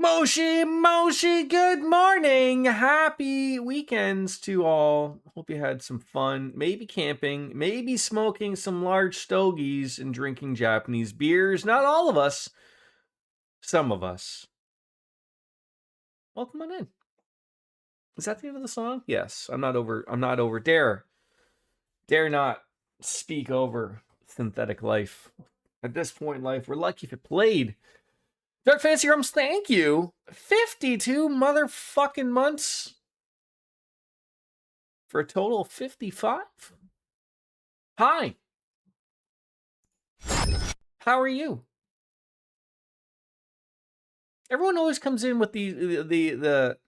Moshi, good morning. Happy weekends to all. Hope you had some fun. Maybe camping, maybe smoking some large stogies and drinking Japanese beers. Not all of us. Some of us. Welcome on in. Is that the end of the song? Yes. I'm not over. Dare not speak over synthetic life. At this point in life, we're lucky if it played. Dark Fantasy Realms, thank you. 52 motherfucking months for a total of 55. Hi. How are you? Everyone always comes in with the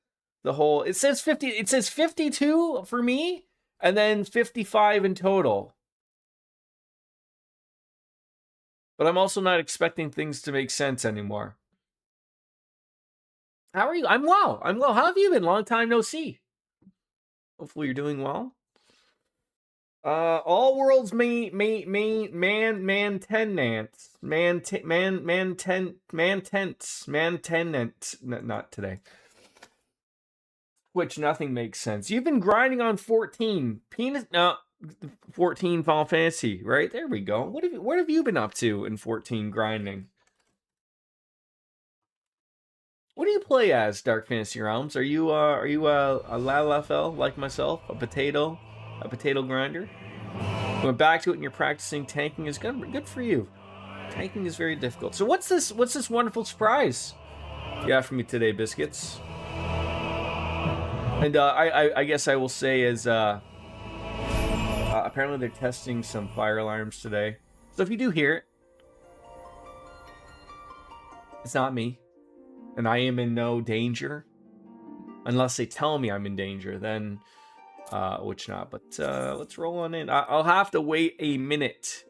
whole. It says 50. It says 52 for me, and then 55 in total. But I'm also not expecting things to make sense anymore. How are you? I'm well. How have you been? Long time no see. Hopefully you're doing well. All worlds tenants. Not today. Which nothing makes sense. You've been grinding on 14. 14 Final Fantasy, right? There we go. What have you been up to in 14 grinding? What do you play as, Dark Fantasy Realms? Are you a LFL like myself, a potato grinder? You went back to it and you're practicing tanking is good for you. Tanking is very difficult. So what's this wonderful surprise you have for me today, Biscuits? And I guess I will say is apparently they're testing some fire alarms today. So if you do hear it, it's not me. And I am in no danger. Unless they tell me I'm in danger, then which not. But let's roll on in. I'll have to wait a minute.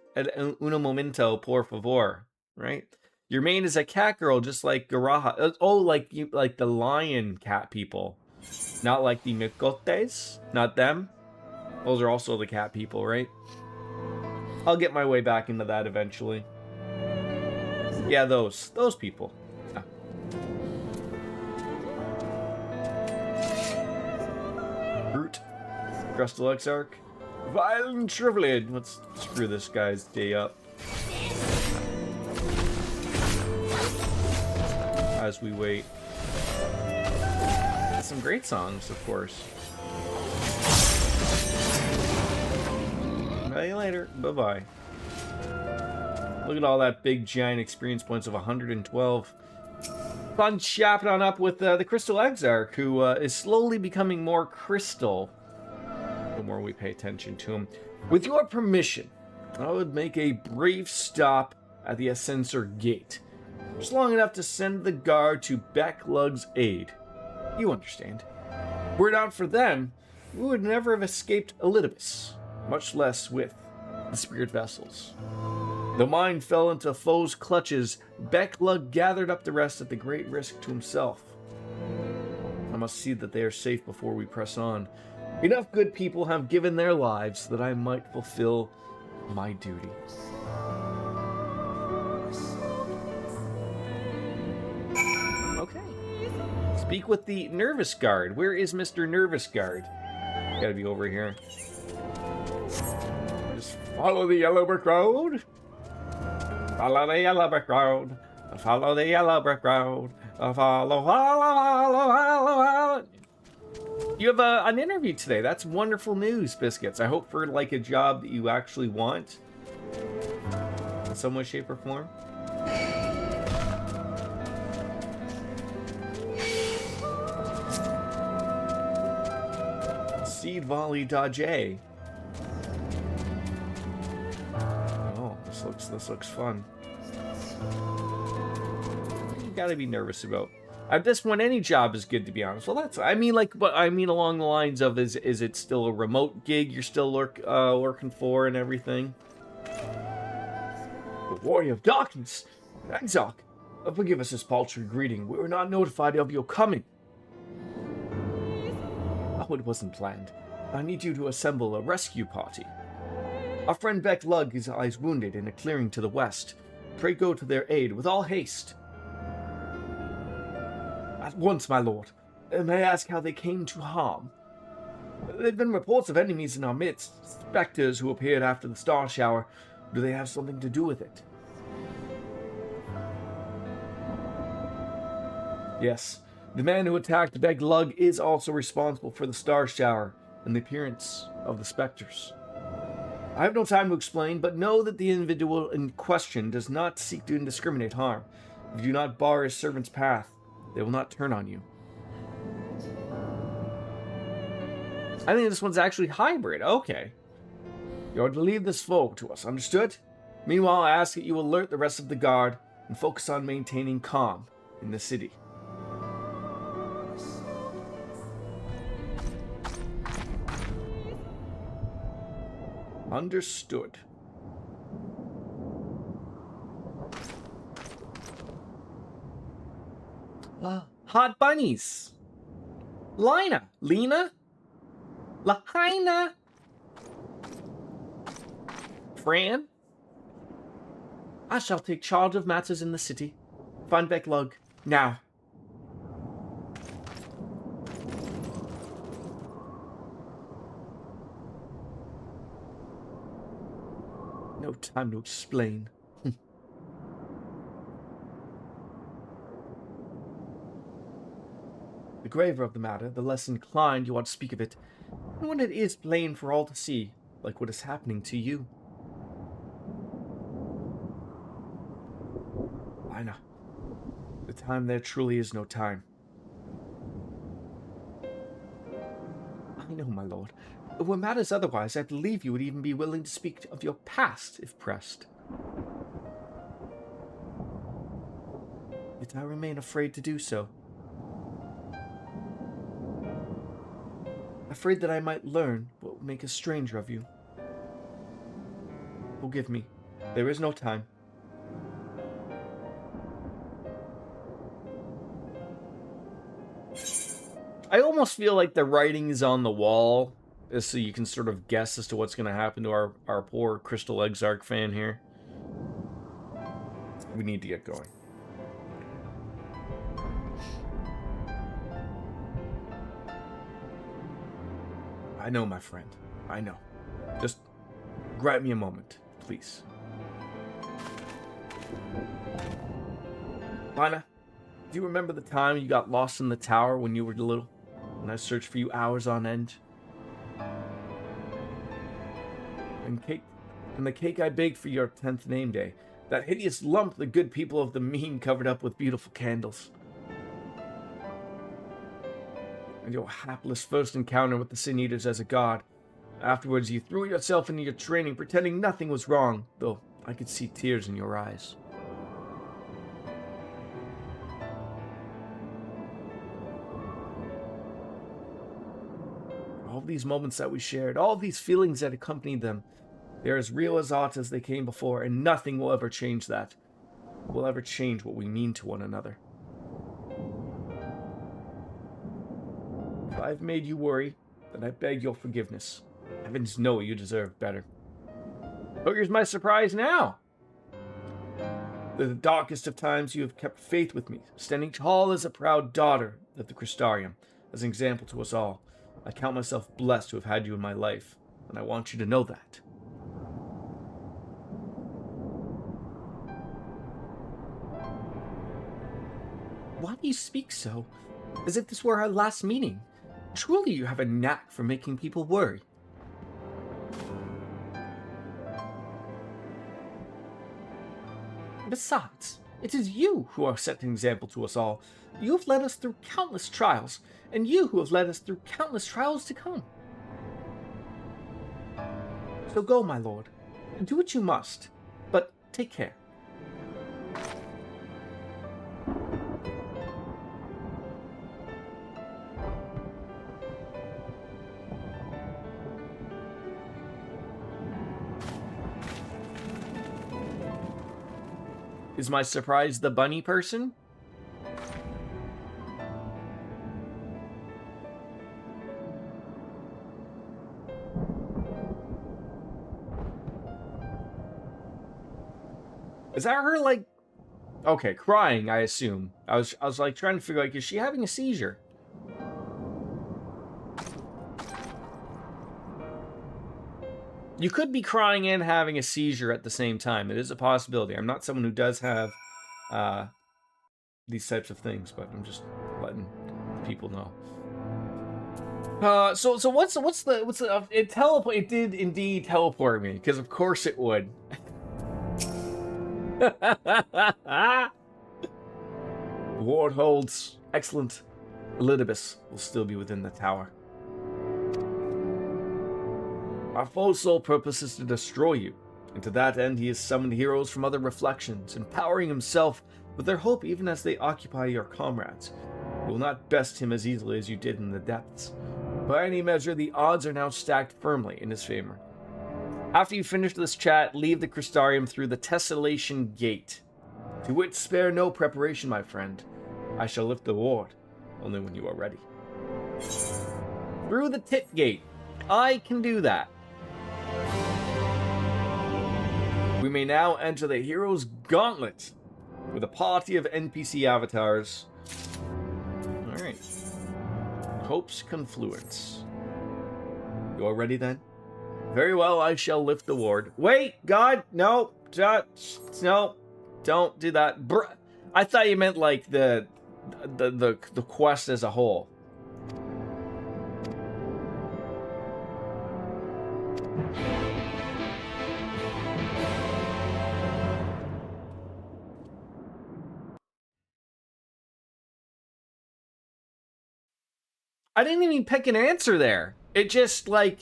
Uno momento, por favor. Right? Your main is a cat girl, just like Garaha. Oh, like the lion cat people. Not like the Mikotes. Not them. Those are also the cat people, right? I'll get my way back into that eventually. Yeah, those people. Brute. Crystal Exarch. Violent Shriveled. Let's screw this guy's day up. As we wait. Some great songs, of course. See you later. Bye-bye. Look at all that big, giant experience points of 112. Fun chopping on up with the Crystal Exarch, who is slowly becoming more crystal the more we pay attention to him. With your permission, I would make a brief stop at the Ascensor Gate. Just long enough to send the guard to Becklug's aid. You understand. Were it not for them, we would never have escaped Elidibus, much less with the spirit vessels. The mine fell into foes' clutches. Becklug gathered up the rest at the great risk to himself. I must see that they are safe before we press on. Enough good people have given their lives that I might fulfill my duty. Okay. Speak with the Nervous Guard. Where is Mr. Nervous Guard? Gotta be over here. Just follow the yellow brick road. Follow the yellow brick road. Follow the yellow brick road. Follow. You have an interview today. That's wonderful news, Biscuits. I hope for like a job that you actually want. In some way, shape, or form. Seed Volley Dodge. Oh, this looks fun. You gotta be nervous about. At this point, any job is good, to be honest. Well, that's, I mean, like, but I mean along the lines of, is it still a remote gig you're still working for and everything? The Warrior of Darkness, Exarch, forgive us this paltry greeting. We were not notified of your coming. Oh, it wasn't planned. I need you to assemble a rescue party. Our friend Becklug is wounded in a clearing to the west. Pray go to their aid with all haste. At once, my lord. May I ask how they came to harm? There have been reports of enemies in our midst, specters who appeared after the star shower. Do they have something to do with it? Yes, the man who attacked Beg Lug is also responsible for the star shower and the appearance of the specters. I have no time to explain, but know that the individual in question does not seek to indiscriminate harm. If you do not bar his servant's path, they will not turn on you. I think this one's actually hybrid. Okay. You are to leave this folk to us, understood? Meanwhile, I ask that you alert the rest of the guard and focus on maintaining calm in the city. Understood. Hot bunnies. Lena? Lahaina? Fran? I shall take charge of matters in the city. Find Becklug, now. No time to explain. The graver of the matter, the less inclined you are to speak of it, and when it is plain for all to see, like what is happening to you. Lina, the time there truly is no time. I know, my lord. Were matters otherwise, I believe you would even be willing to speak of your past, if pressed. Yet I remain afraid to do so. Afraid that I might learn what would make a stranger of you. Forgive me. There is no time. I almost feel like the writing is on the wall, so you can sort of guess as to what's going to happen to our poor Crystal Exarch fan here. We need to get going. I know, my friend. I know. Just grant me a moment, please. Lina, do you remember the time you got lost in the tower when you were little? When I searched for you hours on end? And the cake I baked for your 10th name day. That hideous lump the good people of the mean covered up with beautiful candles. And your hapless first encounter with the Sin Eaters as a god. Afterwards, you threw yourself into your training, pretending nothing was wrong, though I could see tears in your eyes. All these moments that we shared, all these feelings that accompanied them, they're as real as aught as they came before, and nothing will ever change that. Will ever change what we mean to one another. If I've made you worry, then I beg your forgiveness. Heavens know you deserve better. Oh, here's my surprise now. In the darkest of times you have kept faith with me, standing tall as a proud daughter of the Crystarium, as an example to us all. I count myself blessed to have had you in my life, and I want you to know that. Why do you speak so? As if this were our last meeting. Truly you have a knack for making people worry. Besides, it is you who are setting an example to us all. You have led us through countless trials, and you who have led us through countless trials to come. So go, my lord, and do what you must, but take care. Is my surprise the bunny person? Is that her, like, Okay, crying, I assume. I was like trying to figure out, like, is she having a seizure? You could be crying and having a seizure at the same time. It is a possibility. I'm not someone who does have these types of things, but I'm just letting people know. So what's the it did indeed teleport me, because of course it would. Ward holds. Excellent. Elidibus will still be within the tower. Our foe's sole purpose is to destroy you, and to that end he has summoned heroes from other reflections, empowering himself with their hope even as they occupy your comrades. You will not best him as easily as you did in the depths. By any measure, the odds are now stacked firmly in his favor. After you finish this chat, leave the Crystarium through the Tessellation Gate. To which spare no preparation, my friend. I shall lift the ward, only when you are ready. Through the Tit Gate. I can do that. We may now enter the Hero's Gauntlet with a party of NPC avatars. Alright. Hope's Confluence. You are ready then? Very well, I shall lift the ward. Wait, God, no, no, don't do that. I thought you meant like the quest as a whole. I didn't even pick an answer there. It just, like,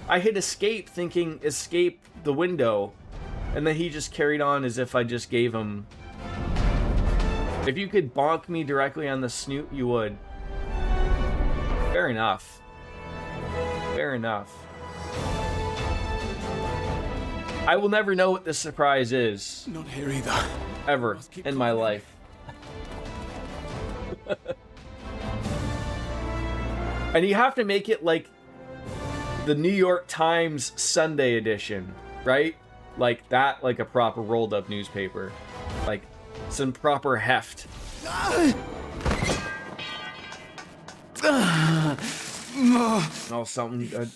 I hit escape thinking escape the window, and then he just carried on as if I just gave him... If you could bonk me directly on the snoot, you would. Fair enough. Fair enough. I will never know what this surprise is. Not here either. Ever in my life. And you have to make it like the New York Times Sunday edition, right? Like that, like a proper rolled up newspaper. Like some proper heft. Oh, something.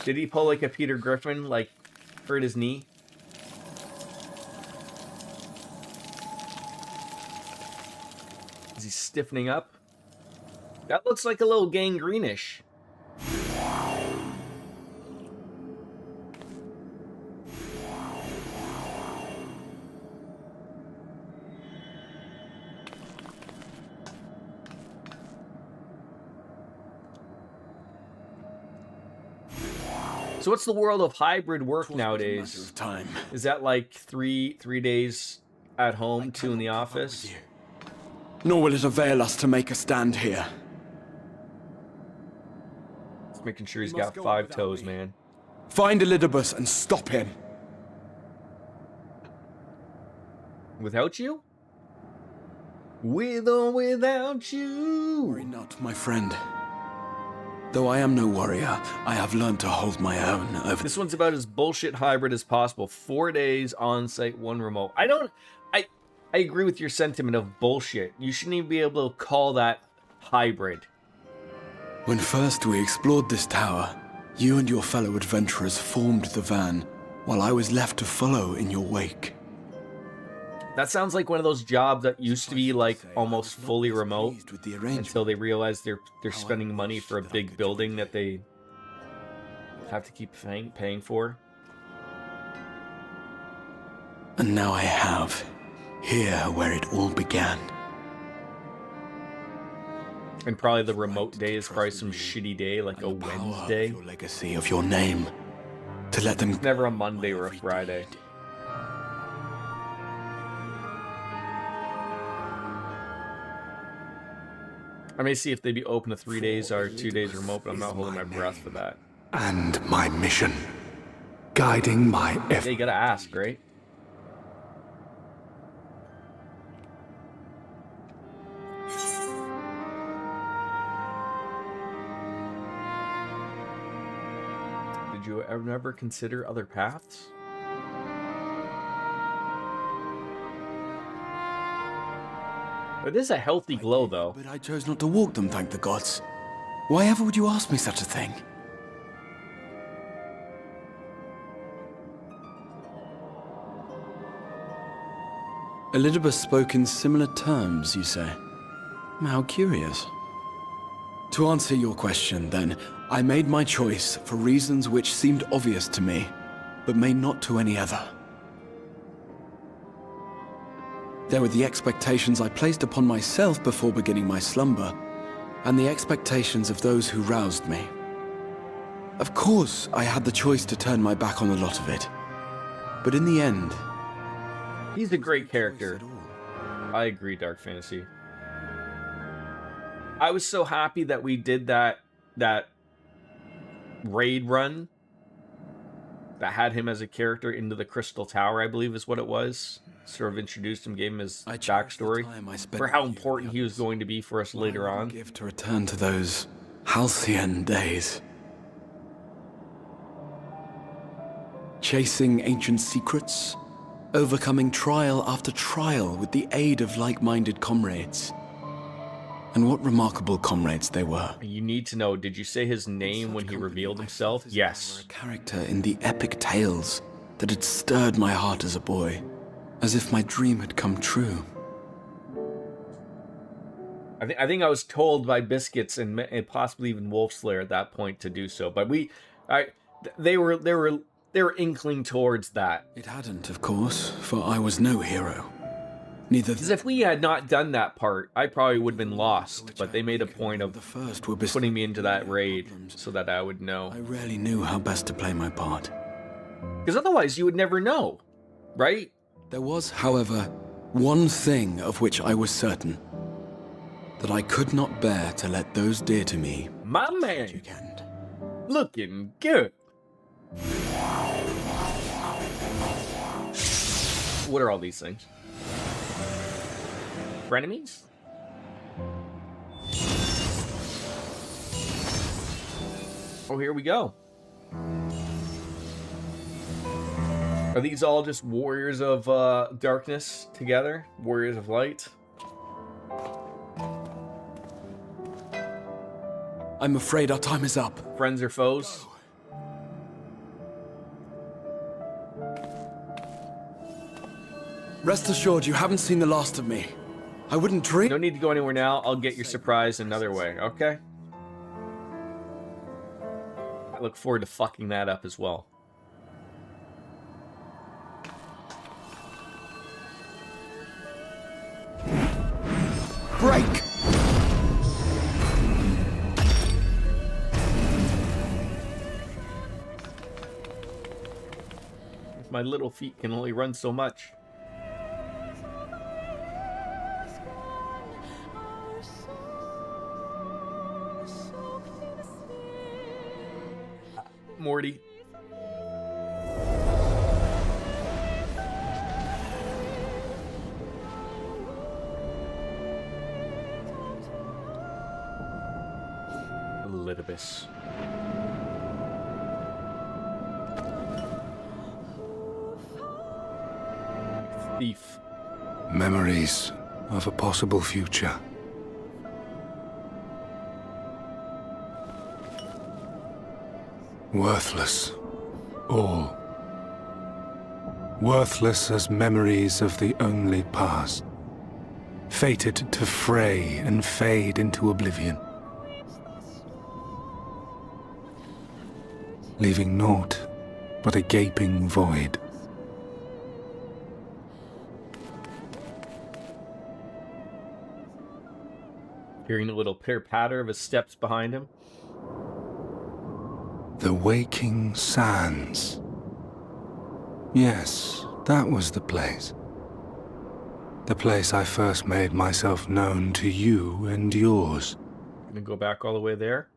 Did he pull like a Peter Griffin, like hurt his knee? Is he stiffening up? That looks like a little gangrenish. So what's the world of hybrid work nowadays? Time. Is that like three days at home, 2 in the office? Nor will it avail us to make a stand here. Making sure he's got 5 toes, man. Find Elidibus and stop him. Without you? With or without you? Worry not, my friend. Though I am no warrior, I have learned to hold my own over... This one's about as bullshit hybrid as possible. 4 days on-site, 1 remote. I agree with your sentiment of bullshit. You shouldn't even be able to call that hybrid. When first we explored this tower, you and your fellow adventurers formed the van, while I was left to follow in your wake. That sounds like one of those jobs that used to be like almost fully remote until they realize they're spending money for a big building that they have to keep paying for. And now I have, here where it all began. And probably the remote day is probably some shitty day, like a Wednesday. Your legacy of your name, to let them... It's never a Monday or a Friday. I may see if they'd be open to 3 days or 2 days remote, but I'm not holding my breath for that. And my mission, guiding my Yeah, you gotta ask, right? Did you ever consider other paths? It is a healthy glow, though. But I chose not to walk them, thank the gods. Why ever would you ask me such a thing? Elizabeth spoke in similar terms, you say? How curious. To answer your question, then, I made my choice for reasons which seemed obvious to me, but may not to any other. There were the expectations I placed upon myself before beginning my slumber, and the expectations of those who roused me. Of course, I had the choice to turn my back on a lot of it, but in the end... He's a great character. I agree, Dark Fantasy. I was so happy that we did that raid run that had him as a character into the Crystal Tower, I believe is what it was. Sort of introduced him, gave him his backstory for how important he was going to be for us later on. Give to return to those halcyon days. Chasing ancient secrets, overcoming trial after trial with the aid of like-minded comrades. And what remarkable comrades they were. You need to know, did you say his name when he revealed himself? Yes. A character in the epic tales that had stirred my heart as a boy, as if my dream had come true. I think I was told by Biscuits and possibly even Wolfslayer at that point to do so, but they were inkling towards that. It hadn't, of course, for I was no hero. Neither. Because if we had not done that part, I probably would have been lost. But they made a point of putting me into that raid so that I would know. I rarely knew how best to play my part. Because otherwise, you would never know, right? There was, however, one thing of which I was certain: that I could not bear to let those dear to me. My man, looking good. What are all these things? Frenemies? Oh, here we go. Are these all just warriors of darkness together? Warriors of light? I'm afraid our time is up. Friends or foes? Rest assured, you haven't seen the last of me. I wouldn't dream. No need to go anywhere now. I'll get your surprise another way, okay? I look forward to fucking that up as well. Break! My little feet can only run so much. Morty. Litibus. Thief. Memories of a possible future. Worthless. All. Worthless as memories of the only past. Fated to fray and fade into oblivion. Leaving naught but a gaping void. Hearing a little pitter-patter of his steps behind him. The Waking Sands. Yes, that was the place. The place I first made myself known to you and yours. Gonna go back all the way there.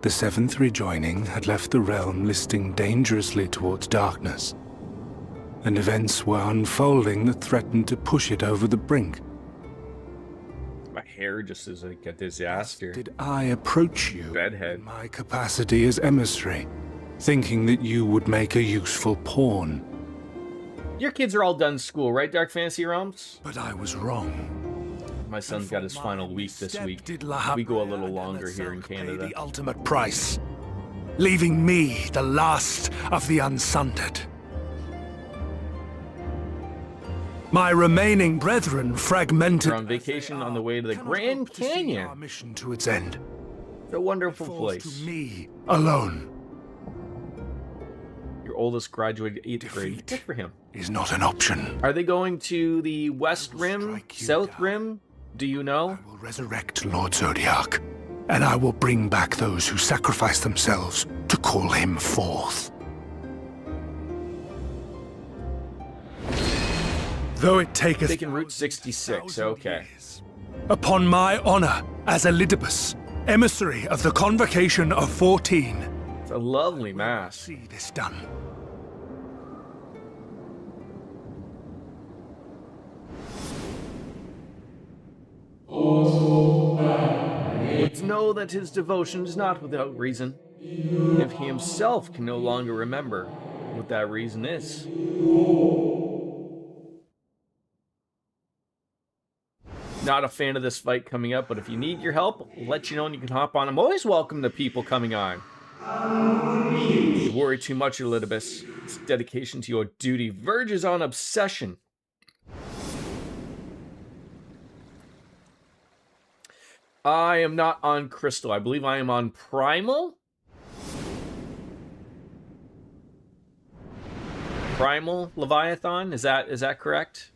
The seventh rejoining had left the realm listing dangerously towards darkness, and events were unfolding that threatened to push it over the brink. My hair just is like a disaster. Did I approach you Bedhead. in my capacity as emissary, thinking that you would make a useful pawn? Your kids are all done school, right, Dark Fantasy Realms? But I was wrong. My son's got his final week this week. We go a little longer here in Canada. The ultimate price, leaving me the last of the unsundered. My remaining brethren fragmented. We're on vacation on the way to the Grand Canyon. Our mission to its end. It's a wonderful Falls place. to me alone. Your oldest graduated 8th grade. Defeat Good for him. is not an option. Are they going to the West Rim, strike you South down. Rim? Do you know? I will resurrect Lord Zodiac, and I will bring back those who sacrificed themselves to call him forth. Though it taketh Taking Route 66, okay. years, upon my honor as Elidibus, emissary of the Convocation of 14, It's a lovely mass. see this done. Let's know that his devotion is not without reason, if he himself can no longer remember what that reason is. Not a fan of this fight coming up, but if you need your help, I'll let you know and you can hop on. I'm always welcome to people coming on. You worry too much, Elidibus. Its dedication to your duty verges on obsession. I am not on Crystal. I believe I am on Primal. Primal Leviathan. Is that correct?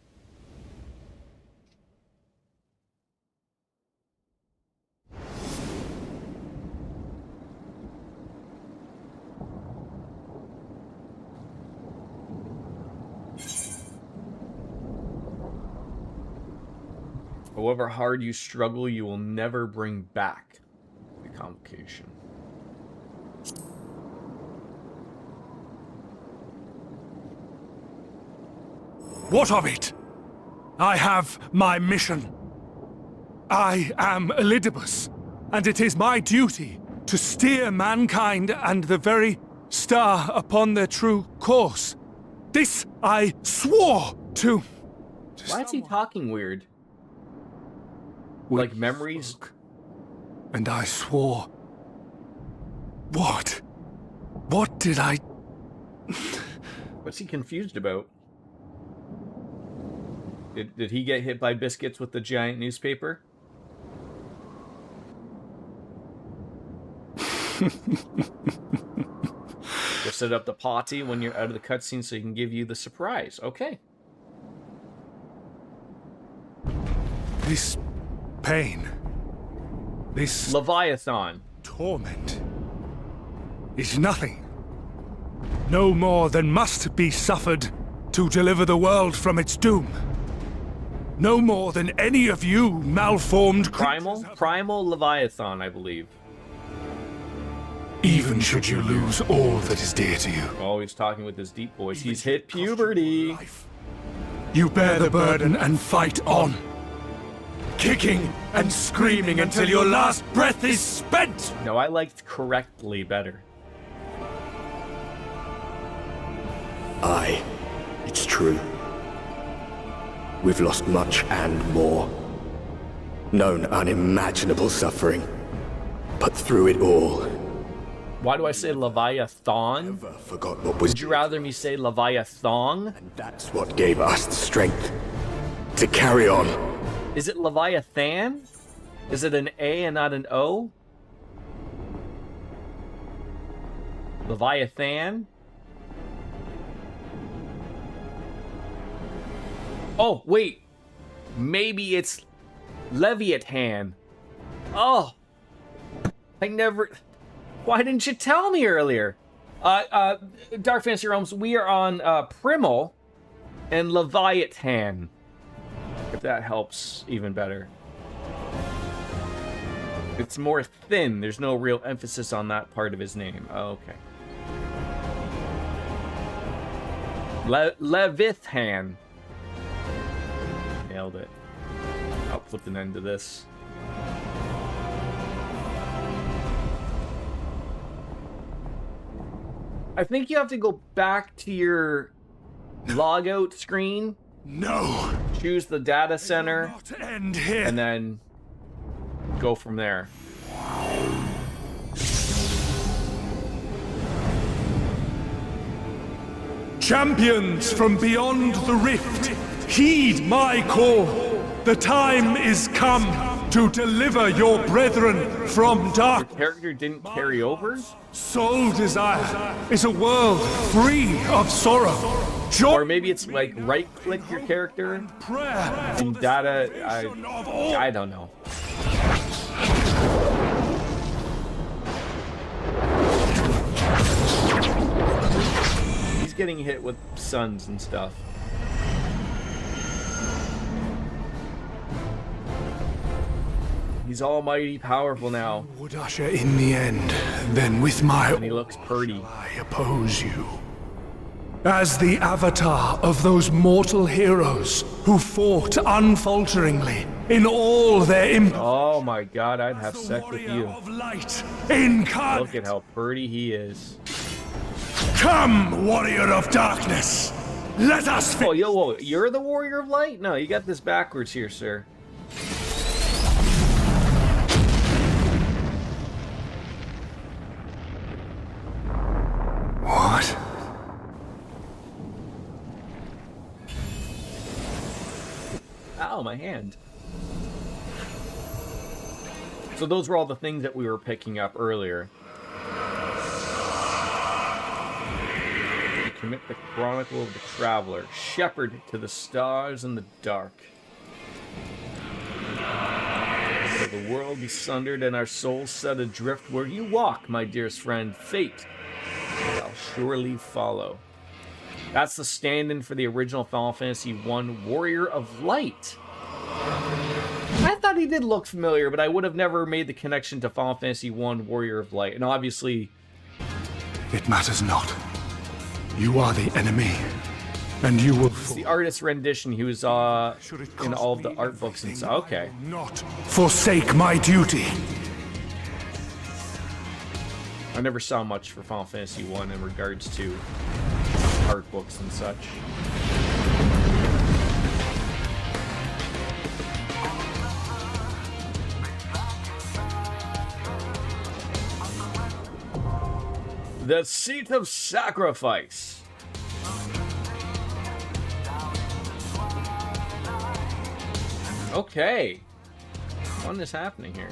However hard you struggle, you will never bring back the convocation. What of it? I have my mission. I am Elidibus, and it is my duty to steer mankind and the very star upon their true course. This I swore to. Why is he talking weird? We Like memories? spoke, and I swore. What? What did I... What's he confused about? Did he get hit by biscuits with the giant newspaper? Just set up the party when you're out of the cutscene so he can give you the surprise. Okay. This pain, this Leviathan. torment is nothing. No more than must be suffered to deliver the world from its doom. No more than any of you malformed Primal? Primal Leviathan, I believe. Even should you lose all that is dear to you. Always talking with his deep voice. He's hit puberty. You bear the burden and fight on. Kicking and screaming until your last breath is spent! No, I liked correctly better. Aye, it's true. We've lost much and more. Known unimaginable suffering. But through it all, Why do I say Leviathan? never forgot what was. Would you rather me say Leviathan? And that's what gave us the strength to carry on. Is it Leviathan? Is it an A and not an O? Leviathan? Oh, wait. Maybe it's Leviathan. Oh. I never... Why didn't you tell me earlier? Dark Fantasy Realms, we are on Primal and Leviathan. If that helps even better. It's more thin. There's no real emphasis on that part of his name. Oh, okay. Levithan. Nailed it. I'll put an end to this. I think you have to go back to your logout screen. No. Choose the data center, Not end here. and then go from there. Champions from beyond the rift, heed my call. The time is come to deliver your brethren from dark. Character didn't carry over? Sole desire is a world free of sorrow. Joy Or maybe it's like right-click your character prayer and data. of all. I don't know. He's getting hit with suns and stuff. He's almighty powerful now, Would usher in the end, then with my and he looks pretty. I oppose you. As the avatar of those mortal heroes who fought unfalteringly in all their Oh my god, I'd have sex with you. of light incarnate. Look at how pretty he is. Come, warrior of darkness. Let us Oh, whoa, you're the warrior of light? No, you got this backwards here, sir. What? Ow, my hand. So those were all the things that we were picking up earlier. You commit the Chronicle of the Traveler, shepherd to the stars and the dark. So the world be sundered and our souls set adrift where you walk, my dearest friend. Fate shall surely follow. That's the stand-in for the original Final Fantasy I Warrior of Light. I thought he did look familiar, but I would have never made the connection to Final Fantasy I Warrior of Light. And obviously, It matters not. You are the enemy, and you will it's the artist's rendition. He was Should it in cost all of the me art books and everything, stuff. Okay. I will not forsake my duty. I never saw much for Final Fantasy I in regards to art books and such. The Seat of Sacrifice. Okay. What is happening here?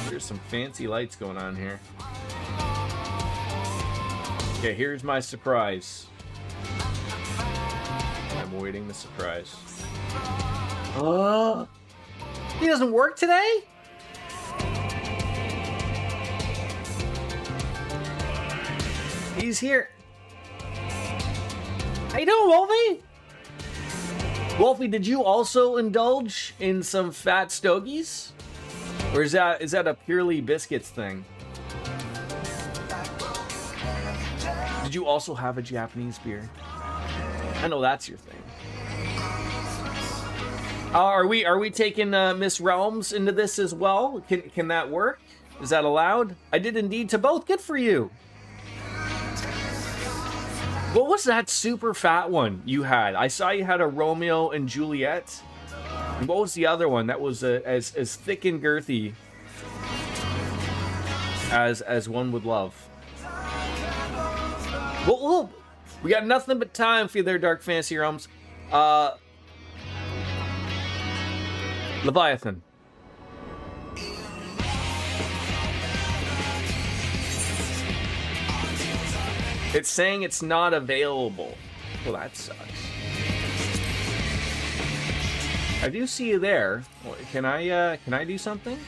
There's some fancy lights going on here. Okay, here's my surprise. I'm awaiting the surprise. He doesn't work today? He's here. How you doing, Wolfie? Wolfie, did you also indulge in some fat stogies? Or is that a purely biscuits thing? Did you also have a Japanese beer? I know that's your thing. Are we taking Miss Realms into this as well? Can that work? Is that allowed? I did indeed to both. Good for you. What was that super fat one you had? I saw you had a Romeo and Juliet. And what was the other one that was as thick and girthy as one would love? Well, we got nothing but time for you there, Dark Fantasy Realms. Leviathan. It's saying it's not available. Well, that sucks. I do see you there. Can I do something?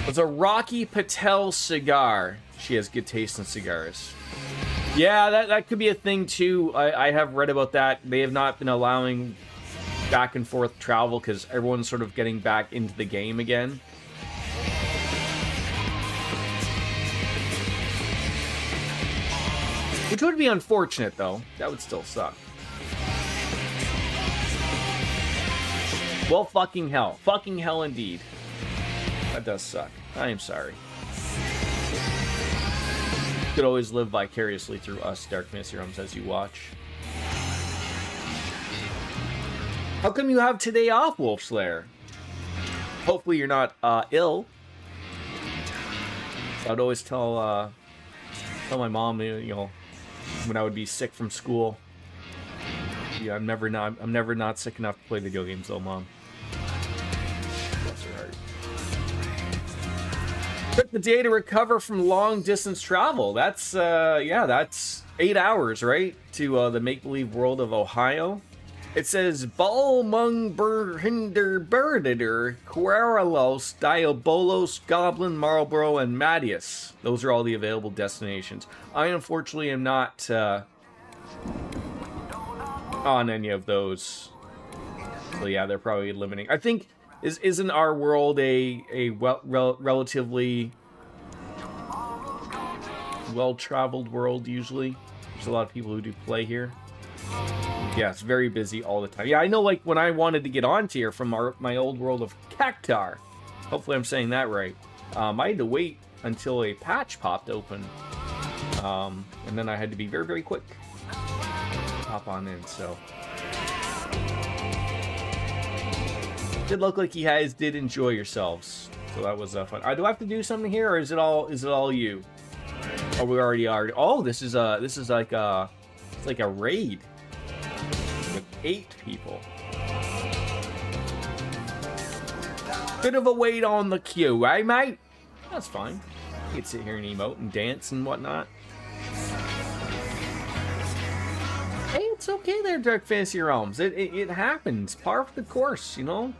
It's a Rocky Patel cigar. She has good taste in cigars. Yeah, that could be a thing too. I have read about that. They have not been allowing back and forth travel because everyone's sort of getting back into the game again. Which would be unfortunate, though. That would still suck. Well, fucking hell. Fucking hell indeed. That does suck. I am sorry. You could always live vicariously through us, Dark Fantasy Realms, as you watch. How come you have today off, Wolf Slayer? Hopefully you're not ill. I'd always tell my mom, you know, when I would be sick from school. Yeah, I'm never not sick enough to play video games, though, Mom. Bless her heart. Took the day to recover from long distance travel. That's yeah, that's 8 hours, right, to the make-believe world of Ohio. It says Balmung Hinder Berdider, Queralos, Diabolos, Goblin, Marlborough, and Madius. Those are all the available destinations. I unfortunately am not on any of those. So yeah, they're probably limiting. I think isn't our world a relatively well-traveled world usually? There's a lot of people who do play here. Yeah, it's very busy all the time. Yeah, I know, like, when I wanted to get onto here from my old world of Cactar, hopefully I'm saying that right, I had to wait until a patch popped open, and then I had to be very, very quick to hop on in, so. Did look like you guys did enjoy yourselves, so that was fun. Do I have to do something here, or is it all you? Oh, we already are. Oh, this is like a, it's like a raid. 8 people. Bit of a wait on the queue, eh, mate? That's fine. You can sit here and emote and dance and whatnot. Hey, it's okay there, Dark Fantasy Realms. It happens. Par for the course, you know?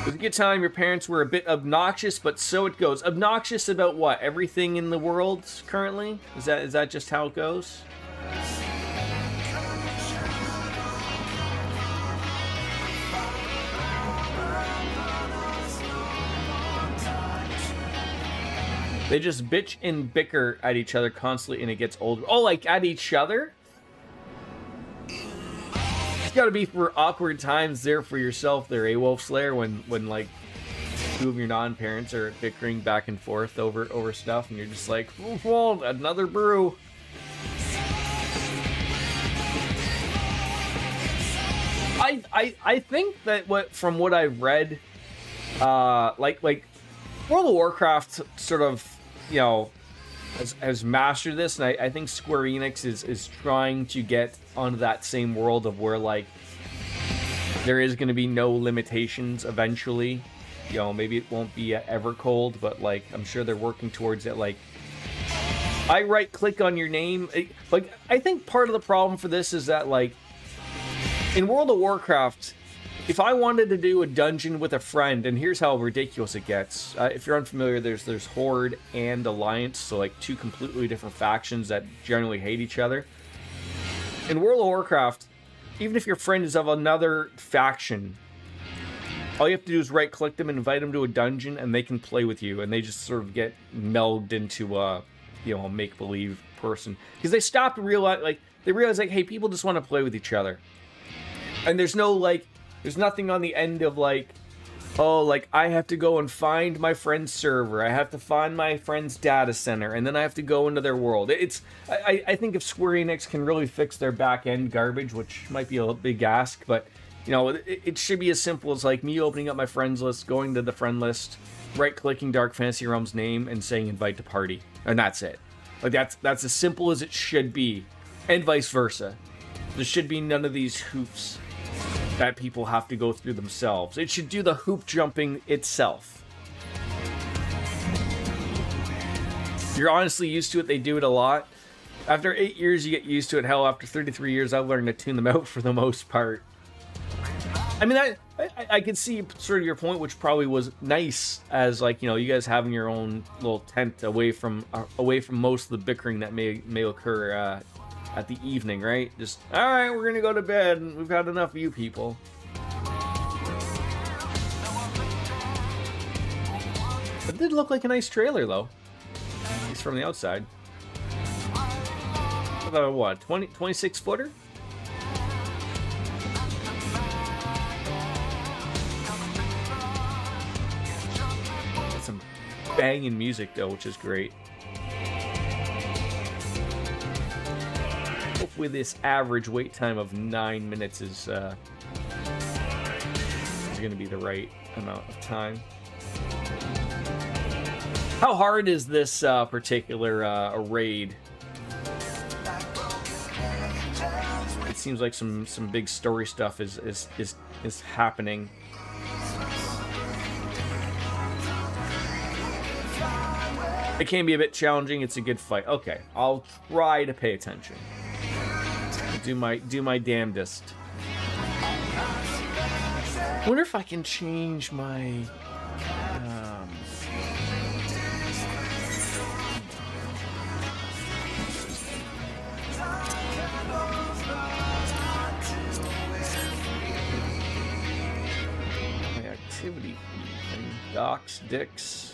With a good time, your parents were a bit obnoxious, but so it goes. Obnoxious about what? Everything in the world currently? Is that just how it goes? They just bitch and bicker at each other constantly, and it gets older. Oh, like at each other? It's gotta be for awkward times there for yourself there, eh, Wolf Slayer, when like two of your non-parents are bickering back and forth over stuff, and you're just like, oh, another brew. I think that from what I've read, like World of Warcraft sort of, you know, has mastered this, and I think Square Enix is trying to get onto that same world of where, like, there is going to be no limitations eventually. You know, maybe it won't be ever cold, but, like, I'm sure they're working towards it. Like, I right-click on your name. Like, I think part of the problem for this is that, like, in World of Warcraft, if I wanted to do a dungeon with a friend, and here's how ridiculous it gets. If you're unfamiliar, there's Horde and Alliance, so like two completely different factions that generally hate each other. In World of Warcraft, even if your friend is of another faction, all you have to do is right-click them and invite them to a dungeon, and they can play with you, and they just sort of get melded into a, you know, a make-believe person. Because they stopped to realize, like, they realize, like, hey, people just want to play with each other. And there's no, like, there's nothing on the end of, like, oh, like, I have to go and find my friend's server. I have to find my friend's data center, and then I have to go into their world. I think if Square Enix can really fix their back-end garbage, which might be a big ask, but, you know, it should be as simple as, like, me opening up my friends list, going to the friend list, right-clicking Dark Fantasy Realms' name, and saying invite to party. And that's it. Like, that's as simple as it should be. And vice versa. There should be none of these hoops that people have to go through themselves. It should do the hoop jumping itself. If you're honestly used to it, they do it a lot. After 8 years, you get used to it. Hell, after 33 years, I've learned to tune them out for the most part. I mean, I could see sort of your point, which probably was nice, as, like, you know, you guys having your own little tent away from most of the bickering that may occur at the evening, right? Just, all right, we're gonna go to bed, and we've had enough of you people. It did look like a nice trailer, though. At least from the outside. About what, 26 footer? banging music though, which is great. Hopefully this average wait time of 9 minutes is going to be the right amount of time. How hard is this particular raid? It seems like some big story stuff is happening. It can be a bit challenging. It's a good fight. Okay, I'll try to pay attention. Do my damnedest. I wonder if I can change my my activity feed. Docs, dicks.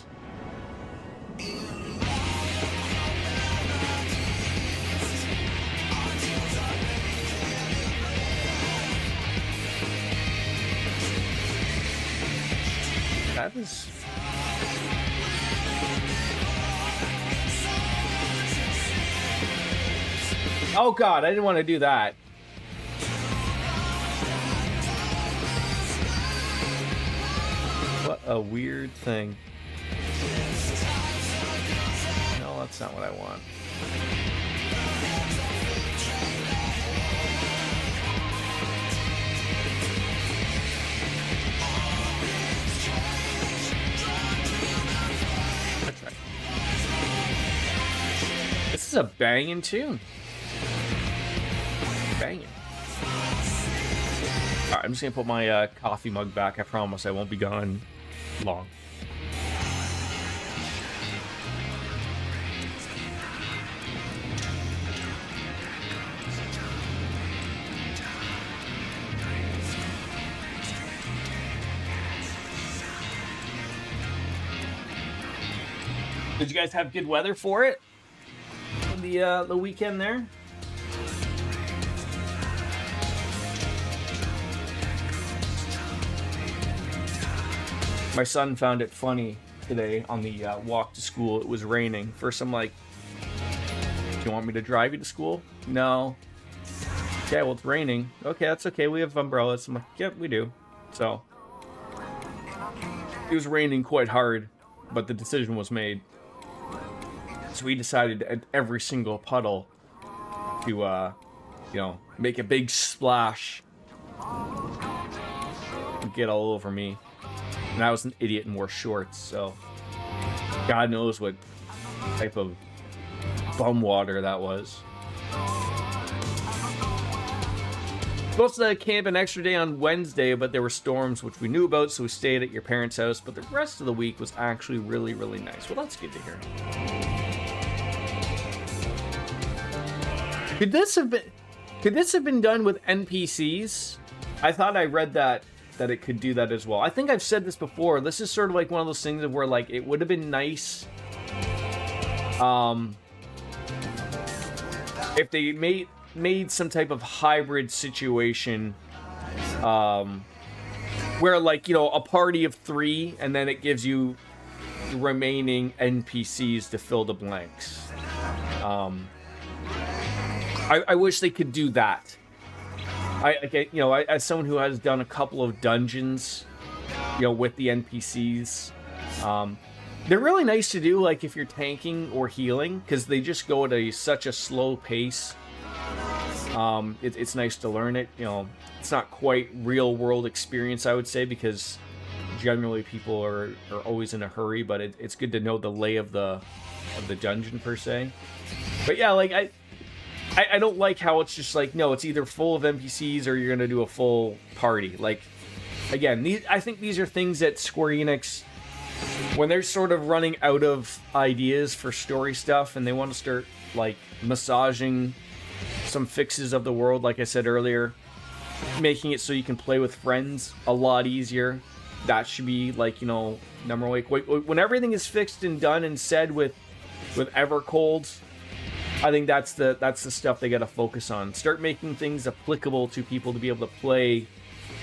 That is... Oh god, I didn't want to do that. What a weird thing. No, that's not what I want. This is a banging tune. Banging. Alright, I'm just gonna put my coffee mug back. I promise I won't be gone long. Did you guys have good weather for it? The weekend there? My son found it funny today on the walk to school. It was raining. First I'm like, do you want me to drive you to school? No. Okay, well it's raining. Okay, that's okay. We have umbrellas. I'm like, yep, we do. So it was raining quite hard, but the decision was made. So we decided at every single puddle to, you know, make a big splash and get all over me. And I was an idiot and wore shorts, so God knows what type of bum water that was. Supposed to camp an extra day on Wednesday, but there were storms, which we knew about, so we stayed at your parents' house. But the rest of the week was actually really, really nice. Well, that's good to hear. Could this have been done with NPCs? I thought I read that it could do that as well. I think I've said this before. This is sort of like one of those things where like it would have been nice if they made some type of hybrid situation where like, you know, a party of 3 and then it gives you the remaining NPCs to fill the blanks. I wish they could do that. As someone who has done a couple of dungeons, you know, with the NPCs, they're really nice to do, like, if you're tanking or healing, because they just go at such a slow pace. It's nice to learn it, you know. It's not quite real-world experience, I would say, because generally people are always in a hurry, but it's good to know the lay of the dungeon, per se. But yeah, like, I don't like how it's just like, no, it's either full of NPCs or you're gonna do a full party. Like, again, I think these are things that Square Enix, when they're sort of running out of ideas for story stuff and they want to start, like, massaging some fixes of the world, like I said earlier, making it so you can play with friends a lot easier. That should be, like, you know, number one. When everything is fixed and done and said with Evercold, I think that's the stuff they got to focus on. Start making things applicable to people to be able to play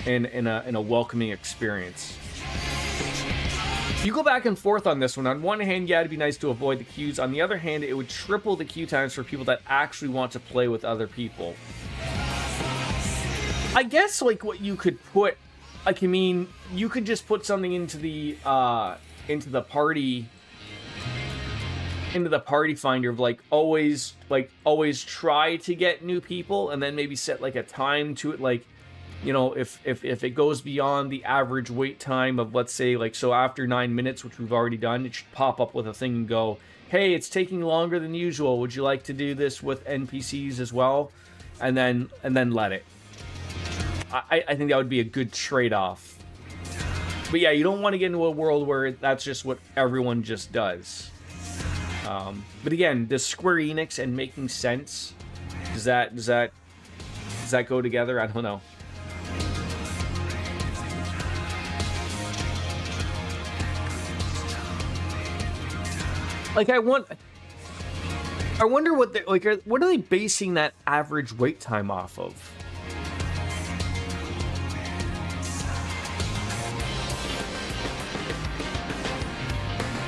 in a welcoming experience. You go back and forth on this one. On one hand, yeah, it'd be nice to avoid the queues. On the other hand, it would triple the queue times for people that actually want to play with other people. I guess, like, what you could put, like, I mean, you could just put something into the party finder of, like, always try to get new people, and then maybe set, like, a time to it, like, you know, if it goes beyond the average wait time of, let's say, like, so after 9 minutes, which we've already done, it should pop up with a thing and go, hey, it's taking longer than usual. Would you like to do this with NPCs as well? And then let it. I think that would be a good trade-off. But yeah, you don't want to get into a world where that's just what everyone just does. But again, does Square Enix and making sense? Does that go together? I don't know. Like, I wonder what they like. What are they basing that average wait time off of?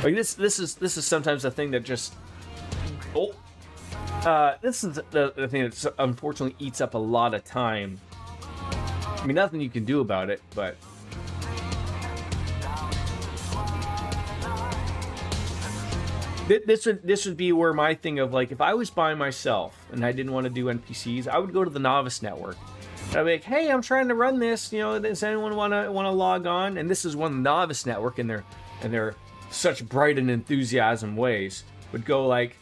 Like, this is sometimes a thing that just this is the thing that unfortunately eats up a lot of time. I mean, nothing you can do about it, but. This would be where my thing of, like, if I was by myself and I didn't want to do NPCs, I would go to the Novice Network. I'd be like, hey, I'm trying to run this. You know, does anyone want to log on? And this is one Novice Network, and they're such bright and enthusiasm ways would go like,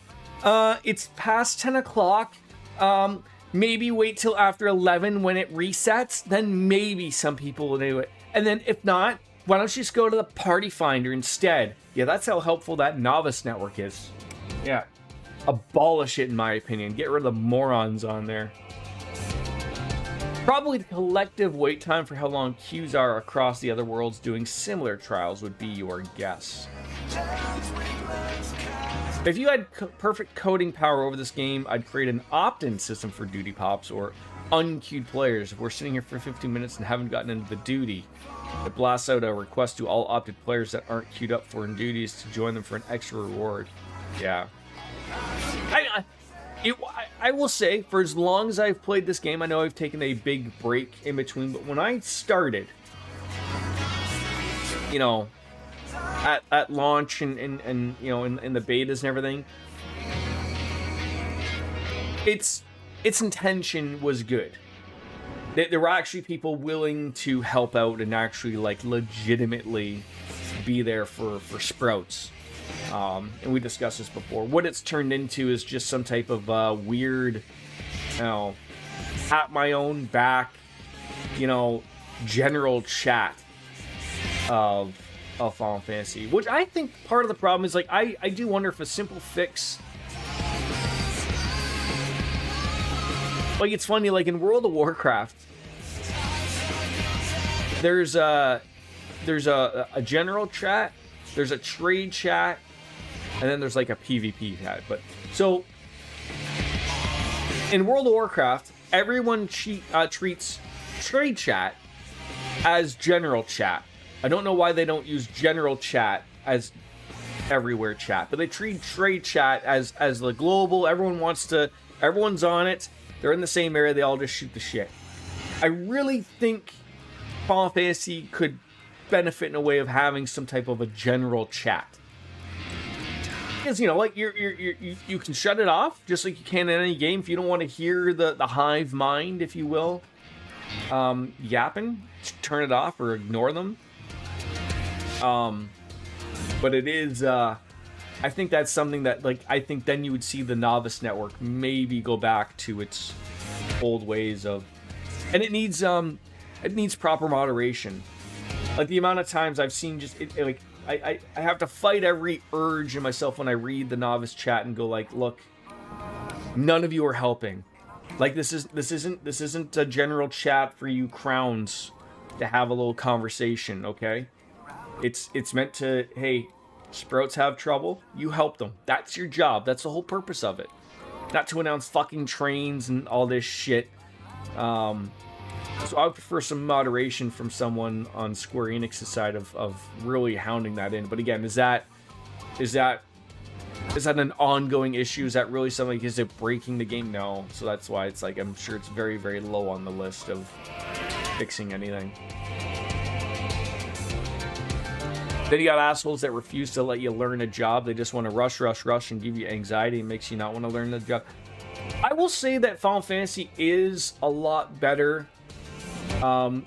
it's past 10 o'clock. Maybe wait till after 11 when it resets. Then maybe some people will do it. And then if not, why don't you just go to the Party Finder instead? Yeah, that's how helpful that Novice Network is. Yeah. Abolish it, in my opinion. Get rid of the morons on there. Probably the collective wait time for how long queues are across the other worlds doing similar trials would be your guess. If you had perfect coding power over this game, I'd create an opt-in system for duty pops or unqueued players. If we're sitting here for 15 minutes and haven't gotten into the duty, it blasts out a request to all opted players that aren't queued up for duties to join them for an extra reward. Yeah. I will say, for as long as I've played this game, I know I've taken a big break in between, but when I started, you know, at launch and you know, in the betas and everything, its intention was good. There were actually people willing to help out and actually, like, legitimately be there for Sprouts. And we discussed this before. What it's turned into is just some type of weird, you know, at my own back, you know, general chat of Final Fantasy. Which I think part of the problem is, like, I do wonder if a simple fix. Like, it's funny, like, in World of Warcraft, there's a general chat, there's a trade chat, and then there's, like, a PvP chat. But so in World of Warcraft, everyone treats trade chat as general chat. I don't know why they don't use general chat as everywhere chat, but they treat trade chat as the global. Everyone's on it. They're in the same area. They all just shoot the shit. I really think Final Fantasy could benefit in a way of having some type of a general chat. Because, you know, like, you can shut it off just like you can in any game if you don't want to hear the hive mind, if you will, yapping. Turn it off or ignore them. But it is, I think that's something that, like, I think then you would see the Novice Network maybe go back to its old ways of, and it needs proper moderation. Like, the amount of times I've seen just, like, I have to fight every urge in myself when I read the Novice chat and go, like, look, none of you are helping. Like, this isn't a general chat for you crowns to have a little conversation, okay? It's meant to, hey, Sprouts have trouble, you help them. That's your job. That's the whole purpose of it. Not to announce fucking trains and all this shit. So I would prefer some moderation from someone on Square Enix's side of really hounding that in. But again, is that an ongoing issue? Is that really something? Is it breaking the game? No. So that's why it's like, I'm sure it's very, very low on the list of fixing anything. Then you got assholes that refuse to let you learn a job. They just want to rush, rush, rush and give you anxiety and makes you not want to learn the job. I will say that Final Fantasy is a lot better.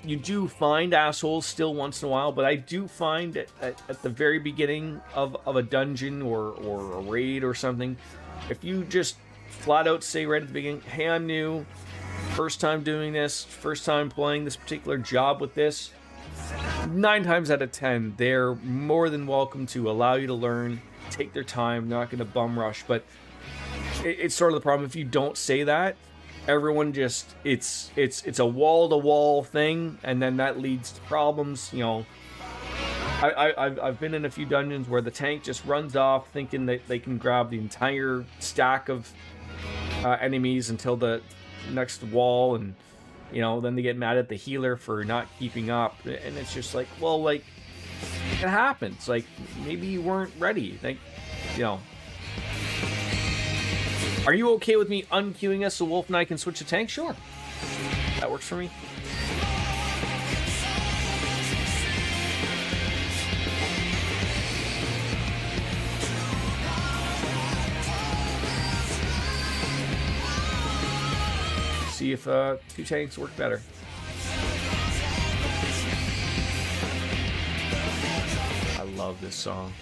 You do find assholes still once in a while, but I do find at the very beginning of a dungeon or a raid or something, if you just flat out say right at the beginning, hey, I'm new, first time doing this, first time playing this particular job with this, 9 times out of 10, they're more than welcome to allow you to learn, take their time, not going to bum rush. But it's sort of the problem if you don't say that. Everyone just, it's a wall-to-wall thing, and then that leads to problems. You know, I've been in a few dungeons where the tank just runs off thinking that they can grab the entire stack of enemies until the next wall, and you know, then they get mad at the healer for not keeping up, and it's just like, well, like, it happens. Like, maybe you weren't ready. Like, you know. Are you okay with me unqueuing us so Wolf and I can switch to tank? Sure. That works for me. See if 2 tanks work better. I love this song.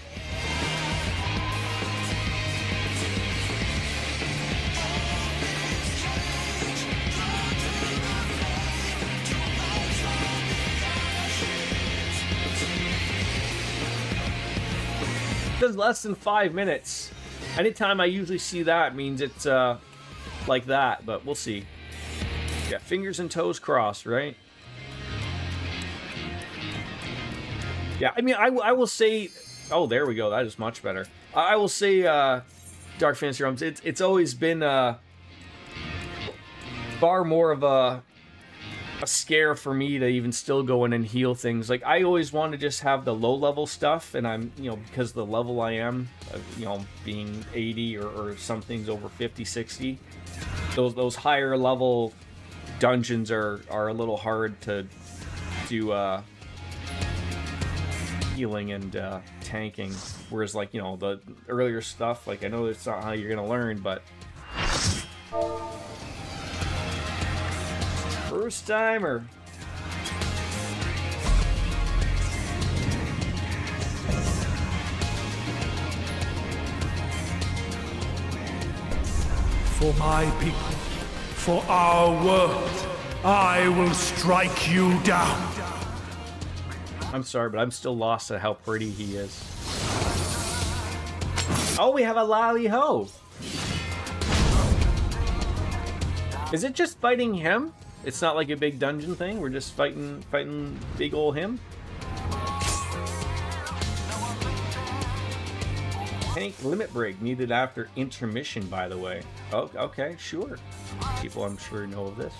Does less than 5 minutes. Anytime I usually see that means it's like that, but we'll see. Yeah, fingers and toes crossed, right? Yeah, I mean, I will say, oh, there we go. That is much better. I will say, Dark Fantasy Realms, it's always been far more of a scare for me to even still go in and heal things. Like, I always want to just have the low level stuff, and I'm, you know, because the level I am, you know, being 80 or some things over 50, 60, those higher level dungeons are a little hard to do healing and tanking, whereas, like, you know, the earlier stuff, like, I know it's not how you're gonna learn, but first timer. For my people, for our world, I will strike you down. I'm sorry, but I'm still lost at how pretty he is. Oh, we have a Lally Ho. Is it just fighting him? It's not like a big dungeon thing. We're just fighting big ol' him. Tank limit break needed after intermission, by the way. Oh, okay, sure. People, I'm sure, know of this.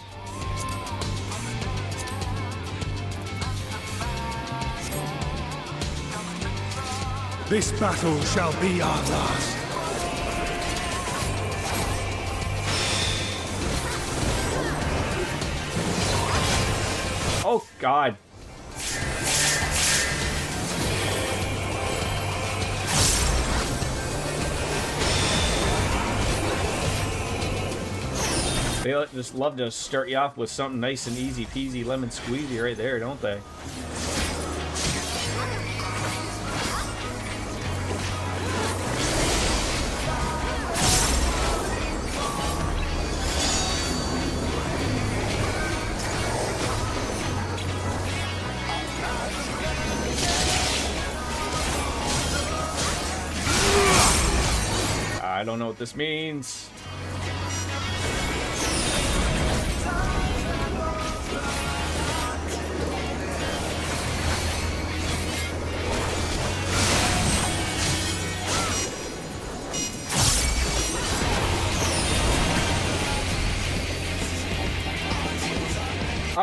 This battle shall be our last. Oh, God. They just love to start you off with something nice and easy peasy lemon squeezy right there, don't they? I don't know what this means.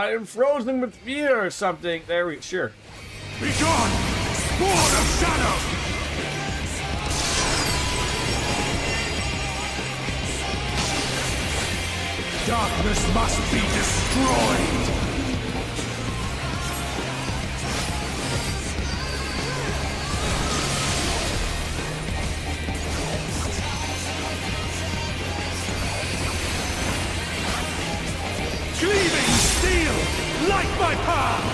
I am frozen with fear or something. There we sure. Be gone! Sword of Shadow! Darkness must be destroyed! Cleaving steel! Light my path!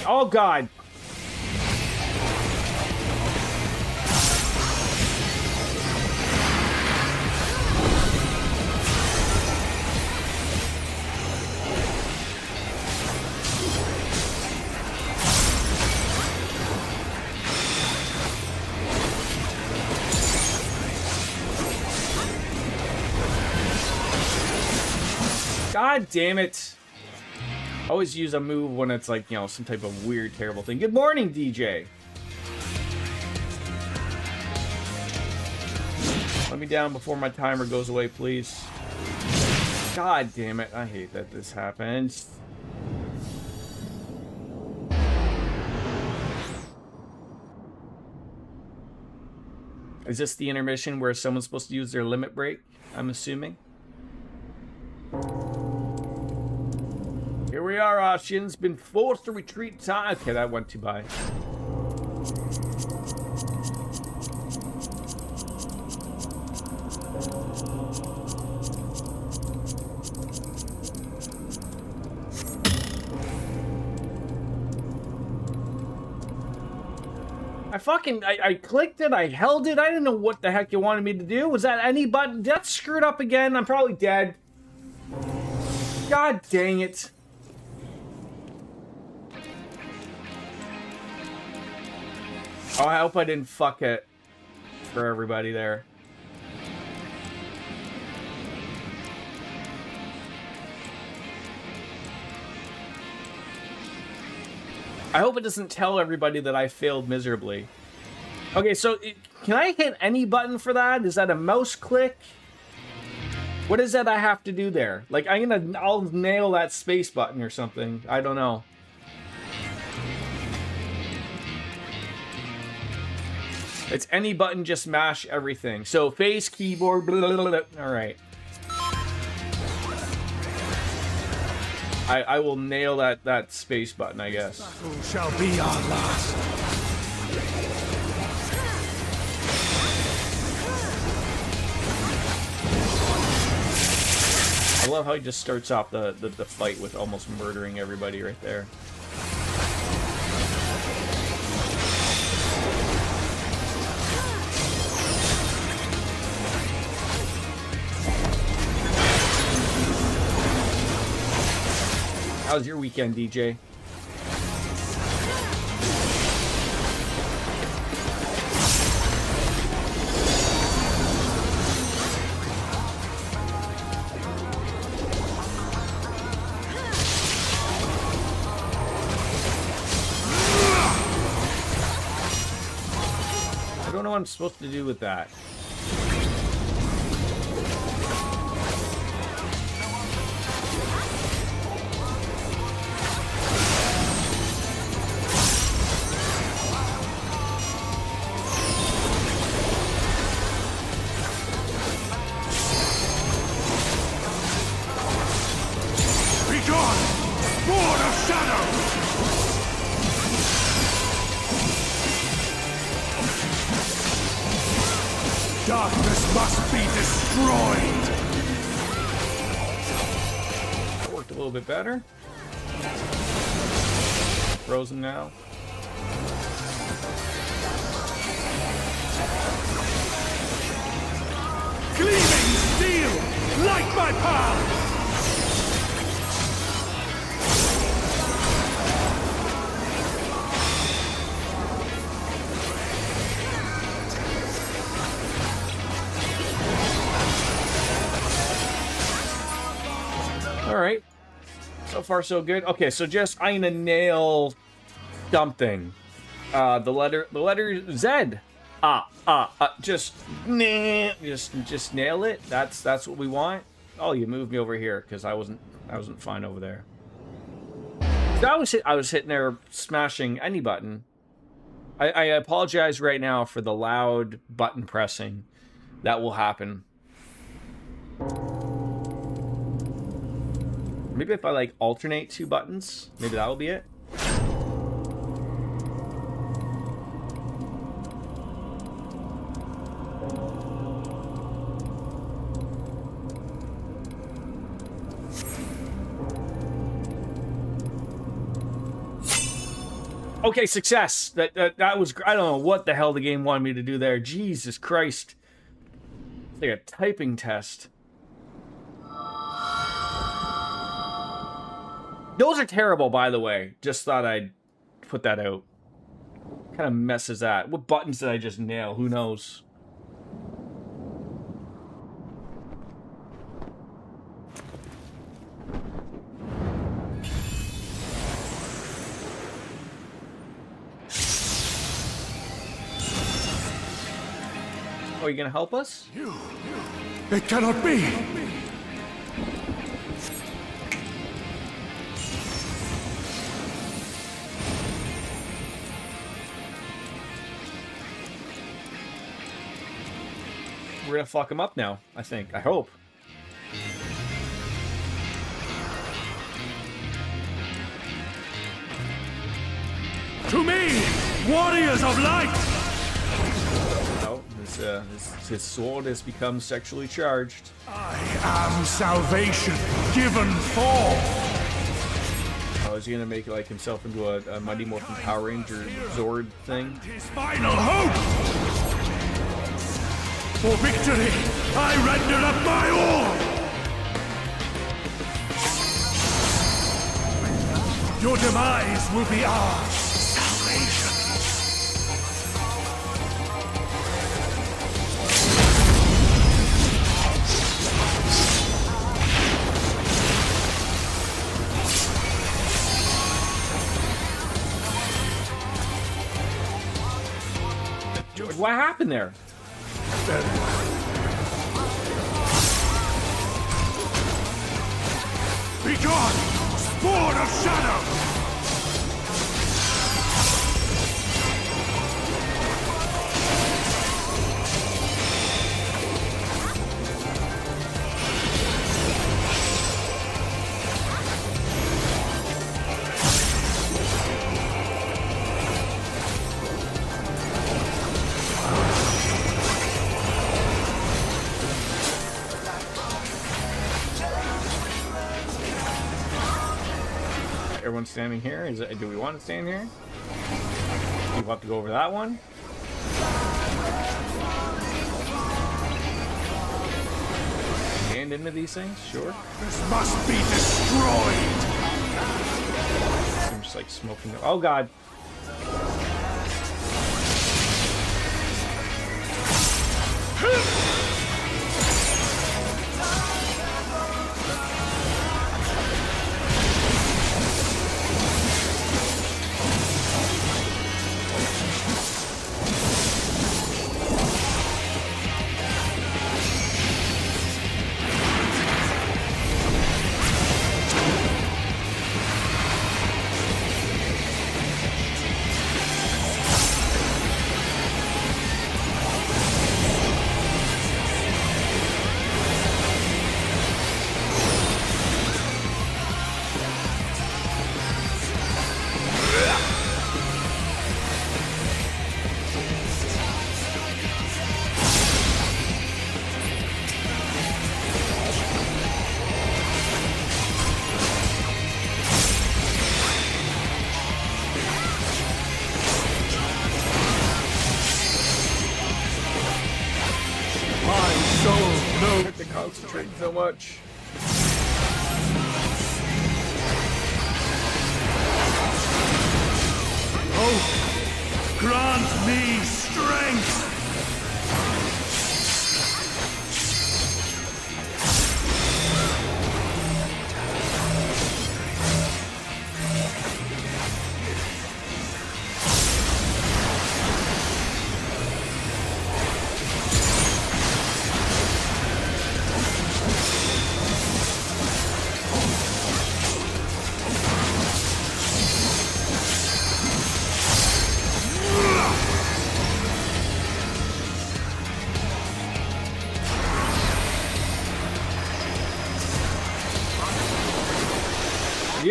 Oh God! God damn it. Always use a move when it's like, you know, some type of weird, terrible thing. Good morning, DJ. Let me down before my timer goes away, please. God damn it. I hate that this happens. Is this the intermission where someone's supposed to use their limit break? I'm assuming. Here we are, Ashian's been forced to retreat time. Okay, that went too by. I clicked it, I held it, I didn't know what the heck you wanted me to do. Was that any button? That's screwed up again. I'm probably dead. God dang it. Oh, I hope I didn't fuck it for everybody there. I hope it doesn't tell everybody that I failed miserably. Okay, so can I hit any button for that? Is that a mouse click? What is that I have to do there? Like, I'll nail that space button or something. I don't know. It's any button, just mash everything. So face, keyboard, blah, blah, blah, blah. All right. I will nail that space button, I guess. Battle shall be our last. I love how he just starts off the fight with almost murdering everybody right there. How's your weekend, DJ? I don't know what I'm supposed to do with that. Darkness must be destroyed! That worked a little bit better. Frozen now. Gleaming steel! Light my path! All right, so far so good. Okay, so just I'm gonna nail something. The letter Z. Just nail it. That's what we want. Oh, you moved me over here because I wasn't fine over there. I was hitting there smashing any button. I apologize right now for the loud button pressing that will happen. Maybe if I like alternate 2 buttons, maybe that'll be it. Okay, success. That was, I don't know what the hell the game wanted me to do there. Jesus Christ. It's like a typing test. Those are terrible, by the way. Just thought I'd put that out. What kind of mess is that? What buttons did I just nail? Who knows? Oh, are you gonna help us? It cannot be! We're gonna fuck him up now, I think. I hope. To me, warriors of light! No, his sword has become sexually charged. I am salvation, given form! Oh, is he gonna make like himself into a Mighty Morphin Power Ranger Zord thing? His final hope! For victory, I render up my all! Your demise will be our salvation. What happened there? Be gone, spawn of shadow! Everyone's standing here. Do we want to stand here? Do we have to go over that one? Stand into these things? Sure. This must be destroyed! I'm just like smoking. Oh god. Concentrating so much. Oh, grant me strength!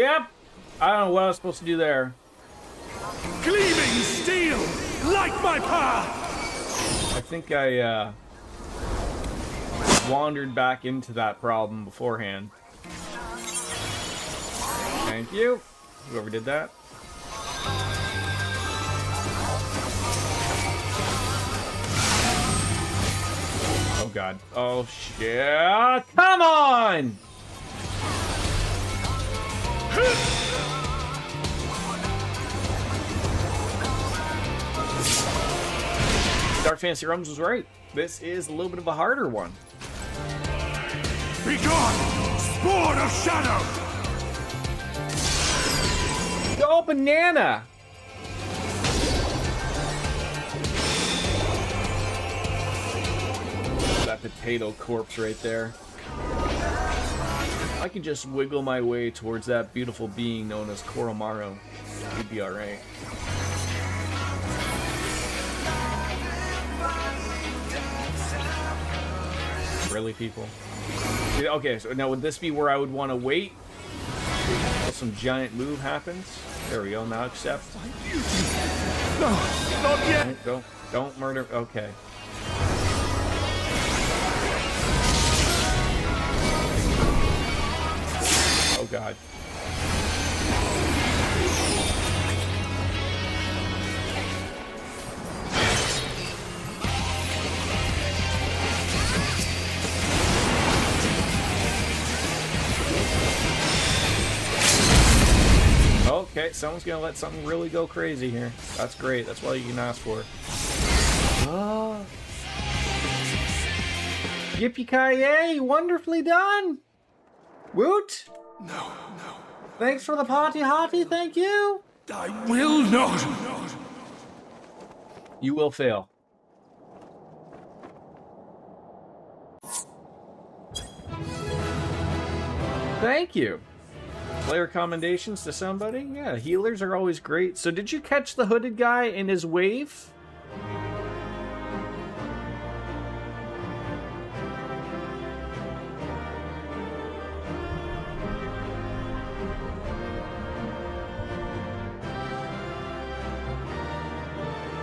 Yep. I don't know what I was supposed to do there. Gleaming steel, like my power! I think I wandered back into that problem beforehand. Thank you, whoever did that. Oh god. Oh shit. Come on! Dark Fantasy Realms was right. This is a little bit of a harder one. Be gone, spawn of shadow! Go banana! That potato corpse right there. I can just wiggle my way towards that beautiful being known as Koromaru. He'd be alright. Really, people? Okay, so now would this be where I would want to wait until some giant move happens? There we go, now accept. No, not yet! Don't murder. Okay. Oh god. Okay, someone's gonna let something really go crazy here. That's great. That's all you can ask for. Oh. Yippee-ki-yay! Wonderfully done! Woot! No. Thanks for the party hottie, thank you! I will not! You will fail. Thank you. Player commendations to somebody? Yeah, healers are always great. So did you catch the hooded guy in his wave?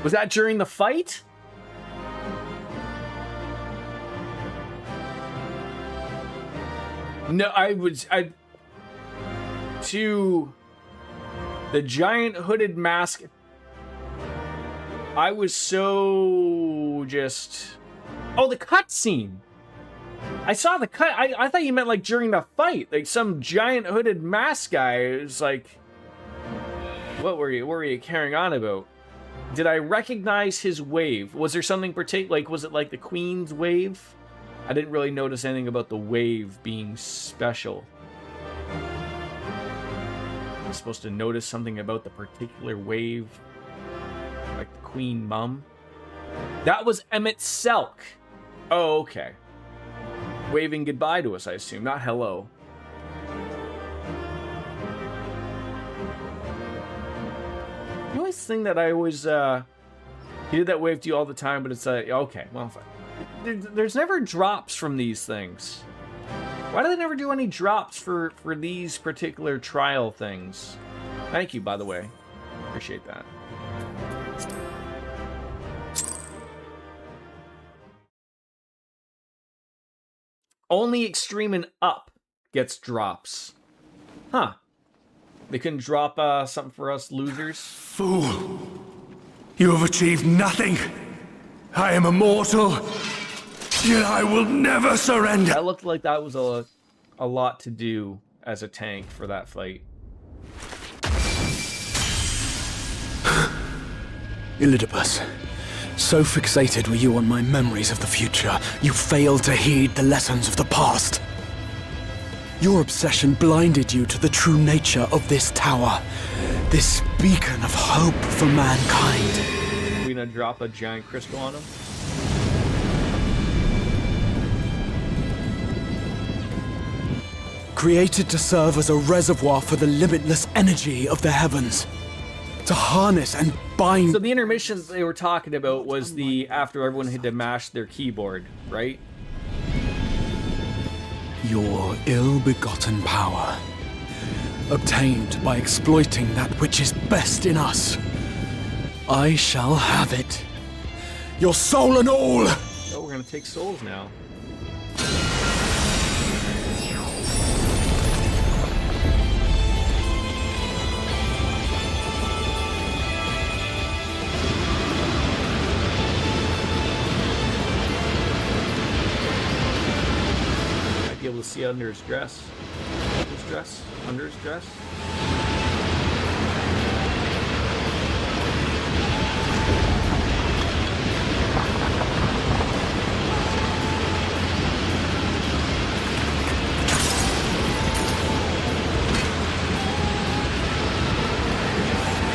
Was that during the fight? No, to the giant hooded mask, I was so just... Oh, the cutscene! I saw the cut. I thought you meant like during the fight. Like some giant hooded mask guy is like... What were you carrying on about? Did I recognize his wave? Was there something particular? Like, was it like the Queen's wave? I didn't really notice anything about the wave being special. I'm supposed to notice something about the particular wave, like the Queen Mum. That was Emmett Selk. Oh, okay. Waving goodbye to us, I assume, not hello. The only thing that I always, he did that wave to you all the time, but it's like, okay, well, there's never drops from these things. Why do they never do any drops for these particular trial things? Thank you, by the way. Appreciate that. Only Extreme and Up gets drops. Huh. They couldn't drop something for us losers? Fool! You have achieved nothing! I am immortal, yet I will never surrender! That looked like that was a lot to do as a tank for that fight. Elidibus, so fixated were you on my memories of the future, you failed to heed the lessons of the past. Your obsession blinded you to the true nature of this tower, this beacon of hope for mankind. We gonna drop a giant crystal on him? Created to serve as a reservoir for the limitless energy of the heavens. To harness and bind... So the intermission they were talking about was the after everyone had to mash their keyboard, right? Your ill-begotten power. obtained by exploiting that which is best in us. I shall have it. Your soul and all! Oh, we're gonna take souls now. Might be able to see under his dress. His dress? Under his dress?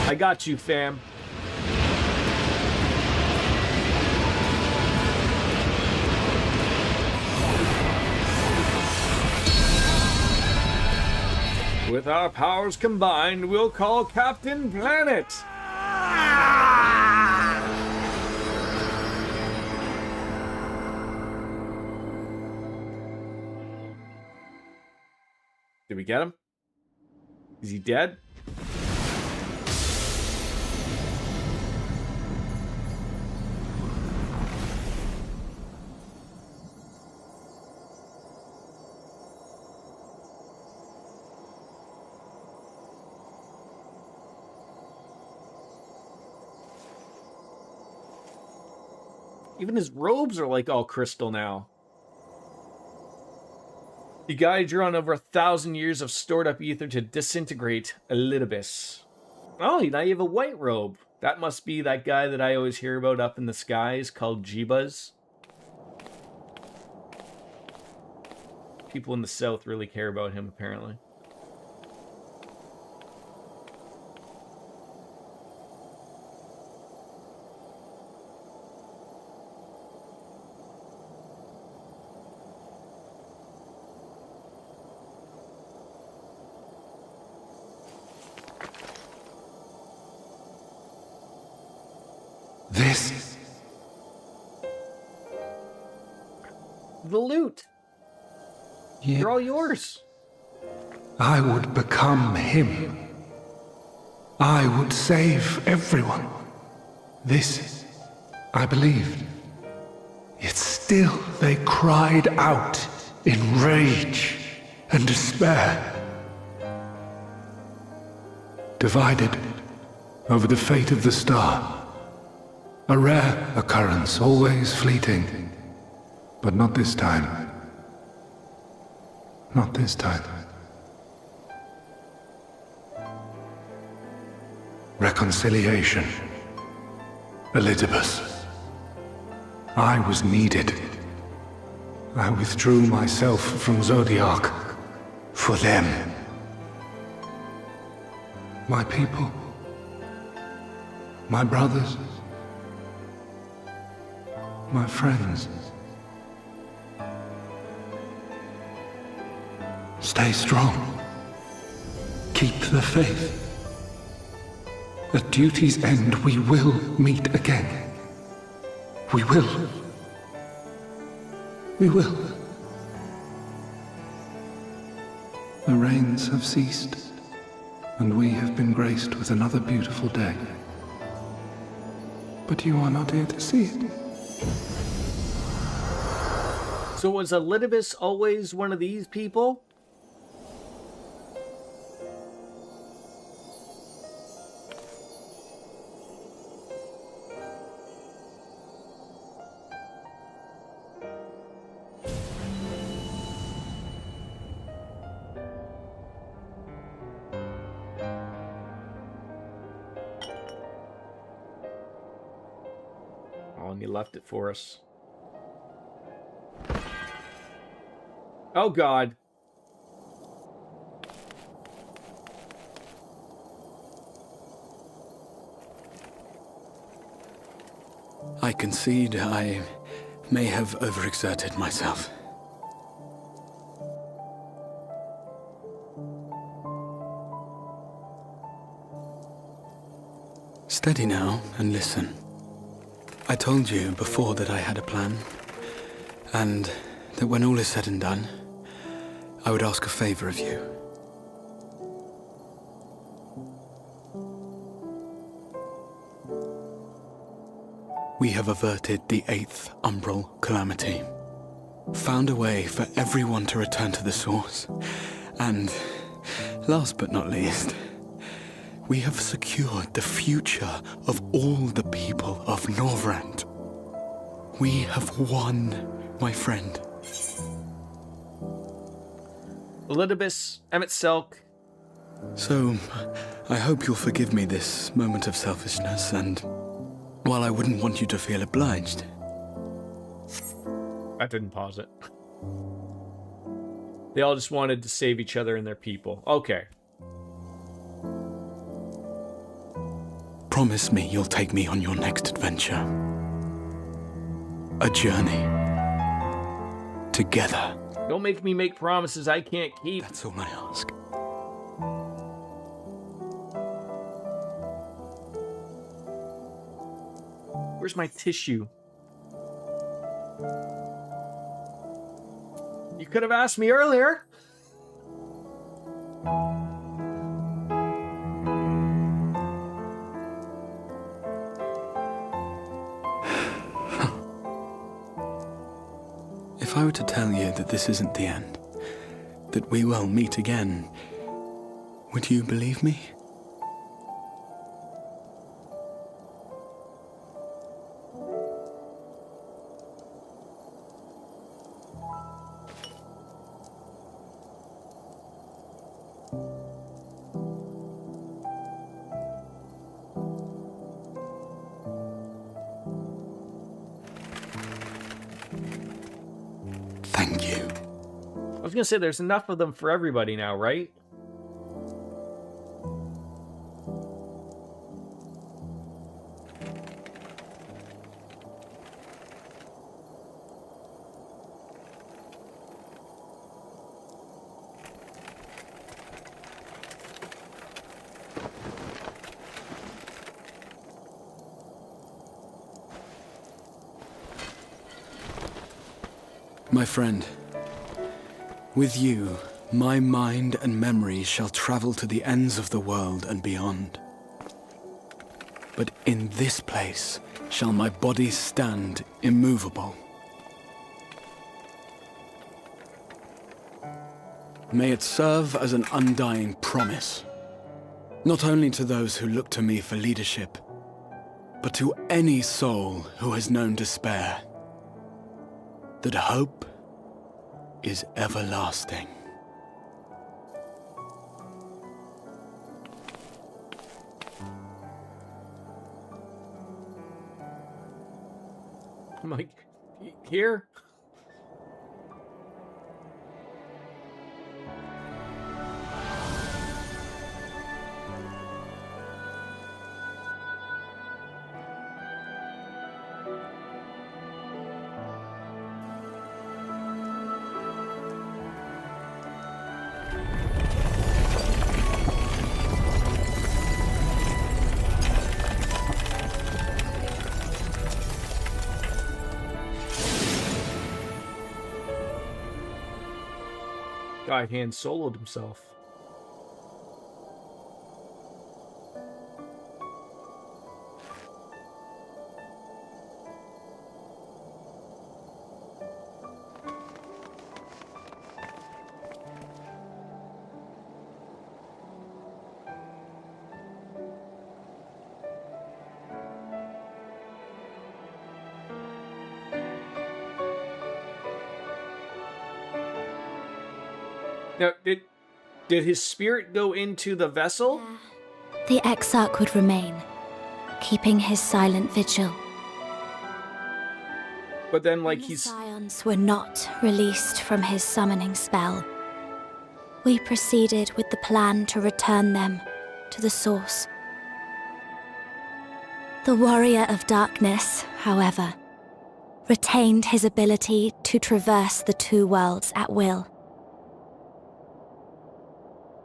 I got you, fam. With our powers combined, we'll call Captain Planet. Did we get him? Is he dead? Even his robes are like all crystal now. The guy drew on over 1,000 years of stored up ether to disintegrate Elidibus. Oh, now you have a white robe. That must be that guy that I always hear about up in the skies called Jibas. People in the south really care about him, apparently. This. The loot. Yeah. They're all yours. I would become him. I would save everyone. This, I believed. Yet still they cried out in rage and despair. Divided over the fate of the star. A rare occurrence, always fleeting. But not this time. Not this time. Reconciliation. Elidibus. I was needed. I withdrew myself from Zodiac. For them. My people. My brothers. My friends. Stay strong. Keep the faith. At duty's end, we will meet again. We will. We will. The rains have ceased, and we have been graced with another beautiful day. But you are not here to see it. So was Elidibus always one of these people? Oh, and he left it for us. Oh, God. I concede I may have overexerted myself. Steady now and listen. I told you before that I had a plan, and that when all is said and done, I would ask a favor of you. we have averted the 8th umbral calamity, found a way for everyone to return to the source, and, last but not least, we have secured the future of all the people of Norvrend. We have won, my friend. Elidibus, Emmett Selk. So, I hope you'll forgive me this moment of selfishness, and while I wouldn't want you to feel obliged... I didn't pause it. They all just wanted to save each other and their people. Okay. Promise me you'll take me on your next adventure. A journey. Together. Don't make me make promises I can't keep. That's all I ask. Where's my tissue? You could have asked me earlier. If I were to tell you that this isn't the end, that we will meet again, would you believe me? Thank you. I was gonna say there's enough of them for everybody now, right? My friend, with you, my mind and memory shall travel to the ends of the world and beyond. But in this place shall my body stand immovable. May it serve as an undying promise, not only to those who look to me for leadership, but to any soul who has known despair, that hope is everlasting. I'm like, here? Guy Han soloed himself. Now, did his spirit go into the vessel? The Exarch would remain, keeping his silent vigil. But then, like, When the he's... Scions were not released from his summoning spell, we proceeded with the plan to return them to the source. The Warrior of Darkness, however, retained his ability to traverse the two worlds at will.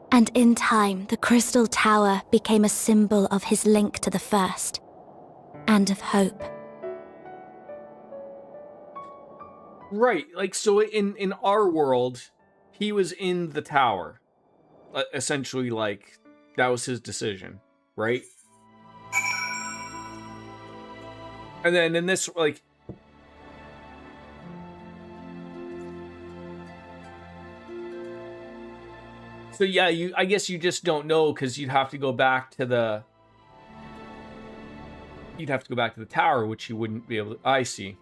And in time, the Crystal Tower became a symbol of his link to the First, and of hope. Right, like, so in our world, he was in the tower. Essentially, like, that was his decision, right? And then in this, like... So yeah, I guess you just don't know, because you'd have to go back to the... You'd have to go back to the tower, which you wouldn't be able to... I see.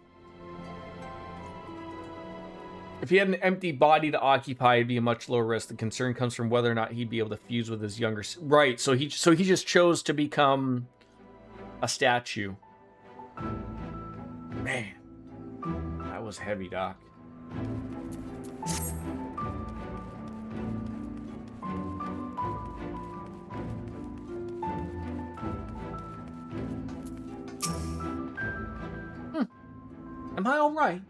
If he had an empty body to occupy, it'd be a much lower risk. The concern comes from whether or not he'd be able to fuse with his younger... Right, so he just chose to become a statue. Man, that was heavy, Doc. Am I all right?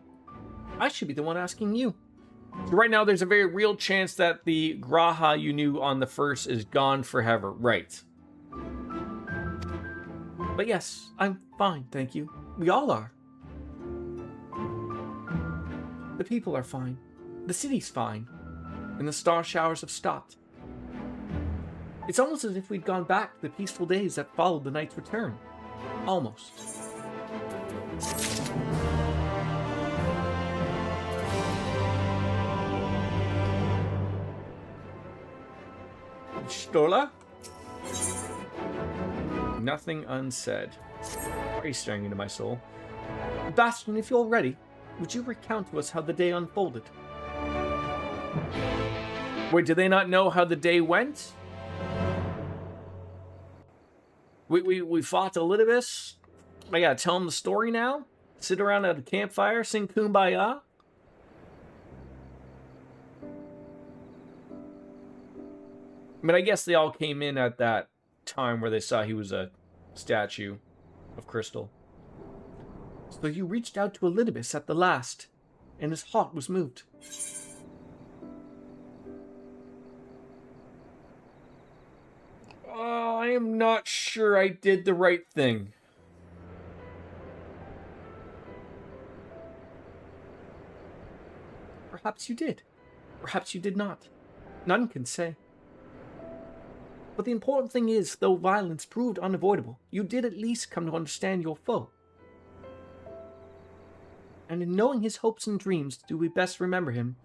I should be the one asking you. So right now, there's a very real chance that the Graha you knew on the first is gone forever. Right. But yes, I'm fine, thank you. We all are. The people are fine. The city's fine. And the star showers have stopped. It's almost as if we'd gone back to the peaceful days that followed the knight's return. Almost. Stola? Nothing unsaid. Why are you staring into my soul? Bastion, if you're ready, would you recount to us how the day unfolded? Wait, do they not know how the day went? We fought Elidibus? I gotta tell them the story now? Sit around at a campfire, sing Kumbaya? I mean, I guess they all came in at that time where they saw he was a statue of crystal. So you reached out to Elidibus at the last, and his heart was moved. I am not sure I did the right thing. Perhaps you did. Perhaps you did not. None can say. But the important thing is, though violence proved unavoidable, you did at least come to understand your foe. And in knowing his hopes and dreams, do we best remember him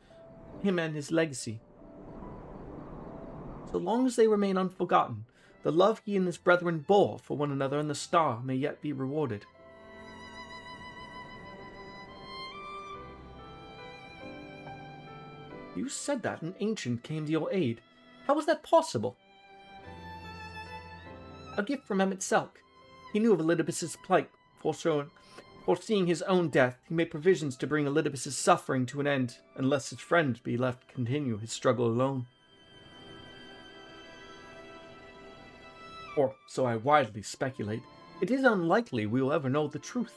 and his legacy. So long as they remain unforgotten, the love he and his brethren bore for one another and the star may yet be rewarded. You said that an ancient came to your aid. How was that possible? A gift from Emmett Selk. He knew of Elidibus's plight. Foreseeing his own death, he made provisions to bring Elidibus's suffering to an end, unless his friend be left to continue his struggle alone. Or so I widely speculate. It is unlikely we will ever know the truth.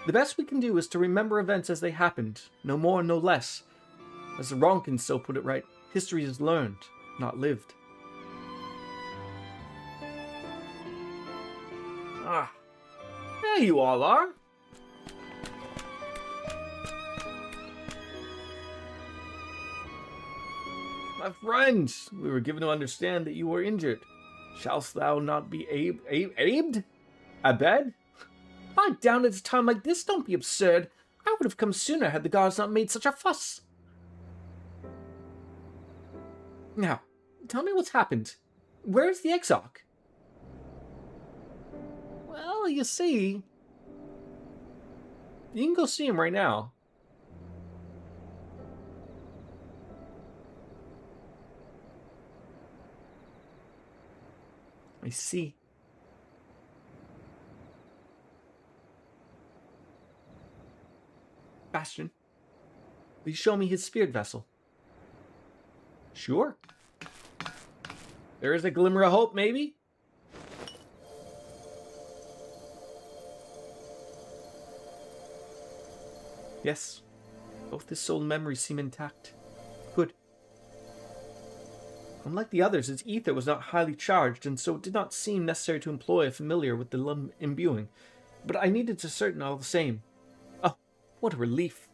The best we can do is to remember events as they happened, no more, no less. As the Ronkins so put it right, history is learned, not lived. Ah, there you all are. My friend, we were given to understand that you were injured. Shallst thou not be abed? Abed? Lie down at a time like this, don't be absurd. I would have come sooner had the gods not made such a fuss. Now, tell me what's happened. Where is the Exarch? Well, you see, you can go see him right now. I see. Bastion, will you show me his spirit vessel? Sure. There is a glimmer of hope, maybe? Yes. Both his soul and memory seem intact. Good. Unlike the others, his ether was not highly charged, and so it did not seem necessary to employ a familiar with the imbuing. But I needed to certain all the same. Oh, what a relief.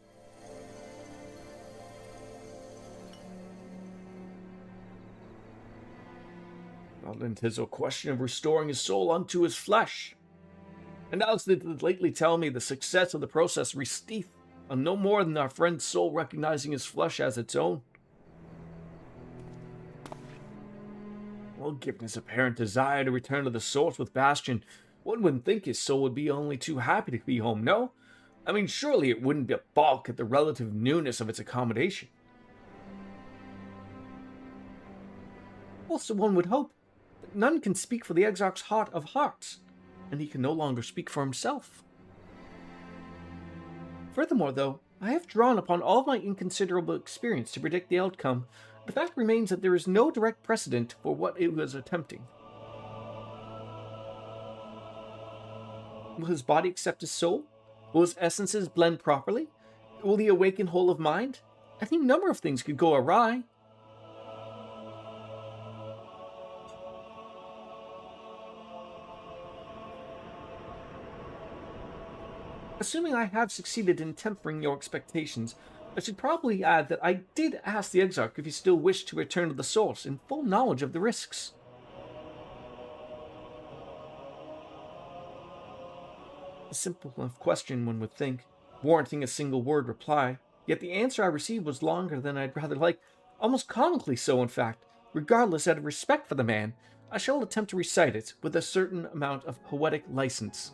Well, then 'tis a question of restoring his soul unto his flesh. And now they lately tell me the success of the process resteth on no more than our friend's soul recognizing his flesh as its own. Well, given his apparent desire to return to the source with Bastion, one wouldn't think his soul would be only too happy to be home, no? I mean, surely it wouldn't balk at the relative newness of its accommodation. Also, one would hope that none can speak for the Exarch's heart of hearts, and he can no longer speak for himself. Furthermore, though, I have drawn upon all of my inconsiderable experience to predict the outcome. The fact remains that there is no direct precedent for what it was attempting. Will his body accept his soul? Will his essences blend properly? Will he awaken whole of mind? Any number of things could go awry. Assuming I have succeeded in tempering your expectations, I should probably add that I did ask the Exarch if he still wished to return to the source in full knowledge of the risks. A simple enough question, one would think, warranting a single word reply, yet the answer I received was longer than I'd rather like, almost comically so in fact. Regardless, out of respect for the man, I shall attempt to recite it with a certain amount of poetic license.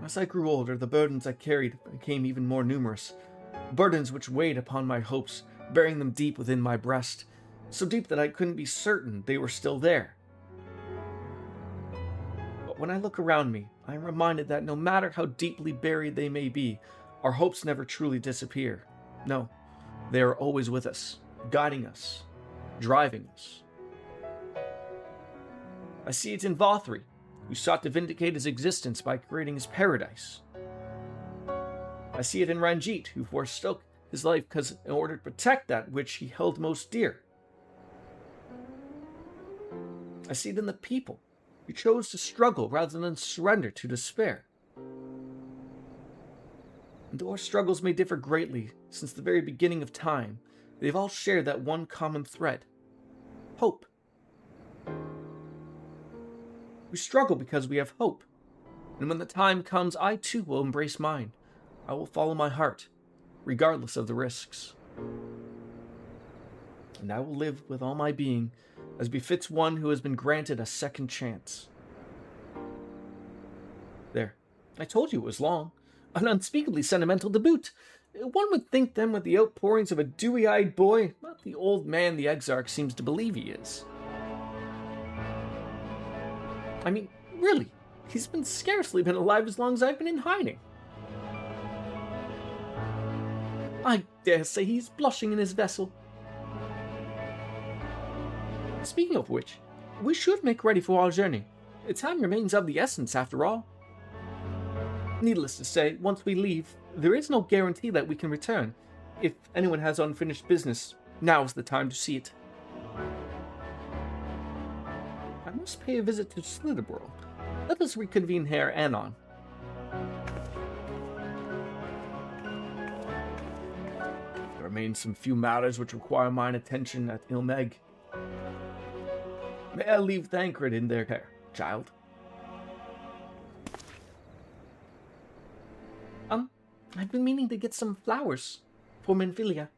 As I grew older, the burdens I carried became even more numerous. Burdens which weighed upon my hopes, burying them deep within my breast, so deep that I couldn't be certain they were still there. But when I look around me, I am reminded that no matter how deeply buried they may be, our hopes never truly disappear. No, they are always with us, guiding us, driving us. I see it in Vothri, who sought to vindicate his existence by creating his paradise. I see it in Ranjit, who forsook his life in order to protect that which he held most dear. I see it in the people, who chose to struggle rather than surrender to despair. And though our struggles may differ greatly since the very beginning of time, they've all shared that one common thread: hope. We struggle because we have hope, and when the time comes, I too will embrace mine. I will follow my heart, regardless of the risks. And I will live with all my being, as befits one who has been granted a second chance. There, I told you it was long, an unspeakably sentimental to boot. One would think then with the outpourings of a dewy-eyed boy, not the old man the Exarch seems to believe he is. I mean, really, he's scarcely been alive as long as I've been in hiding. I dare say he's blushing in his vessel. Speaking of which, we should make ready for our journey. Time remains of the essence, after all. Needless to say, once we leave, there is no guarantee that we can return. If anyone has unfinished business, now is the time to see it. I must pay a visit to Slitterborough. Let us reconvene here anon. There remain some few matters which require mine attention at Ilmeg. May I leave Thancred in their care, child? I've been meaning to get some flowers for Menphilia.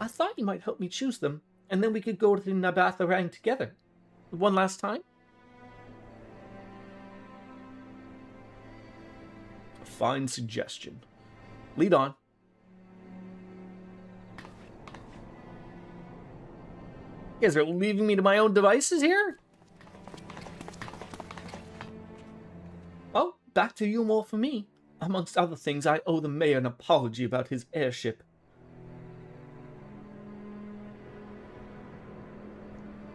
I thought you might help me choose them, and then we could go to Nabatharang together. One last time? A fine suggestion. Lead on. You guys are leaving me to my own devices here? Oh, back to Yulmore for me. Amongst other things, I owe the mayor an apology about his airship.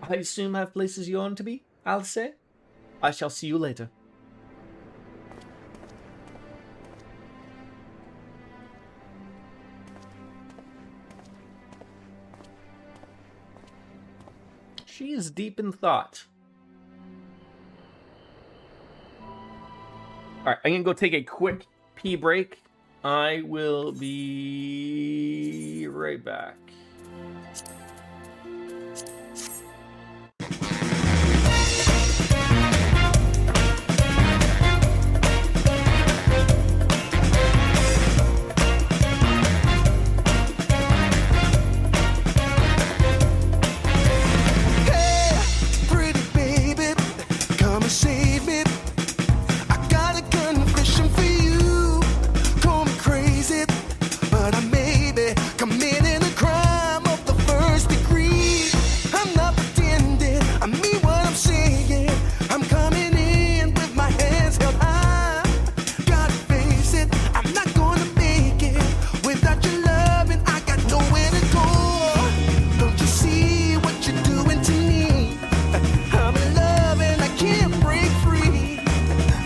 I assume I have places you want to be, Alice? I shall see you later. She is deep in thought. Alright, I'm gonna go take a quick pee break. I will be right back.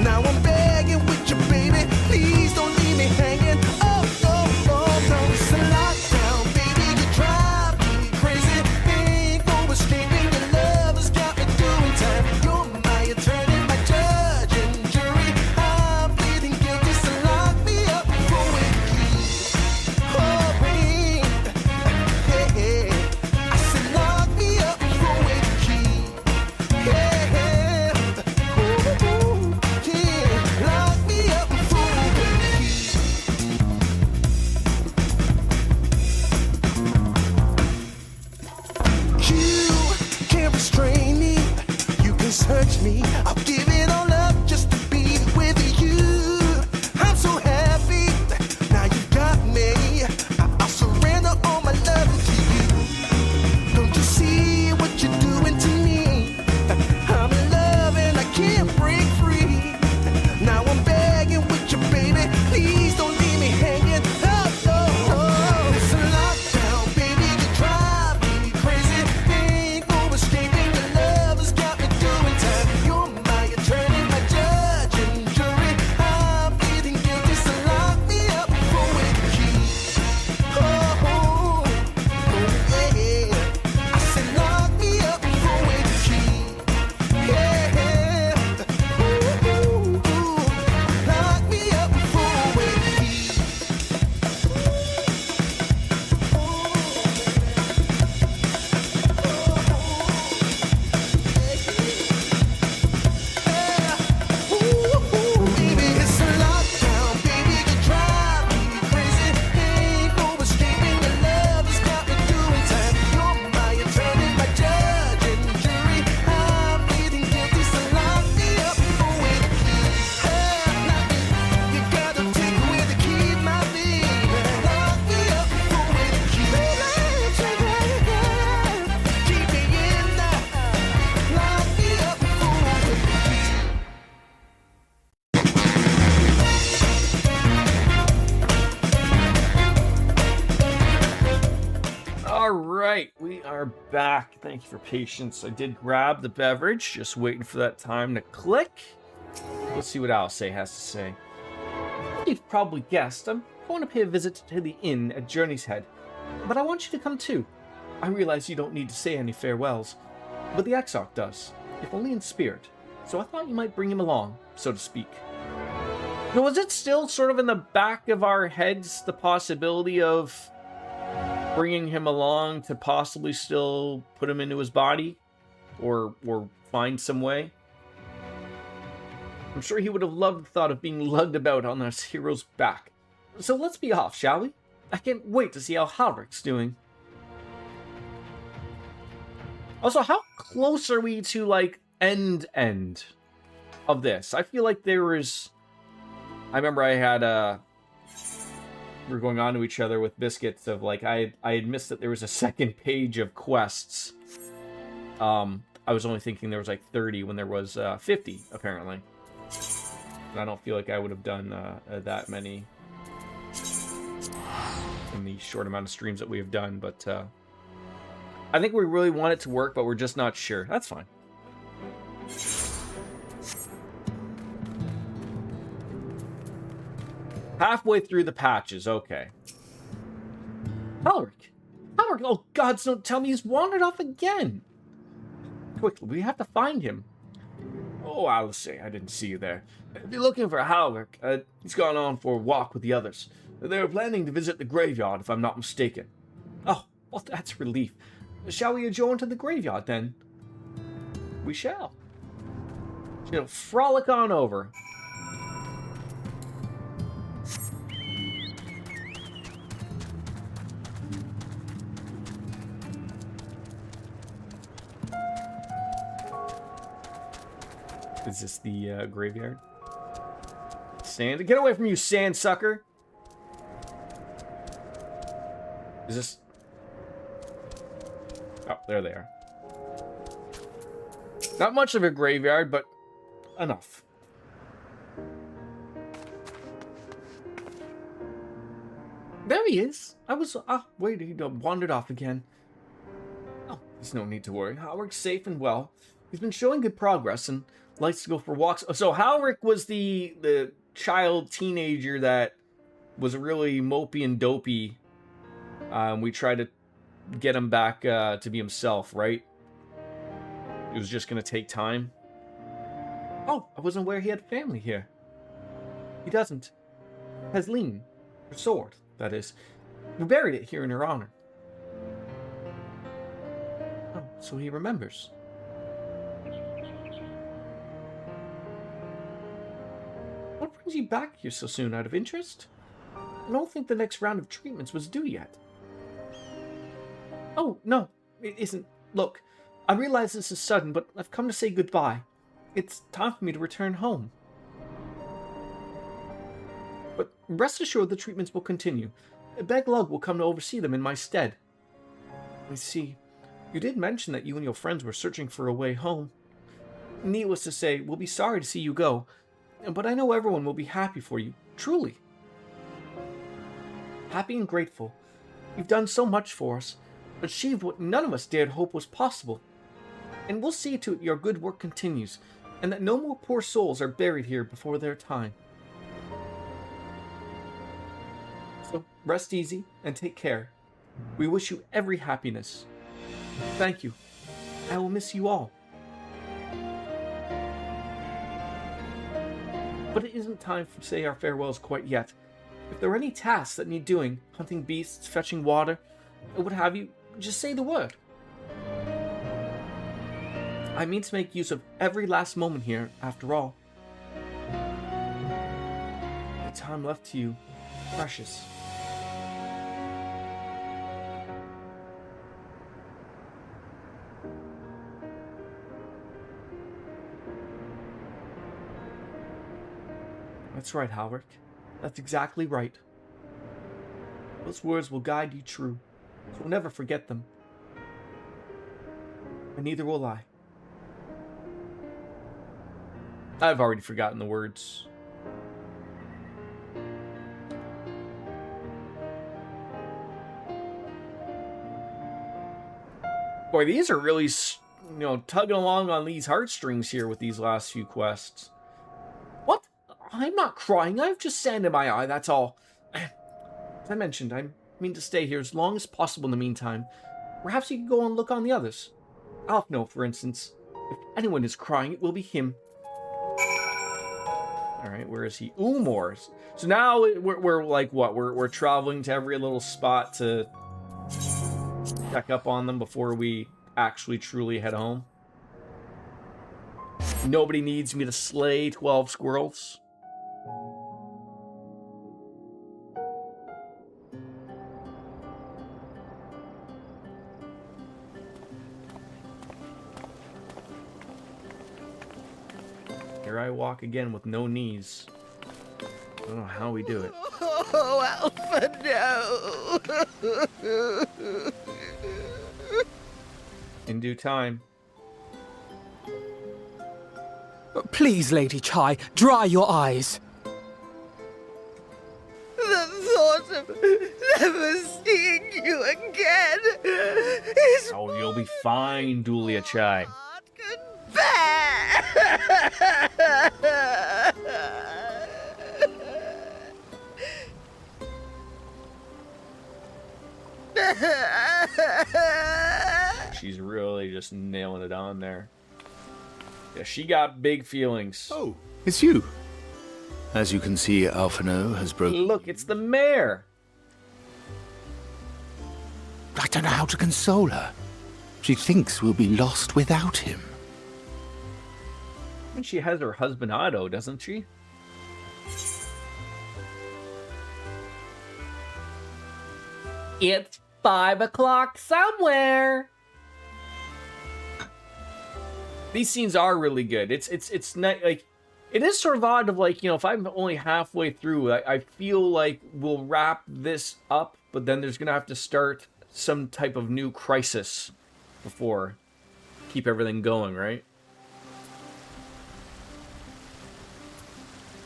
Now I'm begging with you, baby. Please don't leave me hanging. Oh, oh, oh, no. It's a lockdown, baby. You drive me crazy. Ain't no escaping. Your love has got me doing time. You're my attorney, my judge and jury. I'm pleading guilty, so lock me up for it. Oh, babe. Yeah. I said lock me up for it. Yeah. Ooh, yeah. Lock me up for it. You can't restrain me. You can search me. I'll give it all up just to be with you. I'm so happy. Now you got me. I'll surrender all my love to you. Don't you see what you're doing to me? I'm in love and I can't break free. Now I'm begging with you, baby. Please don't leave me hanging. Oh, oh, oh. It's a lockdown, baby. You drive me crazy. Ain't no escaping. Your love has got me doing time. You're my attorney, my judge and jury. I'm pleading guilty, so lock me up for it. Oh, oh, oh, yeah. I said lock me up for it. Yeah. Ooh, ooh, ooh. Lock me up for it. Baby, it's a lockdown, baby. You drive me crazy. Ain't no escaping. Your love has got me doing time. You're my attorney, my judge and jury. I'm pleading guilty, so lock me up for it. You gotta take away the key, my baby. Lock me up for it. Keep me in there. Lock me up for it. All right, we are back. Thank you for patience. I did grab the beverage, just waiting for that time to click. Let's see what Alice has to say. You've probably guessed, I'm going to pay a visit to the inn at Journey's Head, but I want you to come too. I realize you don't need to say any farewells, but the Exarch does, if only in spirit, so I thought you might bring him along, so to speak. Now, was it still sort of in the back of our heads, the possibility of bringing him along to possibly still put him into his body or find some way? I'm sure he would have loved the thought of being lugged about on this hero's back. So let's be off, shall we? I can't wait to see how Halrick's doing. Also, how close are we to, like, end of this? I feel like there was... I remember I had, we were going on to each other with biscuits of, like, I had missed that there was a second page of quests. I was only thinking there was, like, 30 when there was 50, apparently. And I don't feel like I would have done that many in the short amount of streams that we have done, but I think we really want it to work, but we're just not sure. That's fine. Halfway through the patches, okay. Halrick! Halrick! Oh, gods, don't tell me he's wandered off again! Quickly, we have to find him. Oh, Alice, I didn't see you there. Be looking for Halrick. He's gone on for a walk with the others. They were planning to visit the graveyard, if I'm not mistaken. Oh, well, that's relief. Shall we adjourn to the graveyard, then? We shall. Frolic on over. Is this the graveyard? Sand? Get away from you, sand sucker! Is this... Oh, there they are. Not much of a graveyard, but enough. There he is! I was... wait, he wandered off again. Oh, there's no need to worry. Howard's safe and well. He's been showing good progress, and likes to go for walks. So Halric was the child teenager that was really mopey and dopey. We tried to get him back to be himself, right? It was just going to take time. Oh, I wasn't aware he had family here. He doesn't. Hasleen, her sword, that is. We buried it here in her honor. Oh, so he remembers. What brings you back here so soon, out of interest? I don't think the next round of treatments was due yet. Oh, no, it isn't. Look, I realize this is sudden, but I've come to say goodbye. It's time for me to return home. But rest assured the treatments will continue. Beglug will come to oversee them in my stead. I see. You did mention that you and your friends were searching for a way home. Needless to say, we'll be sorry to see you go, but I know everyone will be happy for you, truly. Happy and grateful. You've done so much for us, achieved what none of us dared hope was possible. And we'll see to it your good work continues, and that no more poor souls are buried here before their time. So, rest easy and take care. We wish you every happiness. Thank you. I will miss you all. But it isn't time to say our farewells quite yet. If there are any tasks that need doing, hunting beasts, fetching water, or what have you, just say the word. I mean to make use of every last moment here, after all. The time left to you, precious. That's right, Halric. That's exactly right. Those words will guide you true, so never forget them. And neither will I. I've already forgotten the words. Boy, these are really, tugging along on these heartstrings here with these last few quests. What? I'm not crying. I have just sand in my eye, that's all. As I mentioned, I mean to stay here as long as possible in the meantime. Perhaps you could go and look on the others. Alfno, for instance. If anyone is crying, it will be him. Alright, where is he? Umor's. So now we're like what? We're traveling to every little spot to check up on them before we actually truly head home. Nobody needs me to slay 12 squirrels. Here I walk again with no knees. I don't know how we do it. Oh, Alpha, no! In due time. Please, Lady Chai, dry your eyes. The thought of never seeing you again is Oh, you'll be fine, Dulia Chai. what could bear. She's really just nailing it on there. Yeah, she got big feelings. Oh, it's you. As you can see, Alphino has broken. Look, it's the mayor. I don't know how to console her. She thinks we'll be lost without him. And she has her husband Otto, doesn't she? It's 5 o'clock somewhere. These scenes are really good. It's not like it is sort of odd of like, if I'm only halfway through, I feel like we'll wrap this up, but then there's gonna have to start some type of new crisis before keep everything going, right?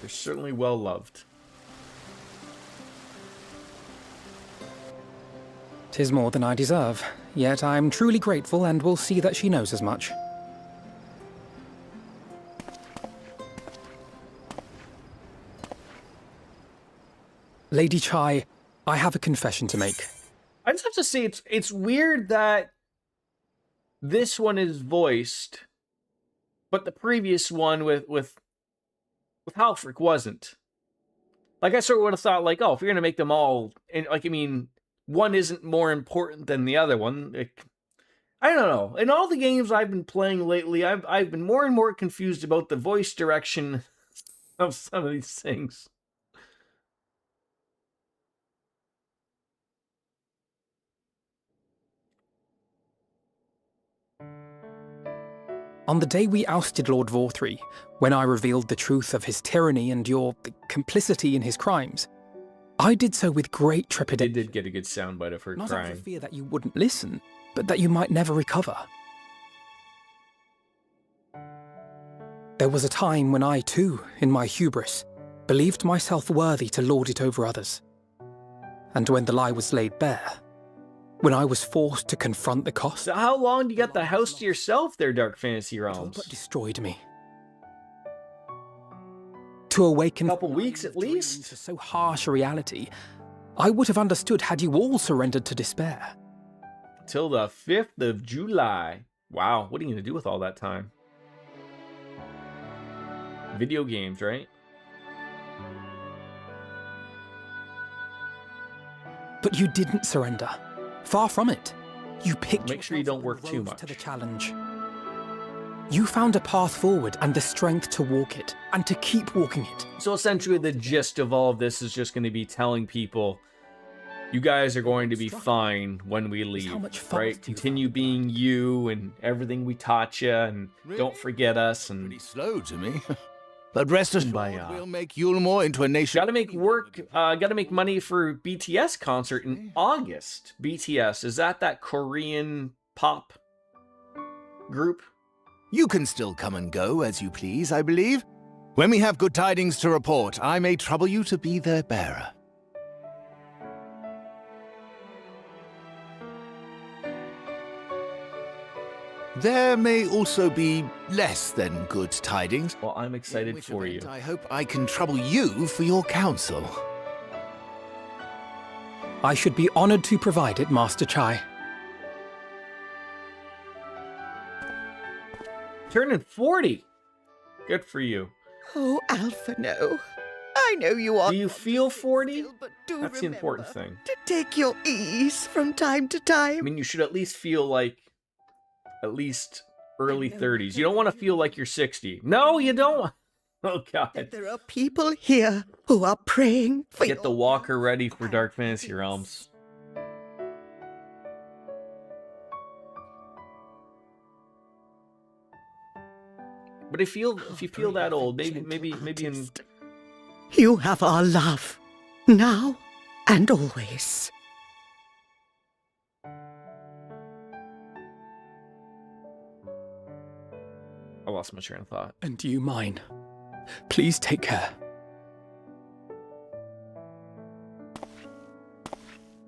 They're certainly well loved. 'Tis more than I deserve, yet I'm truly grateful and will see that she knows as much. Lady Chai, I have a confession to make. I just have to say, it's weird that this one is voiced, but the previous one with Halfric wasn't. Like, I sort of would have thought, like, oh, if you're gonna make them all, and like, I mean, one isn't more important than the other one. I don't know. In all the games I've been playing lately, I've been more and more confused about the voice direction of some of these things. On the day we ousted Lord Vorthree, when I revealed the truth of his tyranny and your complicity in his crimes, I did so with great They trepidation. did get a good soundbite of her Not out crying. of fear that you wouldn't listen, but that you might never recover. There was a time when I, too, in my hubris, believed myself worthy to lord it over others. And when the lie was laid bare, when I was forced to confront the cost, So how long do you got the house to yourself there, Dark Fantasy it all Realms? but destroyed me. To awaken Couple weeks at least? to so harsh a reality, I would have understood had you all surrendered to despair. Till the 5th of July. Wow, what are you going to do with all that time? Video games, right? But you didn't surrender. Far from it. You picked Make sure you yourself don't work and too rose much. to the challenge. You found a path forward and the strength to walk it, and to keep walking it. So essentially the gist of all of this is just going to be telling people, you guys are going to be fine when we leave, how much fun right? do you Continue being you and everything we taught you, and don't Really? forget us, and Pretty slow to me. But rest assured, Kumbaya. we'll make Yulmore into a nation. gotta make gotta make money for BTS concert in August. BTS, is that Korean pop group? You can still come and go as you please, I believe. When we have good tidings to report, I may trouble you to be their bearer. There may also be less than good tidings. Well, I'm In excited which for you. event I hope I can trouble you for your counsel. I should be honored to provide it, Master Chai. Turning 40. Good for you. Oh, Alpha, no. I know you are. Do you feel 40? But do That's the remember important thing. to take your ease from time to I time. mean, you should at least feel like at least early 30s. You don't want to feel like you're 60. No, you don't. Oh, God. That there are people here who are praying for Get the your walker ready for Dark Fantasy Realms. But if you feel that old, maybe in You have our love, now and always. I lost my train of thought. And you mine. Please take care.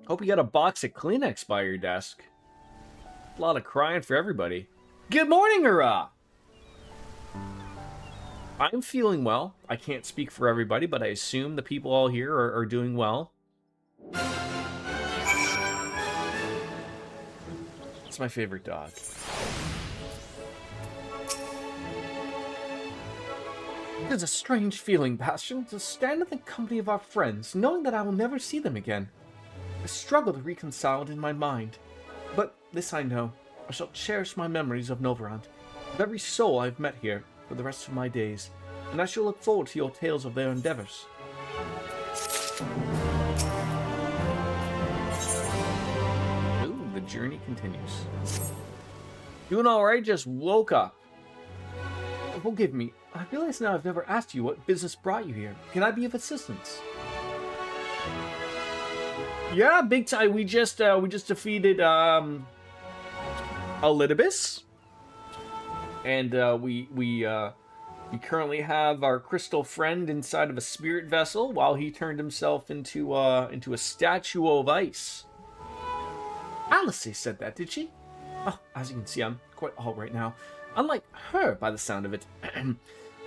Hope you got a box of Kleenex by your desk. A lot of crying for everybody. Good morning, hurrah! I'm feeling well. I can't speak for everybody, but I assume the people all here are doing well. It's my favorite dog. It is a strange feeling, Bastion, to stand in the company of our friends, knowing that I will never see them again. I struggle to reconcile it in my mind. But this I know, I shall cherish my memories of Novorand, of every soul I've met here, for the rest of my days, and I shall look forward to your tales of their endeavors. Ooh, the journey continues. Doing alright, just woke up. Forgive me, I realize now I've never asked you what business brought you here. Can I be of assistance? Yeah, big time. We just defeated Elidibus. And we currently have our crystal friend inside of a spirit vessel while he turned himself into a statue of ice. Alice said that, did she? Oh, as you can see, I'm quite all right now. Unlike her, by the sound of it.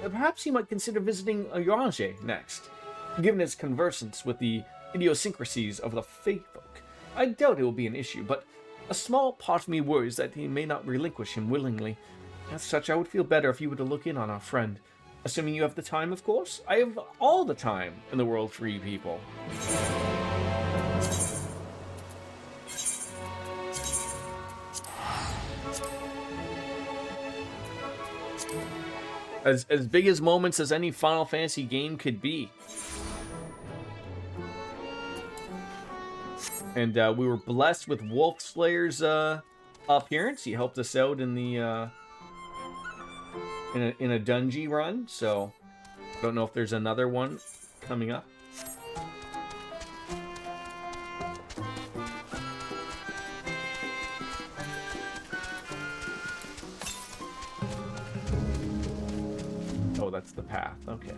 Perhaps you might consider visiting Orange next. Given his conversance with the idiosyncrasies of the Fae folk. I doubt it will be an issue, but a small part of me worries that he may not relinquish him willingly. As such, I would feel better if you were to look in on our friend. Assuming you have the time, of course. I have all the time in the world for you people. As big as moments as any Final Fantasy game could be. And we were blessed with Wolf Slayer's appearance. He helped us out in the in a dungeon run, so I don't know if there's another one coming up. Oh, that's the path. Okay.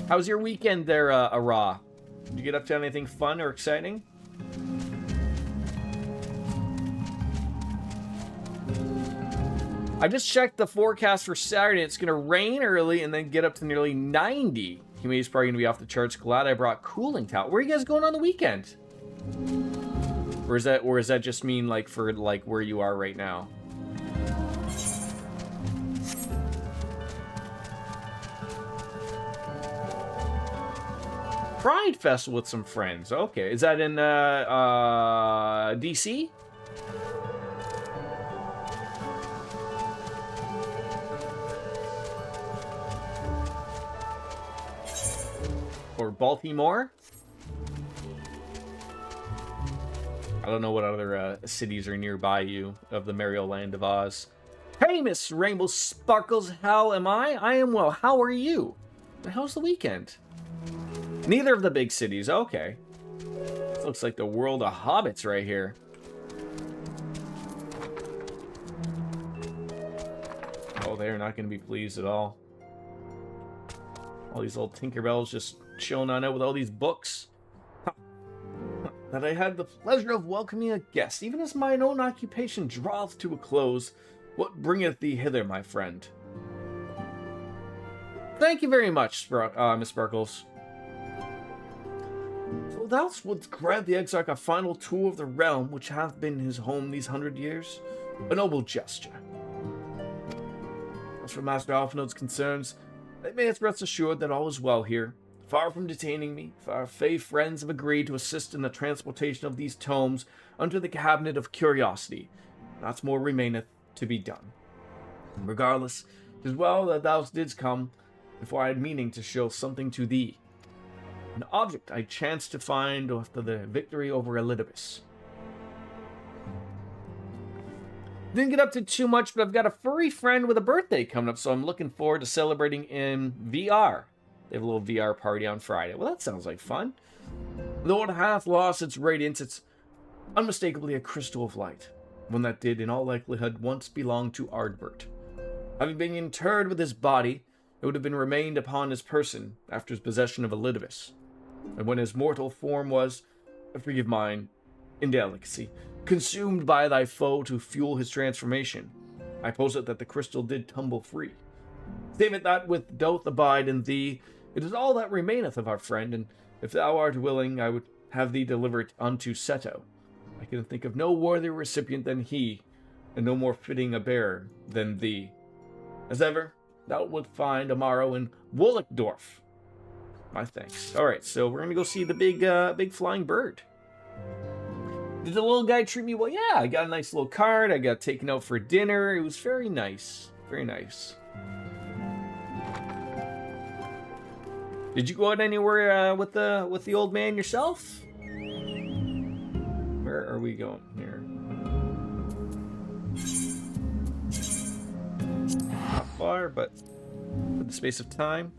How's your weekend there, Ara? Did you get up to anything fun or exciting? I just checked the forecast for Saturday. It's going to rain early and then get up to nearly 90. Humidity's probably going to be off the charts. Glad I brought cooling towel. Where are you guys going on the weekend? Or does that just mean like for like where you are right now? Pride Festival with some friends. Okay, is that in DC? Or Baltimore? I don't know what other cities are nearby you of the Merry Land of Oz. Hey, Miss Rainbow Sparkles, how am I? I am well. How are you? How's the weekend? Neither of the big cities. Okay. This looks like the world of hobbits right here. Oh, they're not going to be pleased at all. All these little Tinkerbells just chilling on out with all these books. That I had the pleasure of welcoming a guest, even as mine own occupation draweth to a close. What bringeth thee hither, my friend? Thank you very much, Miss Sparkles. So thou wouldst grant the Exarch a final tour of the realm which hath been his home these 100 years? A noble gesture. As for Master Alphinaud's concerns, they may rest assured that all is well here. Far from detaining me, for our Fae friends have agreed to assist in the transportation of these tomes unto the Cabinet of Curiosity. Lots more remaineth to be done. Regardless, 'tis well that thou didst come, before I had meaning to show something to thee. An object I chanced to find after the victory over Elidibus. Didn't get up to too much, but I've got a furry friend with a birthday coming up, so I'm looking forward to celebrating in VR. They have a little VR party on Friday. Well, that sounds like fun. Though it hath lost its radiance, it's unmistakably a crystal of light, one that did in all likelihood once belong to Ardbert. Having been interred with his body, it would have been remained upon his person after his possession of Elidibus. And when his mortal form was, forgive mine indelicacy, consumed by thy foe to fuel his transformation, I posit that the crystal did tumble free. Save it that with doth abide in thee, it is all that remaineth of our friend, and if thou art willing, I would have thee deliver it unto Seto. I can think of no worthier recipient than he, and no more fitting a bearer than thee. As ever, thou wilt find tomorrow in Wollickdorf. My thanks. All right, so we're gonna go see the big flying bird. Did the little guy treat me well? Yeah, I got a nice little card. I got taken out for dinner. It was very nice. Very nice. Did you go out anywhere with the old man yourself? Where are we going here? Not far, but for the space of time.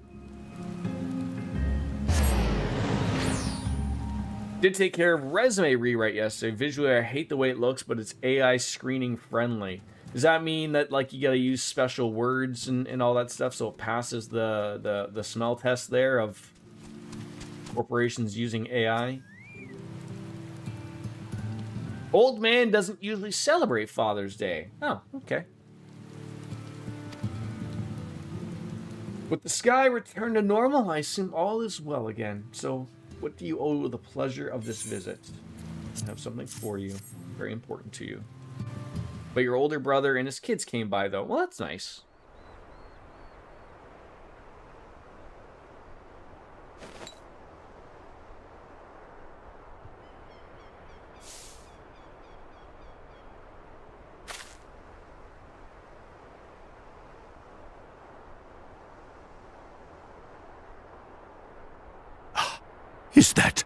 Did take care of resume rewrite yesterday. Visually, I hate the way it looks, but it's AI screening friendly. Does that mean that like you gotta use special words and all that stuff so it passes the smell test there of corporations using AI? Old man doesn't usually celebrate Father's Day. Oh, okay. With the sky returned to normal, I assume all is well again. So, what do you owe the pleasure of this visit? I have something for you. Very important to you. But your older brother and his kids came by, though. Well, that's nice. Is that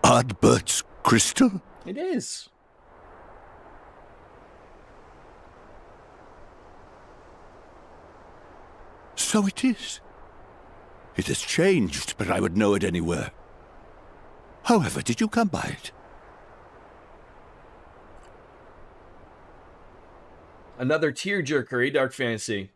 Ardbert's crystal? It is. So it is. It has changed, but I would know it anywhere. However, did you come by it? Another tearjerker, Dark Fantasy.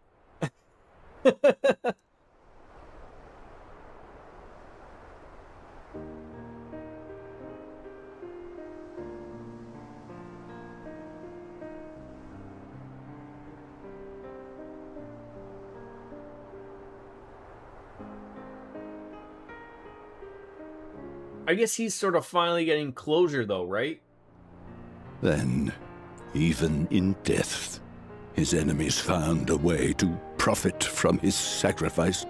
I guess he's sort of finally getting closure, though, right? Then, even in death, his enemies found a way to profit from his sacrifice.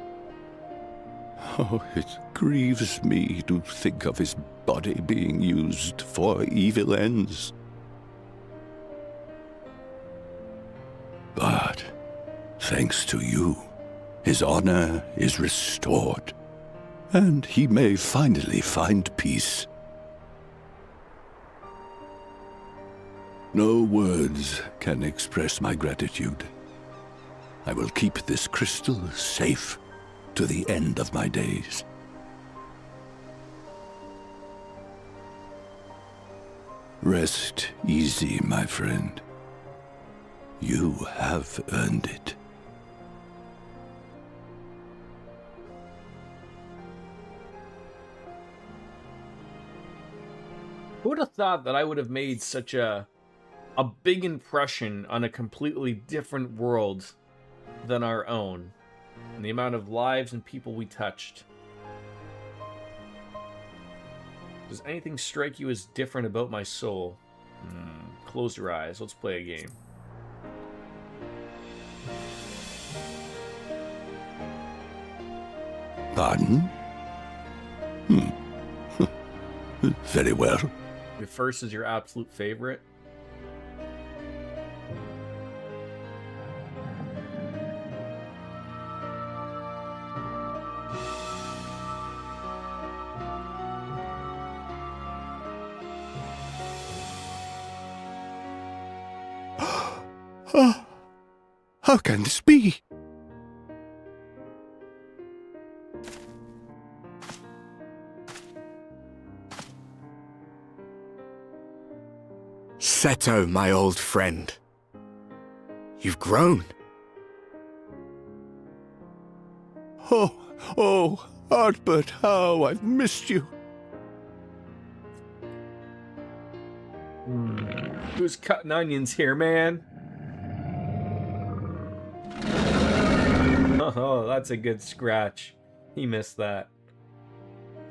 Oh, it grieves me to think of his body being used for evil ends. But, thanks to you, his honor is restored, and he may finally find peace. No words can express my gratitude. I will keep this crystal safe to the end of my days. Rest easy, my friend. You have earned it. Who would have thought that I would have made such a big impression on a completely different world than our own, and the amount of lives and people we touched? Does anything strike you as different about my soul? Close your eyes. Let's play a game. Pardon? Very well. The first is your absolute favorite. How can this be? Seto, my old friend. You've grown. Oh, Ardbert, how I've missed you. Who's cutting onions here, man? Oh, that's a good scratch. He missed that.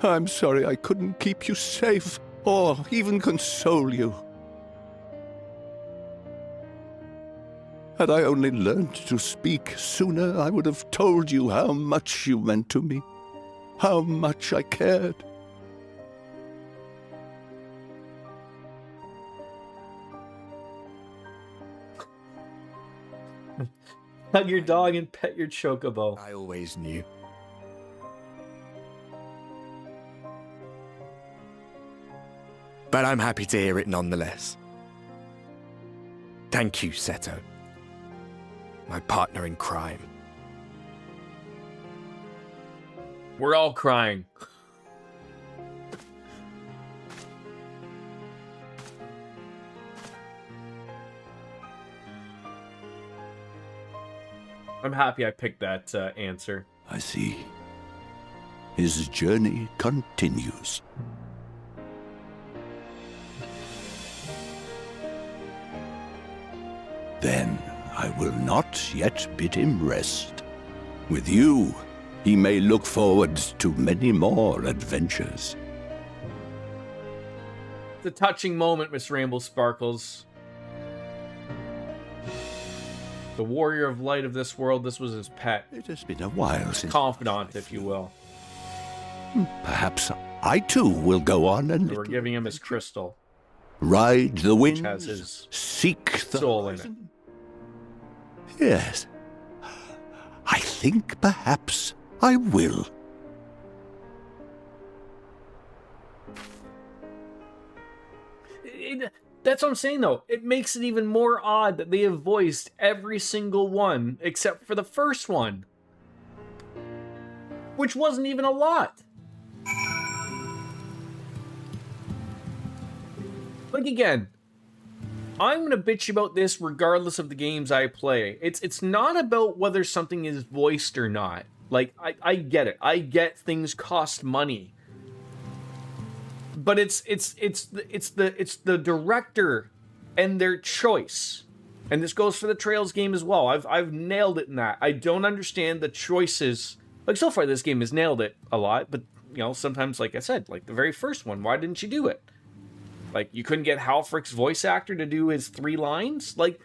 I'm sorry I couldn't keep you safe, or even console you. Had I only learned to speak sooner, I would have told you how much you meant to me, how much I cared. Hug your dog and pet your chocobo. I always knew. But I'm happy to hear it nonetheless. Thank you, Seto. My partner in crime. We're all crying. I'm happy I picked that answer. I see. His journey continues. Then I will not yet bid him rest. With you, he may look forward to many more adventures. It's a touching moment, Miss Rainbow Sparkles. The warrior of light of this world, this was his pet. It has been a while since... Confidant, if you will. Perhaps I too will go on and... We're giving him his crystal. Ride the winds, has his seek the soul in it. horizon. Yes. I think perhaps I will. That's what I'm saying, though. It makes it even more odd that they have voiced every single one except for the first one, which wasn't even a lot. Like, again, I'm going to bitch about this regardless of the games I play. It's not about whether something is voiced or not. Like, I get it. I get things cost money. But it's the director and their choice. And this goes for the Trails game as well. I've nailed it in that. I don't understand the choices. Like, so far this game has nailed it a lot, but you know, sometimes, like I said, like the very first one, why didn't you do it? Like, you couldn't get Halfrick's voice actor to do his 3 lines? Like,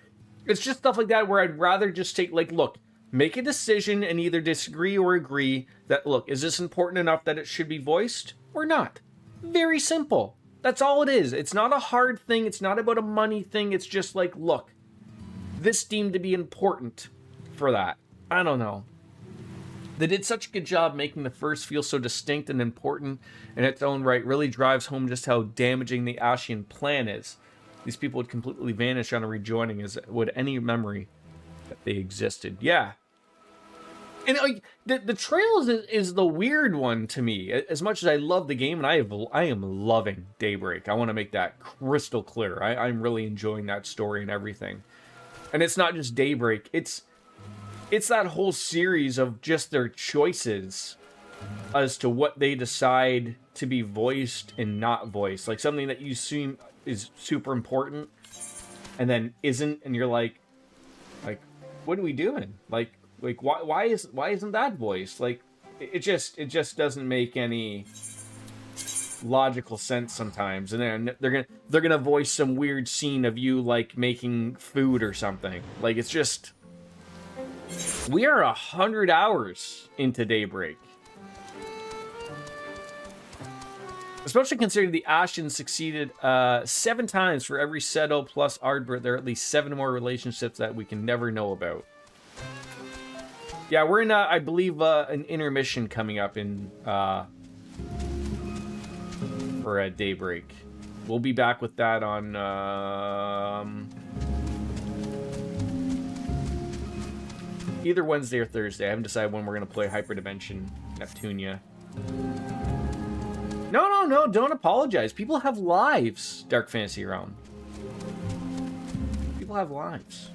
it's just stuff like that where I'd rather just take, like, look, make a decision and either disagree or agree that, look, is this important enough that it should be voiced or not? Very simple. That's all it is. It's not a hard thing. It's not about a money thing. It's just like, look, this deemed to be important for that. I don't know. They did such a good job making the first feel so distinct and important in its own right. Really drives home just how damaging the Ashian plan is. These people would completely vanish on a rejoining, as would any memory that they existed. Yeah. And like, the Trails is the weird one to me. As much as I love the game, and I am loving Daybreak. I want to make that crystal clear. I'm really enjoying that story and everything. And it's not just Daybreak. It's that whole series of just their choices as to what they decide to be voiced and not voiced. Like something that you assume is super important and then isn't, and you're like, what are we doing? Like why isn't that voiced? Like it just doesn't make any logical sense sometimes. And then they're gonna voice some weird scene of you like making food or something. Like it's just, we are 100 hours into Daybreak. Especially considering the Ashen succeeded 7 times for every Seto plus Ardbert. There are at least 7 more relationships that we can never know about. Yeah, we're in, I believe, an intermission coming up in for Daybreak. We'll be back with that on either Wednesday or Thursday. I haven't decided when we're going to play Hyperdimension Neptunia. No, don't apologize. People have lives, Dark Fantasy Realm. People have lives.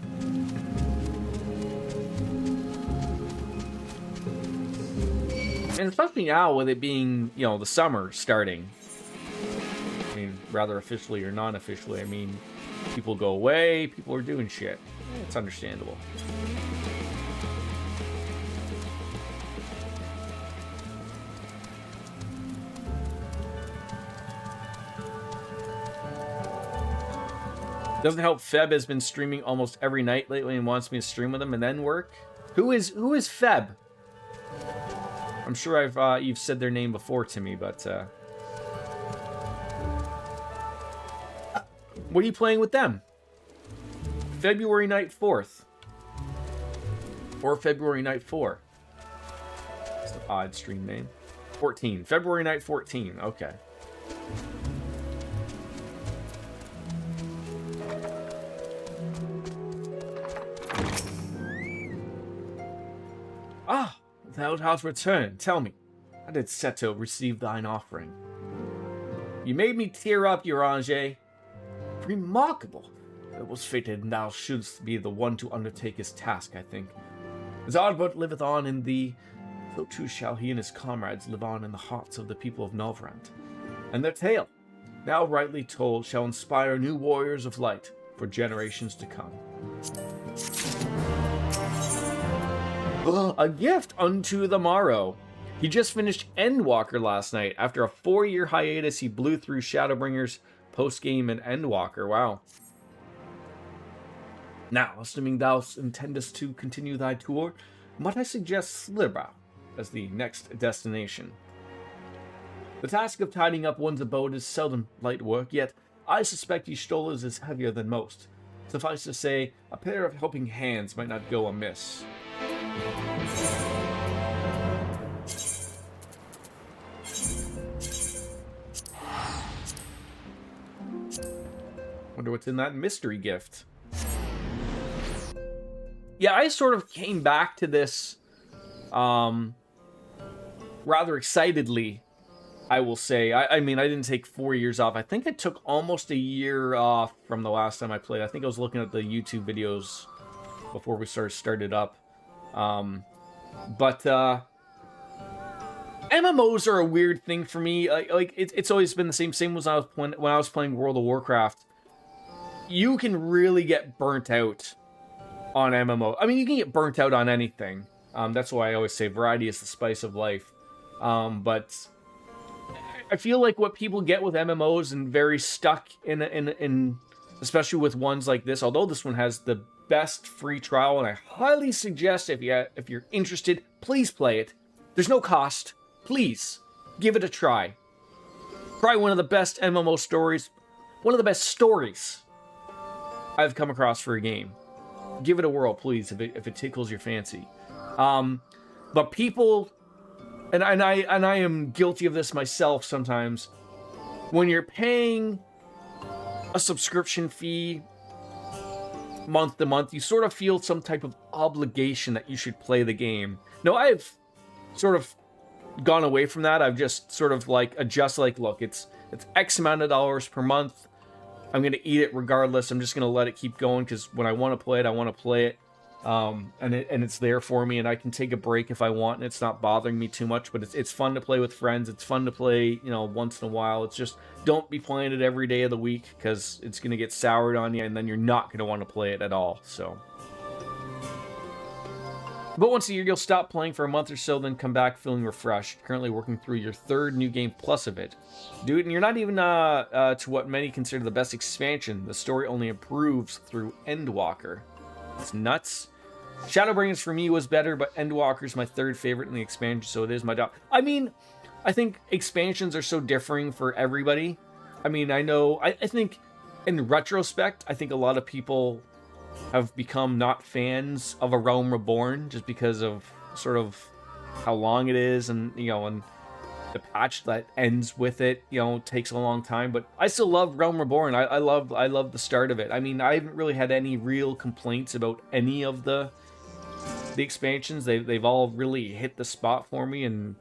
And especially now with it being, you know, the summer starting. I mean, rather officially or non-officially. I mean, people go away, people are doing shit. It's understandable. Doesn't help Feb has been streaming almost every night lately and wants me to stream with him and then work. Who is Feb? I'm sure you've said their name before to me, but what are you playing with them? February night 4th. Or February night 4. It's an odd stream name. 14. February night 14. Okay. Ah, thou hast returned. Tell me, how did Seto receive thine offering? You made me tear up, Urange. Remarkable. It was fated thou shouldst be the one to undertake his task, I think. As Ardbert liveth on in thee, so too shall he and his comrades live on in the hearts of the people of Novrand. And their tale, now rightly told, shall inspire new warriors of light for generations to come. A gift unto the morrow. He just finished Endwalker last night. After a 4-year hiatus, he blew through Shadowbringers, postgame, and Endwalker. Wow. Now, assuming thou intendest to continue thy tour, might I suggest Slibra as the next destination? The task of tidying up one's abode is seldom light work, yet I suspect Y'shtola is heavier than most. Suffice to say, a pair of helping hands might not go amiss. Wonder what's in that mystery gift. Yeah, I sort of came back to this rather excitedly, I will say. I mean, I didn't take 4 years off. I think I took almost a year off from the last time I played. I think I was looking at the YouTube videos before we started up. But MMOs are a weird thing for me. Like it's always been the same as when I was playing World of Warcraft. You can really get burnt out on MMO. I mean, you can get burnt out on anything. That's why I always say variety is the spice of life. But I feel like what people get with MMOs and very stuck in especially with ones like this, although this one has the best free trial, and I highly suggest if you're interested, please play it. There's no cost. Please give it a try. Probably one of the best MMO stories, one of the best stories I've come across for a game. Give it a whirl, please, if it tickles your fancy. But people, and I am guilty of this myself sometimes. When you're paying a subscription fee month to month, you sort of feel some type of obligation that you should play the game. No, I've sort of gone away from that. I've just sort of like look, it's X amount of dollars per month. I'm going to eat it regardless. I'm just going to let it keep going because when I want to play it, I want to play it. And it's there for me, and I can take a break if I want, and it's not bothering me too much, but it's fun to play with friends. It's fun to play, once in a while. It's just, don't be playing it every day of the week because it's going to get soured on you, and then you're not going to want to play it at all, so. But once a year, you'll stop playing for a month or so, then come back feeling refreshed. Currently working through your 3rd new game plus of it. Dude, and you're not even to what many consider the best expansion. The story only improves through Endwalker. It's nuts. Shadowbringers for me was better, but Endwalker's my 3rd favorite in the expansion, so it is my dog. I mean, I think expansions are so differing for everybody. I mean, I think in retrospect, I think a lot of people have become not fans of A Realm Reborn just because of sort of how long it is and the patch that ends with it, takes a long time. But I still love Realm Reborn. I love the start of it. I mean, I haven't really had any real complaints about any of the expansions. They've all really hit the spot for me and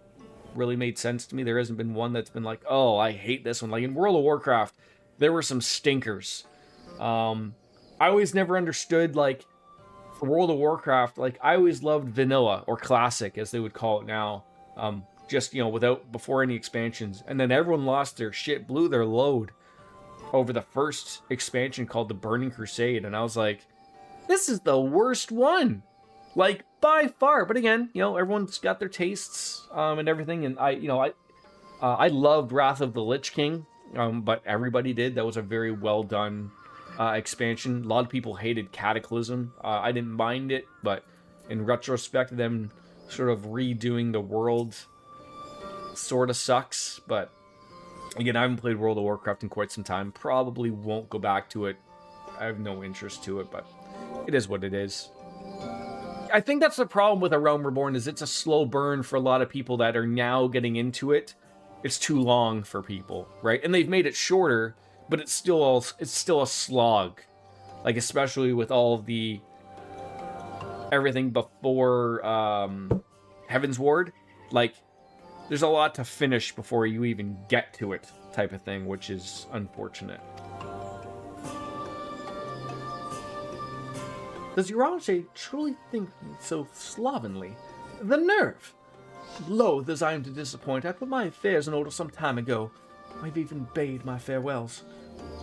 really made sense to me. There hasn't been one that's been like, oh, I hate this one. Like in World of Warcraft, there were some stinkers. I always never understood, like, for World of Warcraft, like, I always loved vanilla, or classic, as they would call it now. Just, before any expansions. And then everyone lost their shit, blew their load over the first expansion called the Burning Crusade. And I was like, this is the worst one. Like, by far. But again, everyone's got their tastes and everything. And I loved Wrath of the Lich King, but everybody did. That was a very well done expansion. A lot of people hated Cataclysm. I didn't mind it, but in retrospect, them sort of redoing the world sort of sucks. But again, I haven't played World of Warcraft in quite some time. Probably won't go back to it. I have no interest to it, but it is what it is. I think that's the problem with A Realm Reborn, is it's a slow burn for a lot of people that are now getting into it. It's too long for people, right? And they've made it shorter, but it's still a slog. Like, especially with all of the everything before Heaven's Ward. Like, there's a lot to finish before you even get to it, type of thing, which is unfortunate. Does Urache truly think so slovenly? The nerve! Loath as I am to disappoint, I put my affairs in order some time ago. I've even bade my farewells.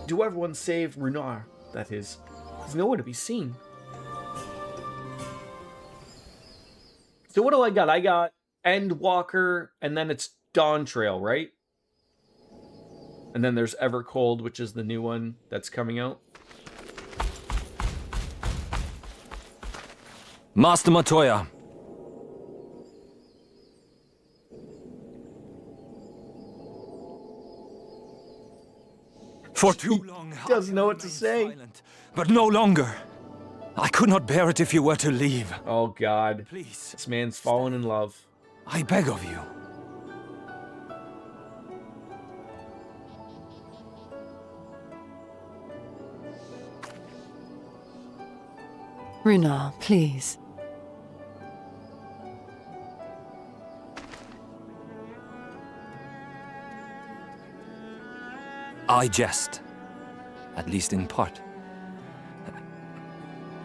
To everyone save Runar, that is. He's nowhere to be seen. So what do I got? I got Endwalker, and then it's Dawn Trail, right? And then there's Evercold, which is the new one that's coming out. Master Matoya. For too long, Doesn't know what to say. silent, but no longer. I could not bear it if you were to leave. Oh God, Please, this man's fallen in love. I beg of you. Runar, please. I jest, at least in part.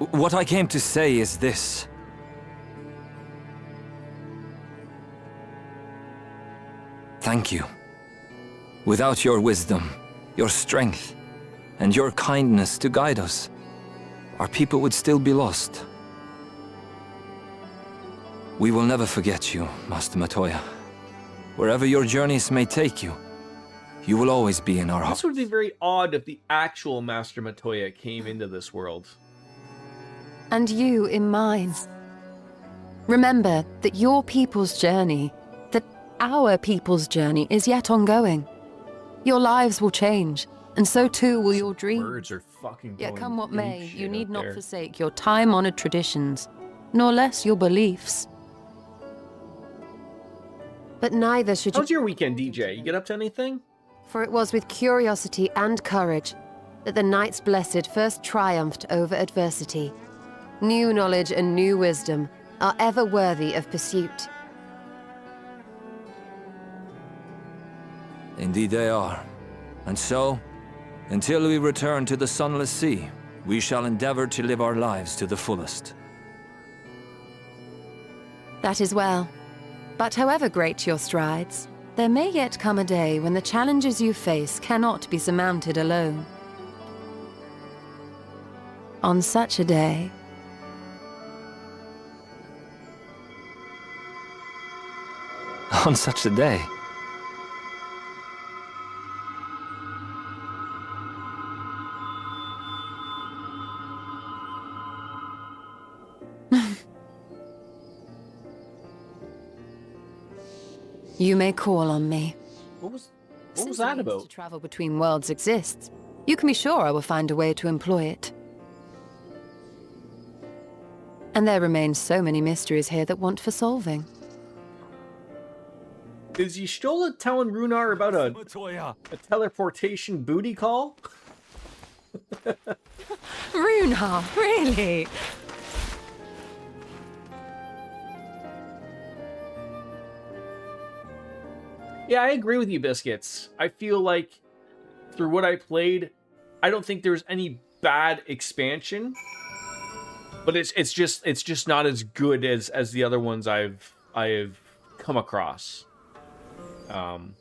What I came to say is this. Thank you. Without your wisdom, your strength, and your kindness to guide us, our people would still be lost. We will never forget you, Master Matoya. Wherever your journeys may take you, you will always be in our hearts. This would be very odd if the actual Master Matoya came into this world. And you in mine. Remember that your people's journey, that our people's journey is yet ongoing. Your lives will change, and so too will your dreams. Birds are fucking Yet going come what may, apeshit you need out not there. forsake your time-honored traditions, nor less your beliefs. But neither should you... How's your weekend, DJ? You get up to anything? For it was with curiosity and courage that the Knights Blessed first triumphed over adversity. New knowledge and new wisdom are ever worthy of pursuit. Indeed they are. And so, until we return to the Sunless Sea, we shall endeavor to live our lives to the fullest. That is well. But however great your strides, there may yet come a day when the challenges you face cannot be surmounted alone. On such a day... On such a day. You may call on me. What was Since that the means about? to travel between worlds exists, you can be sure I will find a way to employ it. And there remain so many mysteries here that want for solving. Is Y'shtola telling Runar about a Matoya. teleportation booty call? Runar, really? Yeah, I agree with you, Biscuits. I feel like through what I played, I don't think there's any bad expansion, but it's just not as good as the other ones I've come across. And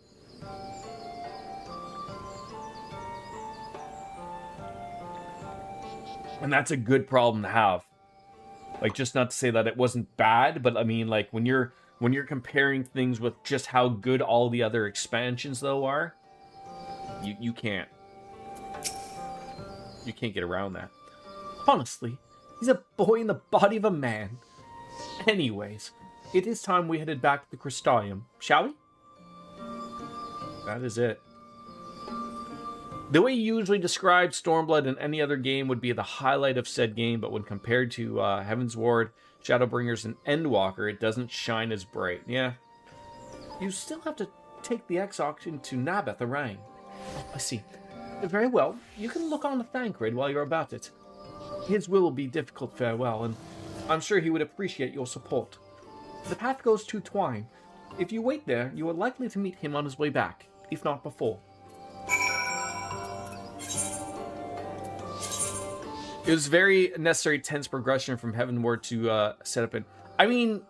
that's a good problem to have. Like, just not to say that it wasn't bad, but I mean, like, when you're comparing things with just how good all the other expansions though are, you can't get around that. Honestly, he's a boy in the body of a man. Anyways, it is time we headed back to the Crystalium, shall we? That is it. The way you usually describe Stormblood in any other game would be the highlight of said game, but when compared to Heaven's Ward, Shadowbringers, and Endwalker, it doesn't shine as bright. Yeah. You still have to take the Exoc to Nabeth Arang. I see. Very well. You can look on the Thancred while you're about it. His will be difficult farewell, and I'm sure he would appreciate your support. The path goes to Twine. If you wait there, you are likely to meet him on his way back, if not before. It was very necessary, tense progression from Heavenward to set up it. I mean,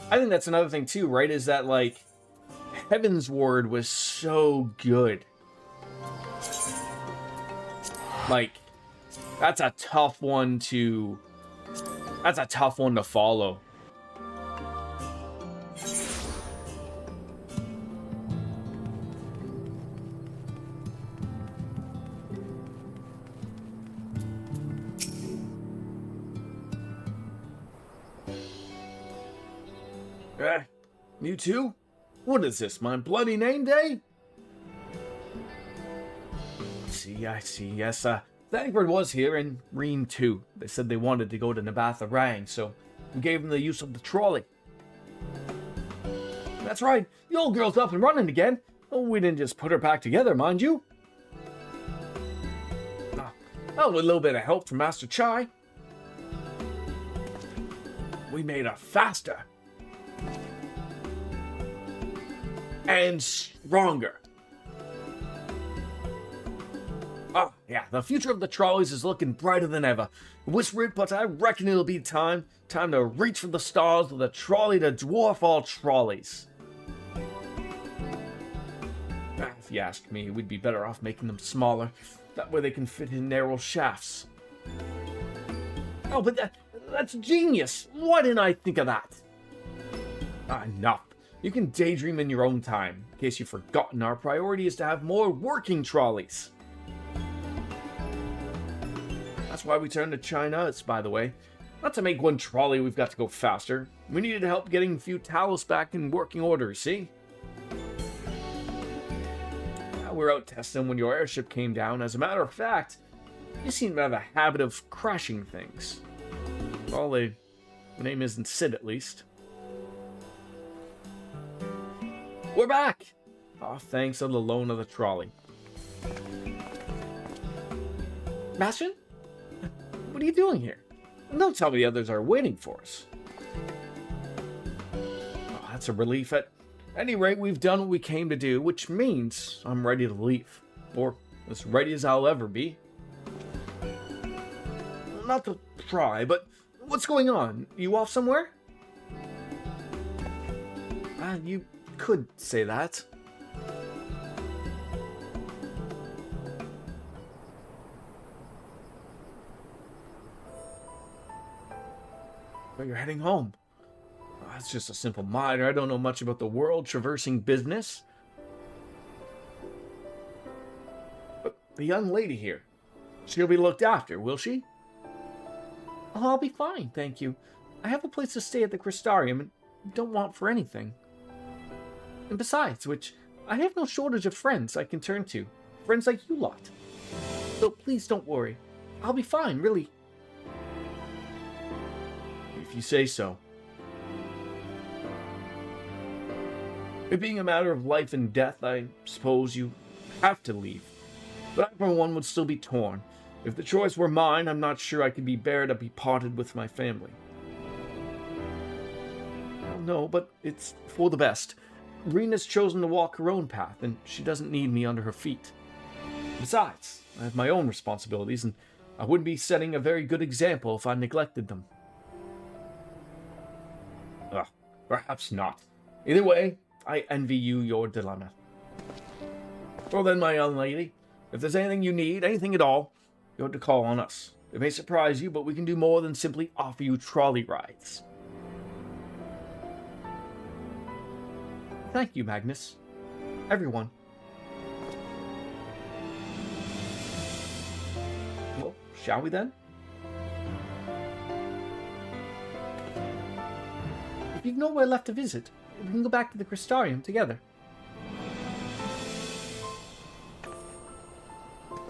I think that's another thing too, right? Is that, like, Heaven's Ward was so good. Like, that's a tough one to follow. You too? What is this, my bloody name day? I see, yes, Thancred was here, and Reem too. They said they wanted to go to Nabatha Rang, so we gave them the use of the trolley. That's right, the old girl's up and running again. Oh, we didn't just put her back together, mind you. Oh, with a little bit of help from Master Chai, we made her faster and stronger. Oh, yeah, the future of the trolleys is looking brighter than ever. Whisper it, but I reckon it'll be time to reach for the stars with a trolley to dwarf all trolleys. If you ask me, we'd be better off making them smaller. That way they can fit in narrow shafts. Oh, but that's genius! Why didn't I think of that? Enough. You can daydream in your own time. In case you've forgotten, our priority is to have more working trolleys. That's why we turned to China, by the way. Not to make one trolley, we've got to go faster. We needed help getting a few Talos back in working order, see? We're out testing when your airship came down. As a matter of fact, you seem to have a habit of crashing things. Well, the name isn't Sid, at least. We're back! Oh, thanks to the loan of the trolley. Bastion? What are you doing here? Don't tell me the others are waiting for us. Oh, that's a relief. At any rate, we've done what we came to do, which means I'm ready to leave. Or as ready as I'll ever be. Not to pry, but what's going on? You off somewhere? You could say that. But you're heading home. That's just a simple miner. I don't know much about the world traversing business. But the young lady here, she'll be looked after, will she? Oh, I'll be fine, thank you. I have a place to stay at the Crystarium and don't want for anything. And besides which, I have no shortage of friends I can turn to. Friends like you lot. So please don't worry. I'll be fine, really. If you say so. It being a matter of life and death, I suppose you have to leave. But I, for one, would still be torn. If the choice were mine, I'm not sure I could bear to be parted with my family. Well, no, but it's for the best. Rena's chosen to walk her own path, and she doesn't need me under her feet. Besides, I have my own responsibilities, and I wouldn't be setting a very good example if I neglected them. Perhaps not. Either way, I envy you your dilemma. Well then, my young lady, if there's anything you need, anything at all, you're to call on us. It may surprise you, but we can do more than simply offer you trolley rides. Thank you, Magnus. Everyone. Well, shall we then? If you've nowhere left to visit, we can go back to the Crystarium together.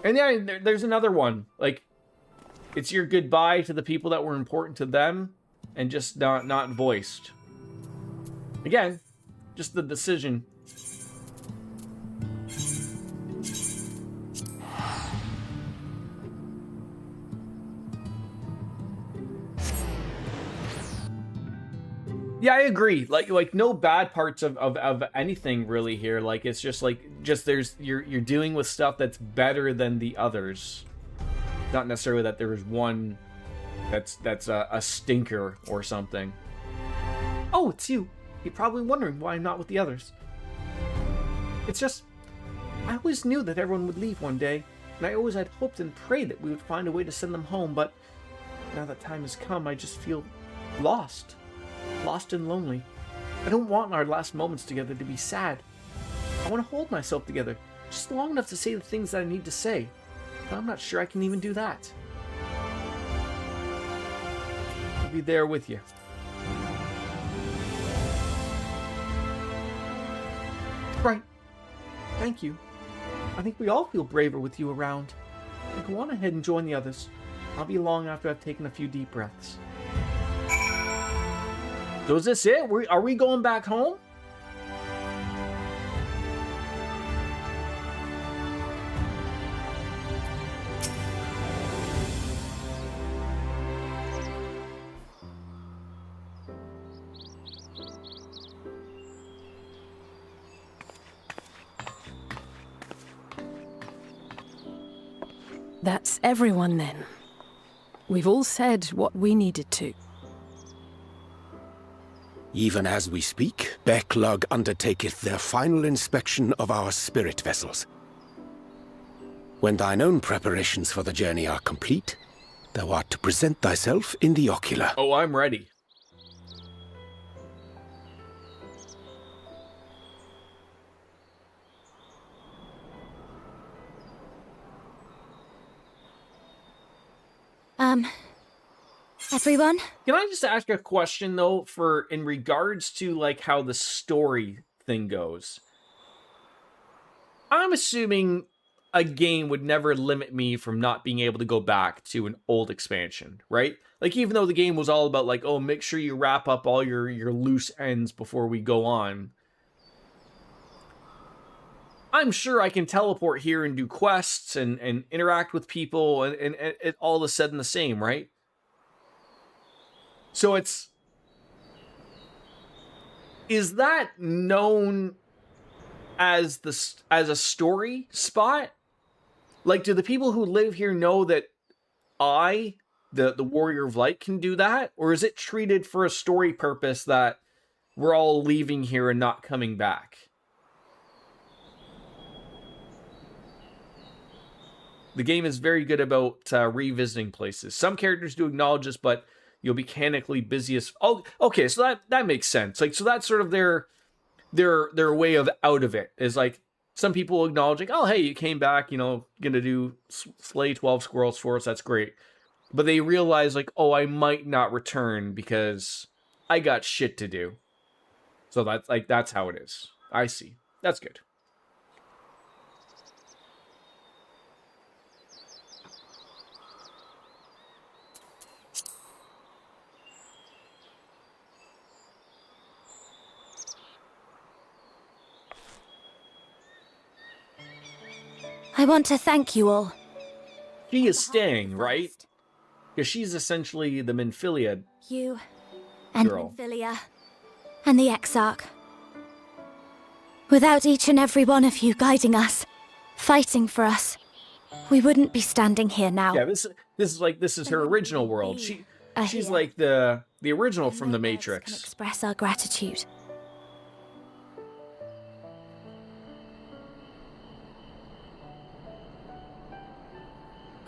And then there's another one. Like, it's your goodbye to the people that were important to them and just not voiced. Again, just the decision. Yeah, I agree. Like no bad parts of anything really here. Like it's just there's you're dealing with stuff that's better than the others. Not necessarily that there is one that's a stinker or something. Oh, it's you. You're probably wondering why I'm not with the others. It's just I always knew that everyone would leave one day, and I always had hoped and prayed that we would find a way to send them home, but now that time has come, I just feel lost. Lost and lonely. I don't want our last moments together to be sad. I want to hold myself together, just long enough to say the things that I need to say, but I'm not sure I can even do that. I'll be there with you. Right. Thank you. I think we all feel braver with you around. Go on ahead and join the others. I'll be along after I've taken a few deep breaths. So is this it? Are we going back home? That's everyone then. We've all said what we needed to. Even as we speak, Backlug undertaketh their final inspection of our spirit vessels. When thine own preparations for the journey are complete, thou art to present thyself in the ocular. Oh, I'm ready. Everyone? Can I just ask a question though, for in regards to like how the story thing goes? I'm assuming a game would never limit me from not being able to go back to an old expansion, right? Like even though the game was all about like, oh, make sure you wrap up all your loose ends before we go on. I'm sure I can teleport here and do quests and interact with people and it all is said in the same, right? So is that known as a story spot? Like, do the people who live here know that the Warrior of Light, can do that? Or is it treated for a story purpose that we're all leaving here and not coming back? The game is very good about revisiting places. Some characters do acknowledge this, but you'll be mechanically busy as... Oh, okay, so that makes sense. Like, so that's sort of their way of out of it. Is like, some people acknowledge, like, oh, hey, you came back, you know, gonna do slay 12 squirrels for us, that's great. But they realize, like, oh, I might not return because I got shit to do. So that's how it is. I see. That's good. I want to thank you all. She is staying, right? Because she's essentially the Minfilia You and girl. Minfilia and the Exarch. Without each and every one of you guiding us, fighting for us, we wouldn't be standing here now. Yeah, this is her original world. She's like the original from the Matrix. Can express our gratitude.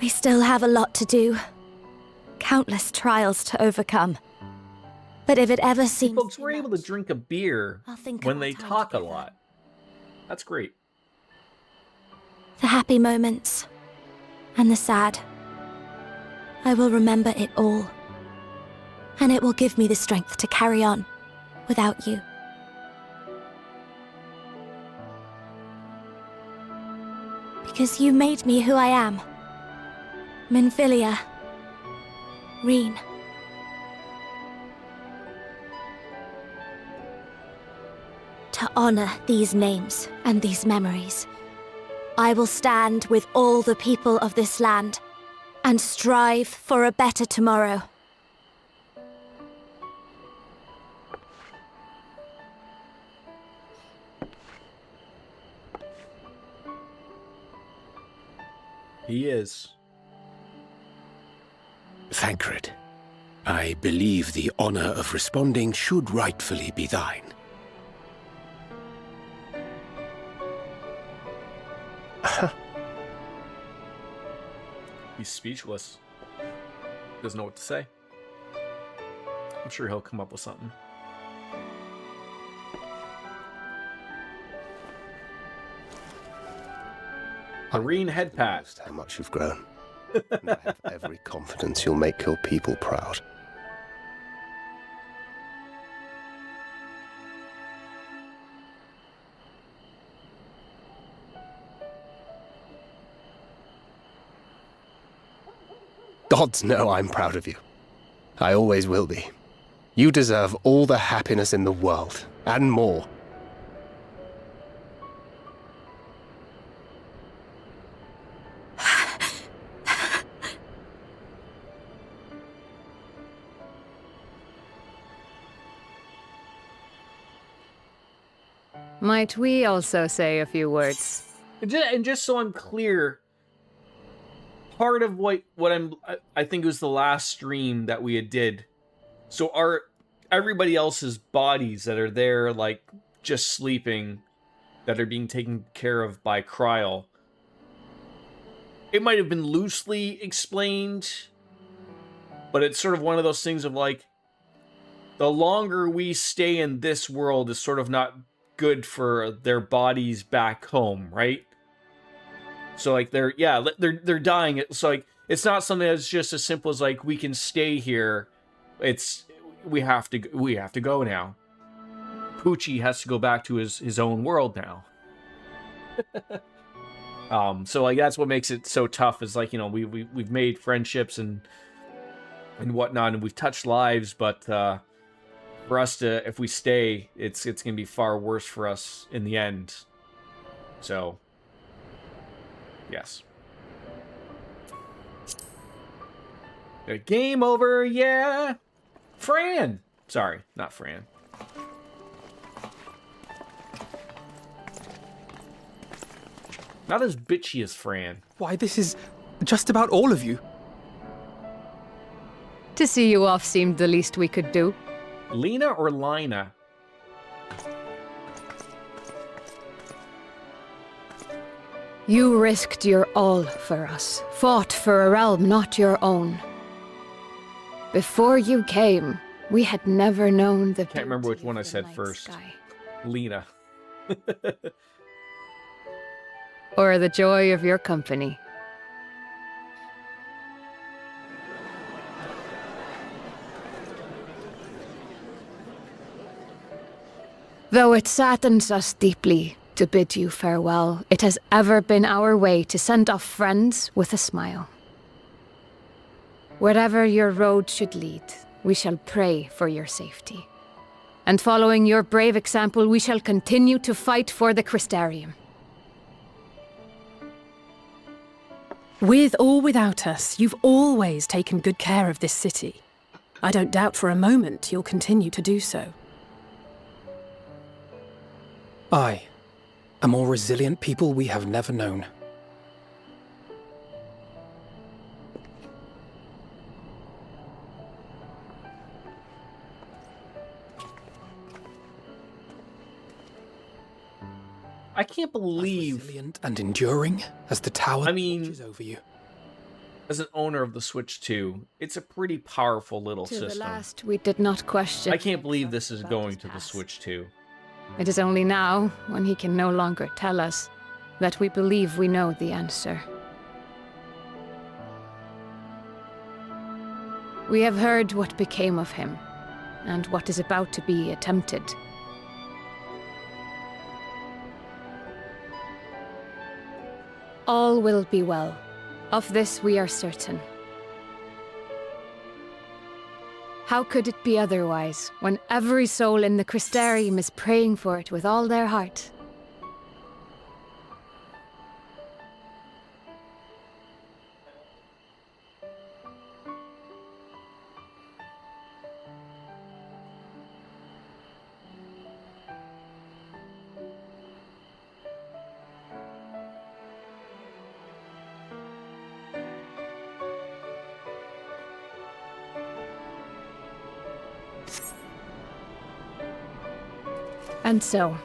We still have a lot to do. Countless trials to overcome. But if it ever seems... Folks, we're able to drink a beer when they talk a lot. That's great. The happy moments. And the sad. I will remember it all. And it will give me the strength to carry on without you. Because you made me who I am. Minfilia. Reen. To honor these names and these memories, I will stand with all the people of this land and strive for a better tomorrow. He is. Thancred, I believe the honor of responding should rightfully be thine. He's speechless. Doesn't know what to say. I'm sure he'll come up with something. Reen head pat. How much you've grown. And I have every confidence you'll make your people proud. Gods know I'm proud of you. I always will be. You deserve all the happiness in the world, and more. Might we also say a few words? And just so I'm clear, part of what I think it was the last stream that we did. So are everybody else's bodies that are there, like just sleeping, that are being taken care of by Kryl. It might have been loosely explained, but it's sort of one of those things of like, the longer we stay in this world is sort of not good for their bodies back home, right? So like they're dying. So like it's not something that's just as simple as like we can stay here. It's we have to go now. Poochie has to go back to his own world now. So like that's what makes it so tough is like, you know, we've made friendships and whatnot, and we've touched lives, but for us to, if we stay, it's gonna be far worse for us in the end. So yes. Game over, yeah. Fran. Sorry, not Fran. Not as bitchy as Fran. Why, this is just about all of you. To see you off seemed the least we could do. Lena or Lina? You risked your all for us, fought for a realm not your own. Before you came, we had never known the Can't remember which one I said first. Sky. Lena. Or the joy of your company. Though it saddens us deeply to bid you farewell, it has ever been our way to send off friends with a smile. Wherever your road should lead, we shall pray for your safety. And following your brave example, we shall continue to fight for the Crystarium. With or without us, you've always taken good care of this city. I don't doubt for a moment you'll continue to do so. Aye, a more resilient people we have never known. I can't believe... As resilient and enduring as the tower watches over you. As an owner of the Switch 2, it's a pretty powerful little To system. the last, we did not question. I can't believe this is going to the Switch 2. It is only now, when he can no longer tell us, that we believe we know the answer. We have heard what became of him, and what is about to be attempted. All will be well. Of this we are certain. How could it be otherwise, when every soul in the Crystarium is praying for it with all their heart? And so,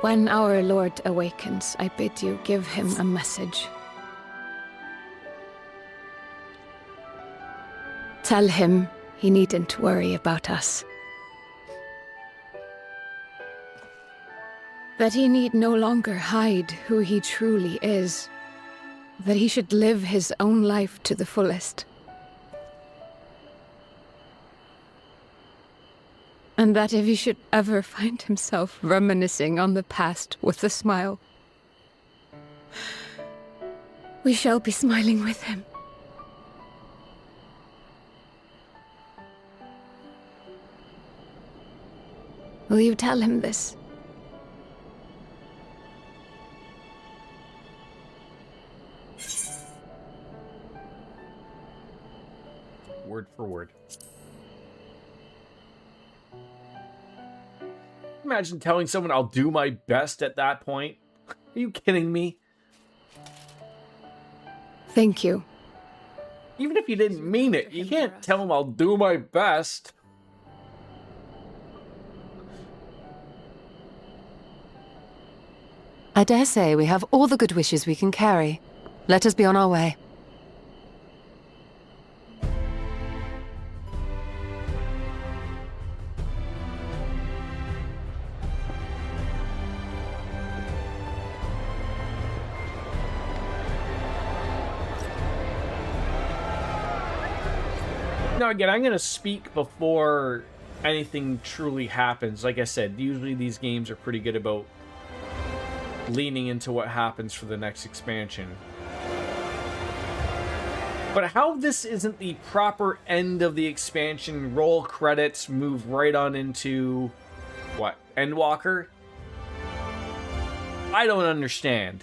when our Lord awakens, I bid you give him a message. Tell him he needn't worry about us. That he need no longer hide who he truly is. That he should live his own life to the fullest. And that if he should ever find himself reminiscing on the past with a smile, we shall be smiling with him. Will you tell him this? Word for word. Imagine telling someone I'll do my best at that point. Are you kidding me? Thank you. Even if you didn't mean it, you can't tell them I'll do my best. I dare say we have all the good wishes we can carry. Let us be on our way. Now again, I'm going to speak before anything truly happens. Like I said, usually these games are pretty good about leaning into what happens for the next expansion. But how this isn't the proper end of the expansion, roll credits, move right on into, what, Endwalker? I don't understand.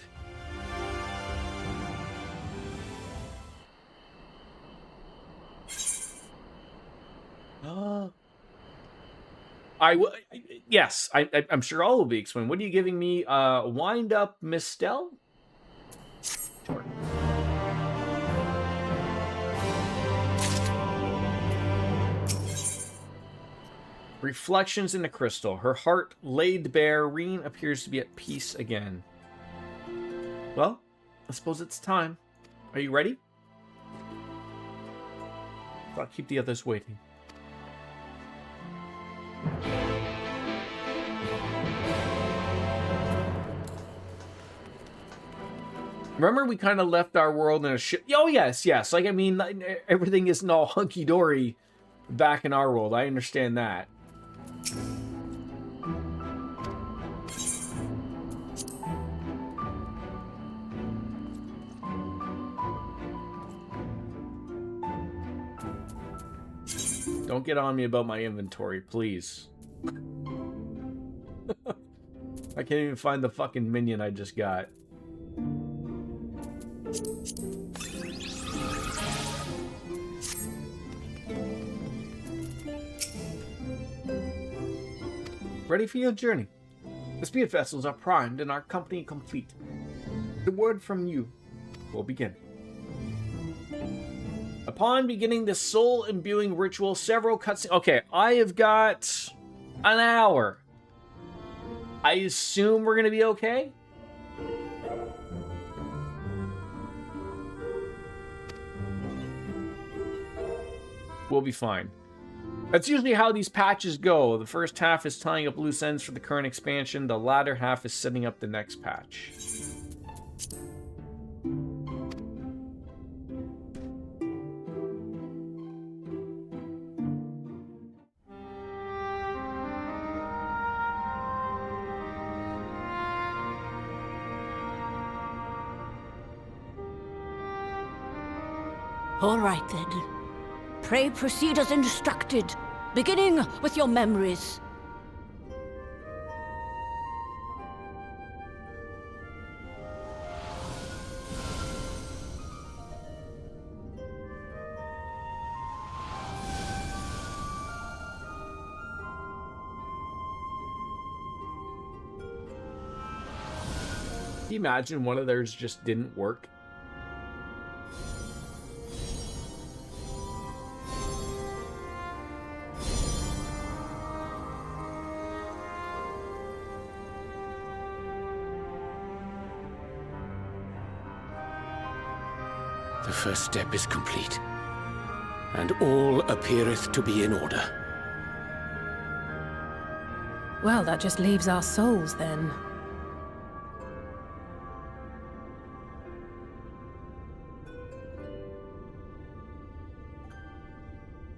Yes, I'm sure all will be explained. What are you giving me? Wind up Mistel? Sure. Reflections in the crystal. Her heart laid bare, Reen appears to be at peace again. Well, I suppose it's time. Are you ready? I'll keep the others waiting. Remember, we kind of left our world in a ship. Oh, yes. Like, I mean, everything isn't all hunky-dory back in our world. I understand that. Don't get on me about my inventory, please. I can't even find the fucking minion I just got. Ready for your journey. The speed vessels are primed and our company complete. The word from you will begin. Upon beginning the soul-imbuing ritual, several cutscenes... Okay, I have got an hour. I assume we're going to be okay? We'll be fine. That's usually how these patches go. The first half is tying up loose ends for the current expansion. The latter half is setting up the next patch. All right, then. Pray proceed as instructed, beginning with your memories. Can you imagine one of theirs just didn't work? The first step is complete, and all appeareth to be in order. Well, that just leaves our souls, then.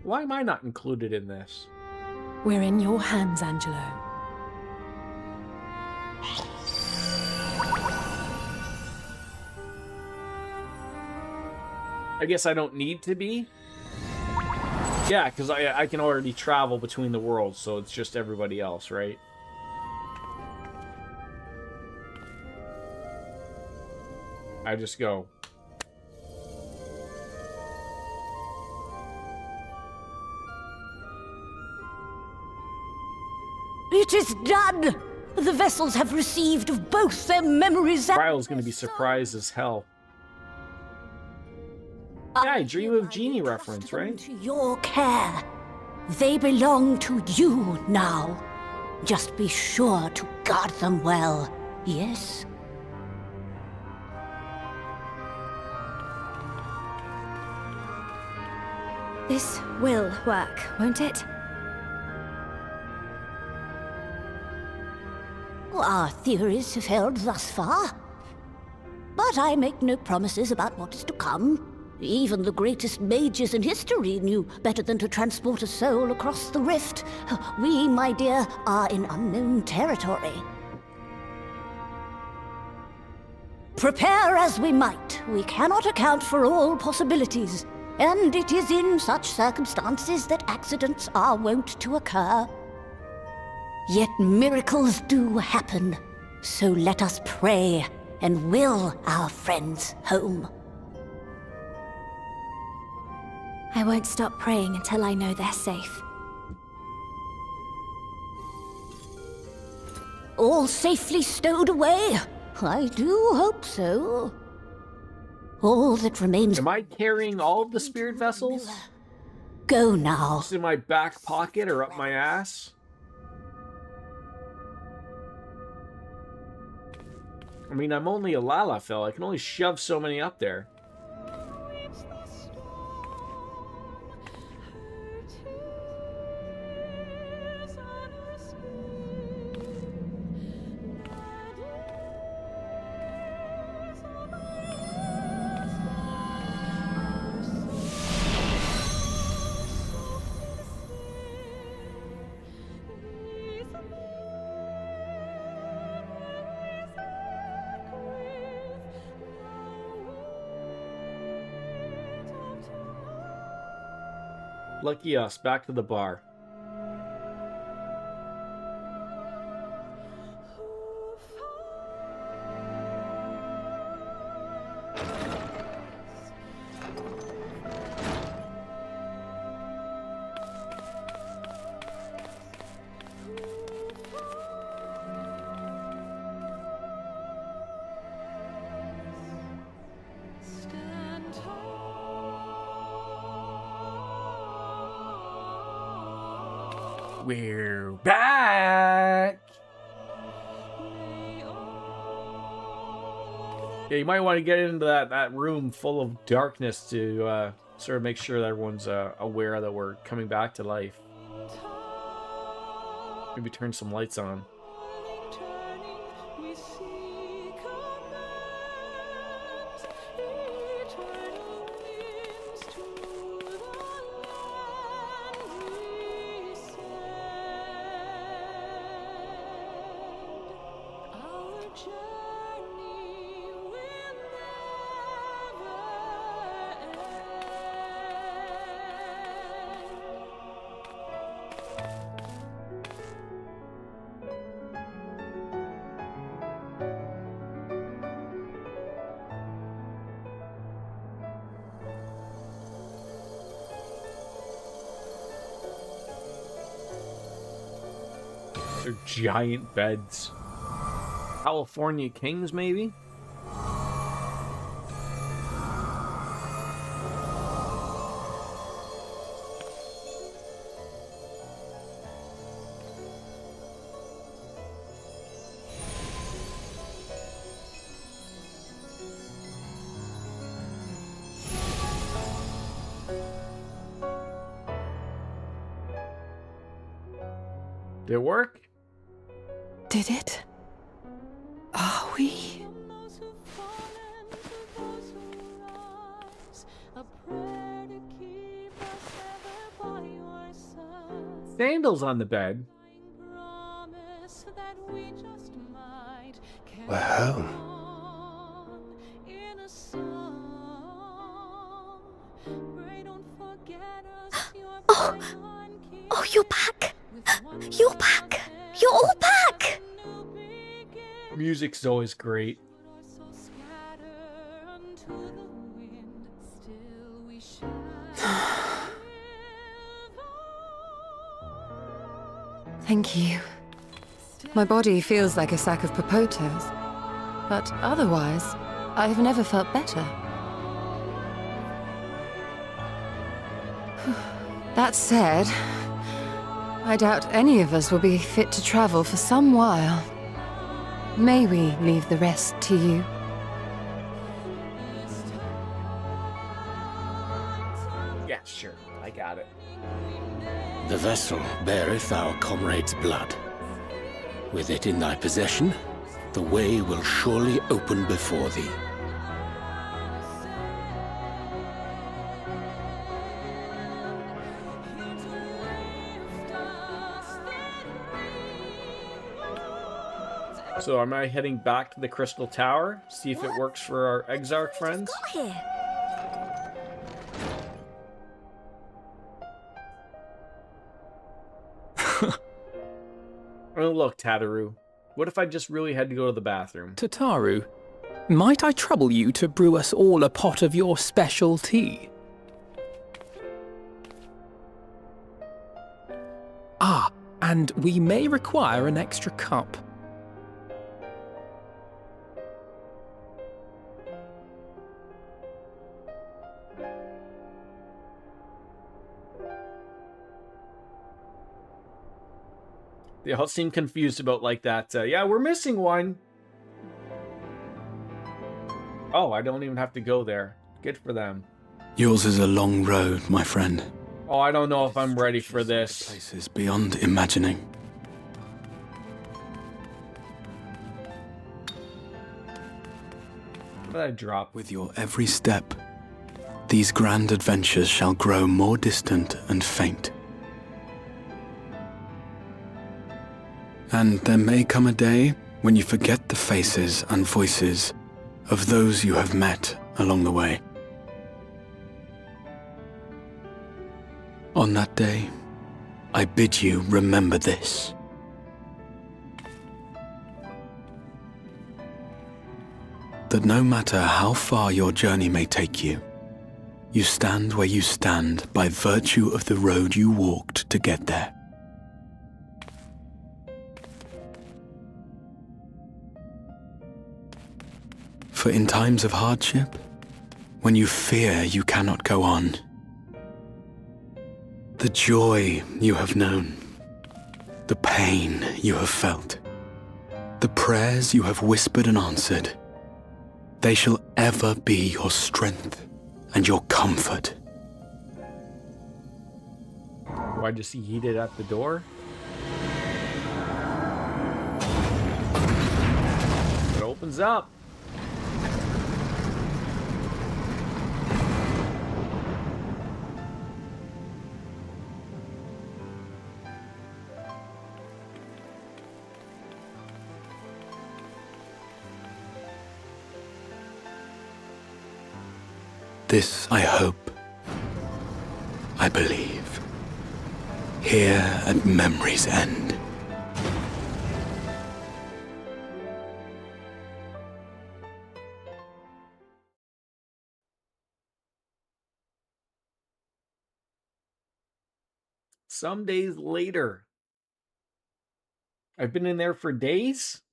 Why am I not included in this? We're in your hands, Angelo. I guess I don't need to be. Yeah, because I can already travel between the worlds, so it's just everybody else, right? I just go. It is done! The vessels have received of both their memories and... Ryle's gonna be surprised as hell. Yeah, I Dream of Genie reference, right? To your care. They belong to you now. Just be sure to guard them well, yes? This will work, won't it? Our theories have held thus far. But I make no promises about what is to come. Even the greatest mages in history knew better than to transport a soul across the rift. We, my dear, are in unknown territory. Prepare as we might, we cannot account for all possibilities. And it is in such circumstances that accidents are wont to occur. Yet miracles do happen. So let us pray and will our friends home. I won't stop praying until I know they're safe. All safely stowed away? I do hope so. All that remains... Am I carrying all of the spirit vessels? Go now. Just in my back pocket or up my ass? I mean, I'm only a Lalafell. I can only shove so many up there. Lucky us, back to the bar. We're back! Yeah, you might want to get into that room full of darkness to sort of make sure that everyone's aware that we're coming back to life. Maybe turn some lights on. They're giant beds. California Kings, maybe? Did it work? Did it? Are we? Sandals on the bed. We're home. Oh, Oh, you're back! You're back! You're all back! Music's always great. Thank you. My body feels like a sack of potatoes, but otherwise, I have never felt better. That said, I doubt any of us will be fit to travel for some while. May we leave the rest to you? Yeah, sure. I got it. The vessel beareth our comrade's blood. With it in thy possession, the way will surely open before thee. So am I heading back to the Crystal Tower? See if it works for our Exarch friends? Here. Oh, look, Tataru. What if I just really had to go to the bathroom? Tataru, might I trouble you to brew us all a pot of your special tea? Ah, and we may require an extra cup. They all seem confused about like that. Yeah, we're missing one. Oh, I don't even have to go there. Good for them. Yours is a long road, my friend. Oh, I don't know if I'm ready for this. Places beyond imagining. What did I drop? With your every step, these grand adventures shall grow more distant and faint. And there may come a day when you forget the faces and voices of those you have met along the way. On that day, I bid you remember this. That no matter how far your journey may take you, you stand where you stand by virtue of the road you walked to get there. For in times of hardship, when you fear you cannot go on, the joy you have known, the pain you have felt, the prayers you have whispered and answered, they shall ever be your strength and your comfort. Do I just yeet it at the door? It opens up. This I hope, I believe, here at memory's end. Some days later. I've been in there for days?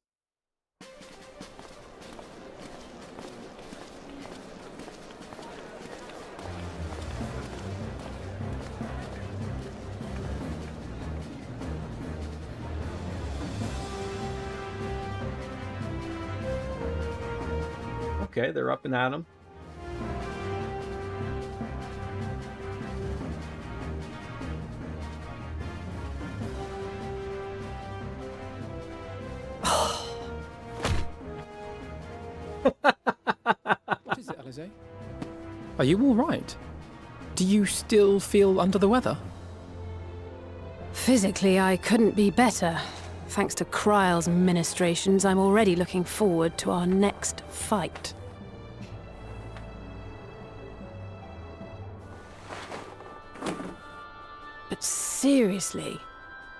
Okay, they're up and at 'em. What is it, Alizé? Are you all right? Do you still feel under the weather? Physically, I couldn't be better. Thanks to Kryle's ministrations, I'm already looking forward to our next fight. But seriously,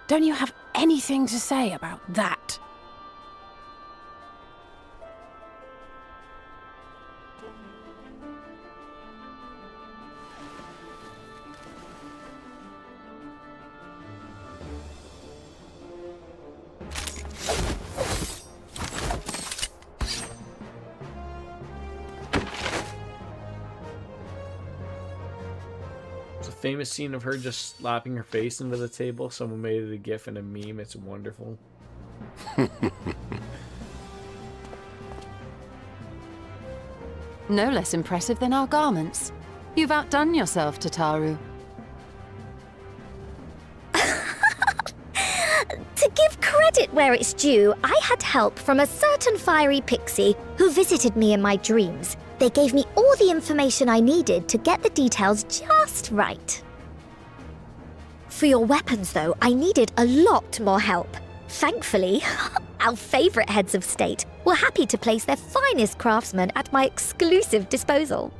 don't you have anything to say about that? Famous scene of her just slapping her face into the table. Someone made it a gif and a meme. It's wonderful. No less impressive than our garments. You've outdone yourself, Tataru. To give credit where it's due, I had help from a certain fiery pixie who visited me in my dreams. They gave me all the information I needed to get the details just right. For your weapons, though, I needed a lot more help. Thankfully, our favourite heads of state were happy to place their finest craftsmen at my exclusive disposal.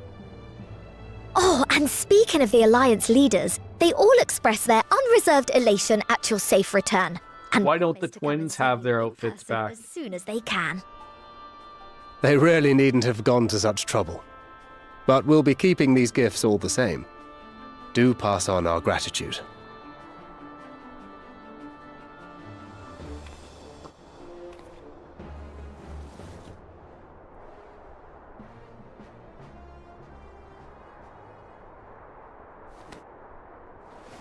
Oh, and speaking of the Alliance leaders, they all expressed their unreserved elation at your safe return. And why don't the twins have their outfits back? As soon as they can. They really needn't have gone to such trouble. But we'll be keeping these gifts all the same. Do pass on our gratitude.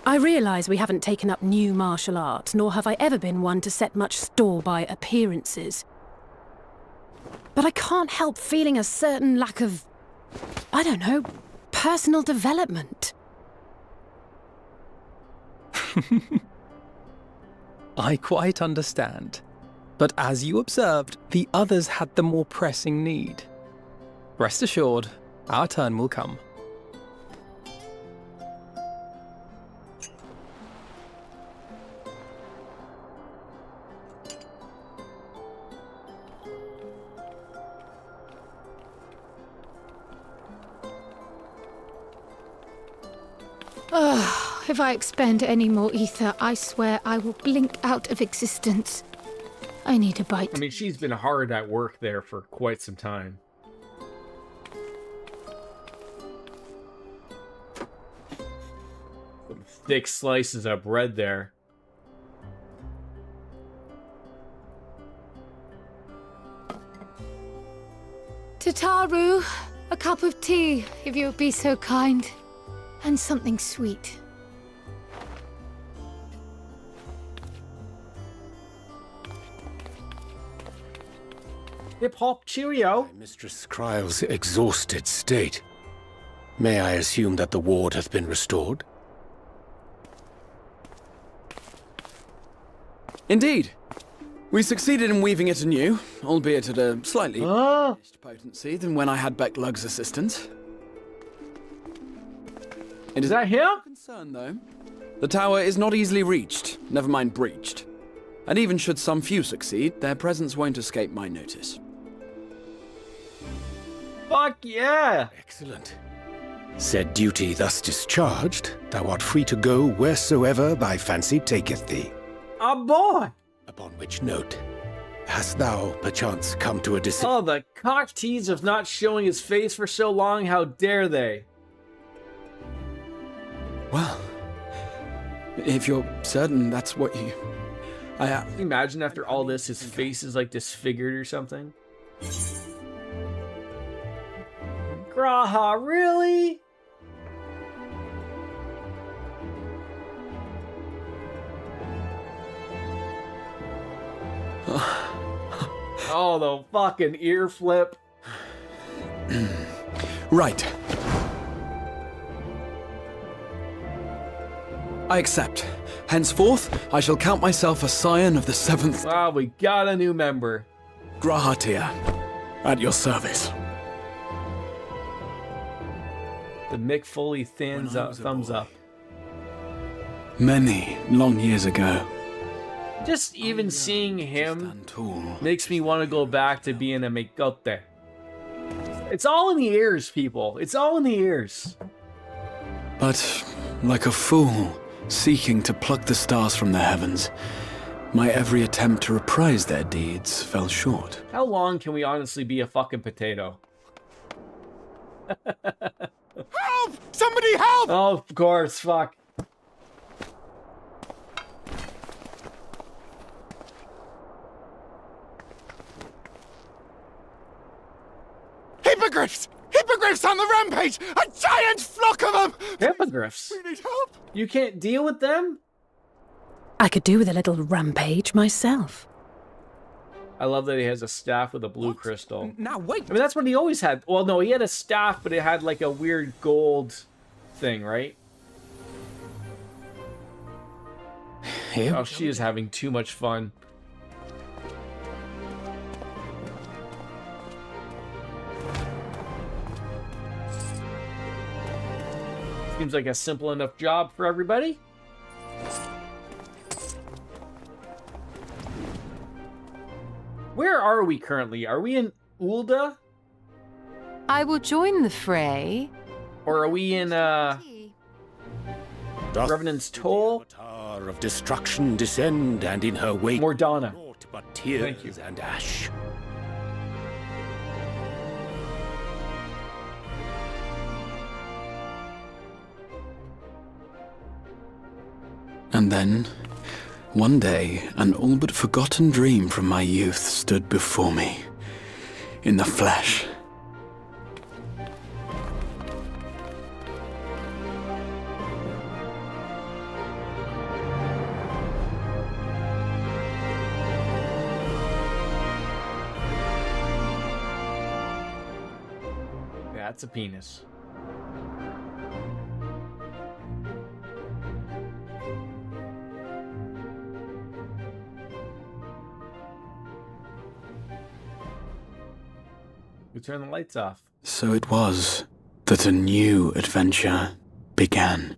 I realise we haven't taken up new martial arts, nor have I ever been one to set much store by appearances. But I can't help feeling a certain lack of, I don't know, personal development. I quite understand. But as you observed, the others had the more pressing need. Rest assured, our turn will come. If I expend any more ether, I swear I will blink out of existence. I need a bite. I mean, she's been hard at work there for quite some time. Some thick slices of bread there. Tataru, a cup of tea, if you would be so kind. And something sweet. Hip-hop cheerio. Mistress Kryle's exhausted state. May I assume that the ward hath been restored? Indeed. We succeeded in weaving it anew, albeit at a slightly diminished potency than when I had Becklug's assistance. Is that him? Concern, though. The tower is not easily reached, never mind breached. And even should some few succeed, their presence won't escape my notice. Fuck yeah! Excellent. Said duty thus discharged, thou art free to go wheresoever thy fancy taketh thee. A boy! Upon which note, hast thou perchance come to a decision? Oh, the cock tease of not showing his face for so long, how dare they? Well, if you're certain that's what you... Can you imagine after all this, his face is like disfigured or something? Graha, really? Oh, the fucking ear flip. Right. I accept. Henceforth, I shall count myself a scion of the 7th... Wow, we got a new member. Grahatia, at your service. The Mick Foley thumbs up. Many long years ago. Just even seeing him makes me want to go back to being a Mikote. It's all in the ears, people. It's all in the ears. But, like a fool, seeking to pluck the stars from the heavens. My every attempt to reprise their deeds fell short. How long can we honestly be a fucking potato? Help! Somebody help! Oh, of course, fuck. Hippogriffs! Hippogriffs on the rampage! A giant flock of them! Hippogriffs? We need help! You can't deal with them? I could do with a little rampage myself. I love that he has a staff with a blue crystal. Now wait. I mean, that's what he always had. Well, no, he had a staff, but it had like a weird gold thing, right? Here. Oh, she is having too much fun. Seems like a simple enough job for everybody. Where are we currently? Are we in Ulda? I will join the fray. Or are we in, Revenant's Toll? Avatar of destruction descend, and in her wake Mordana. naught but tears and ash. And then, one day, an all but forgotten dream from my youth stood before me, in the flesh. That's a penis. We turn the lights off. So it was that a new adventure began.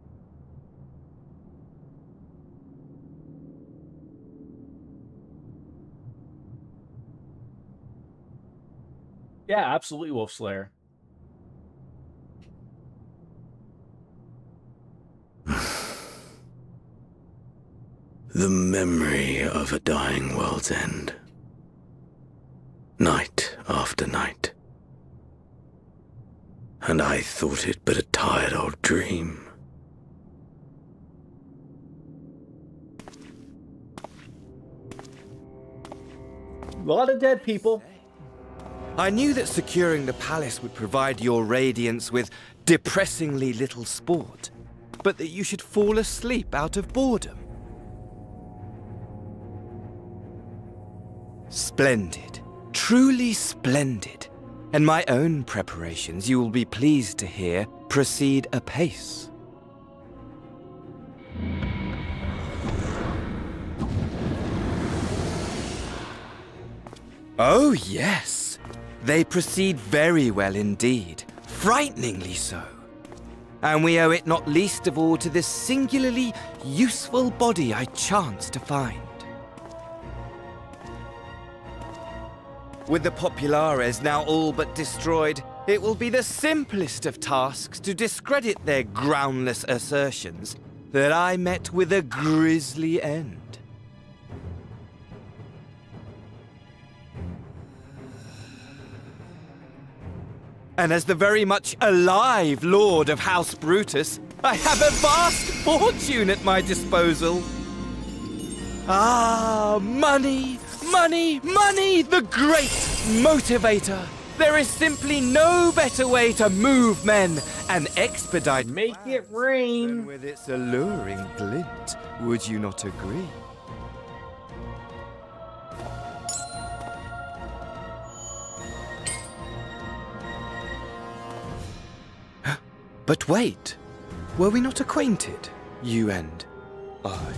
Yeah, absolutely, Wolf Slayer. The memory of a dying world's end. Night after night. And I thought it but a tired old dream. A lot of dead people. I knew that securing the palace would provide your radiance with depressingly little sport, but that you should fall asleep out of boredom. Splendid. Truly splendid. And my own preparations, you will be pleased to hear, proceed apace. Oh, yes. They proceed very well indeed. Frighteningly so. And we owe it not least of all to this singularly useful body I chanced to find. With the populares now all but destroyed, it will be the simplest of tasks to discredit their groundless assertions that I met with a grisly end. And as the very much alive Lord of House Brutus, I have a vast fortune at my disposal. Ah, money! Money, money, the great motivator. There is simply no better way to move men and expedite. Make it rain. Than with its alluring glint. Would you not agree? But wait, were we not acquainted, you and I?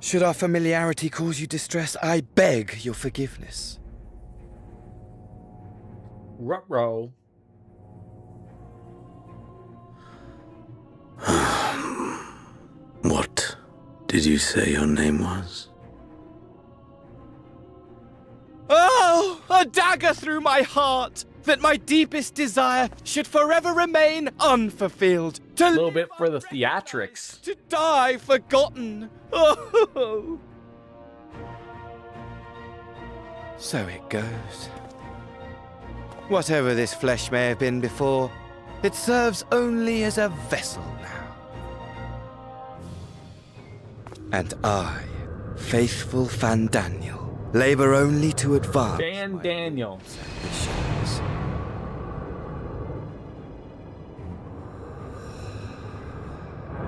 Should our familiarity cause you distress, I beg your forgiveness. Ruh-roh. What did you say your name was? Oh, a dagger through my heart, that my deepest desire should forever remain unfulfilled. A little bit for the theatrics. To die forgotten. Oh. So it goes. Whatever this flesh may have been before, it serves only as a vessel now. And I, faithful Fandaniel, labor only to advance Dan Daniel. ambitions.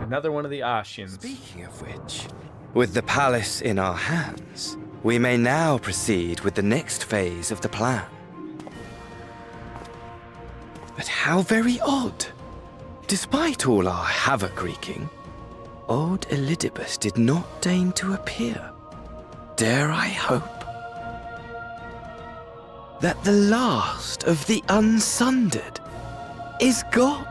Another one of the Ashians. Speaking of which, with the palace in our hands, we may now proceed with the next phase of the plan. But how very odd. Despite all our havoc wreaking, old Elidibus did not deign to appear. Dare I hope that the last of the unsundered is gone?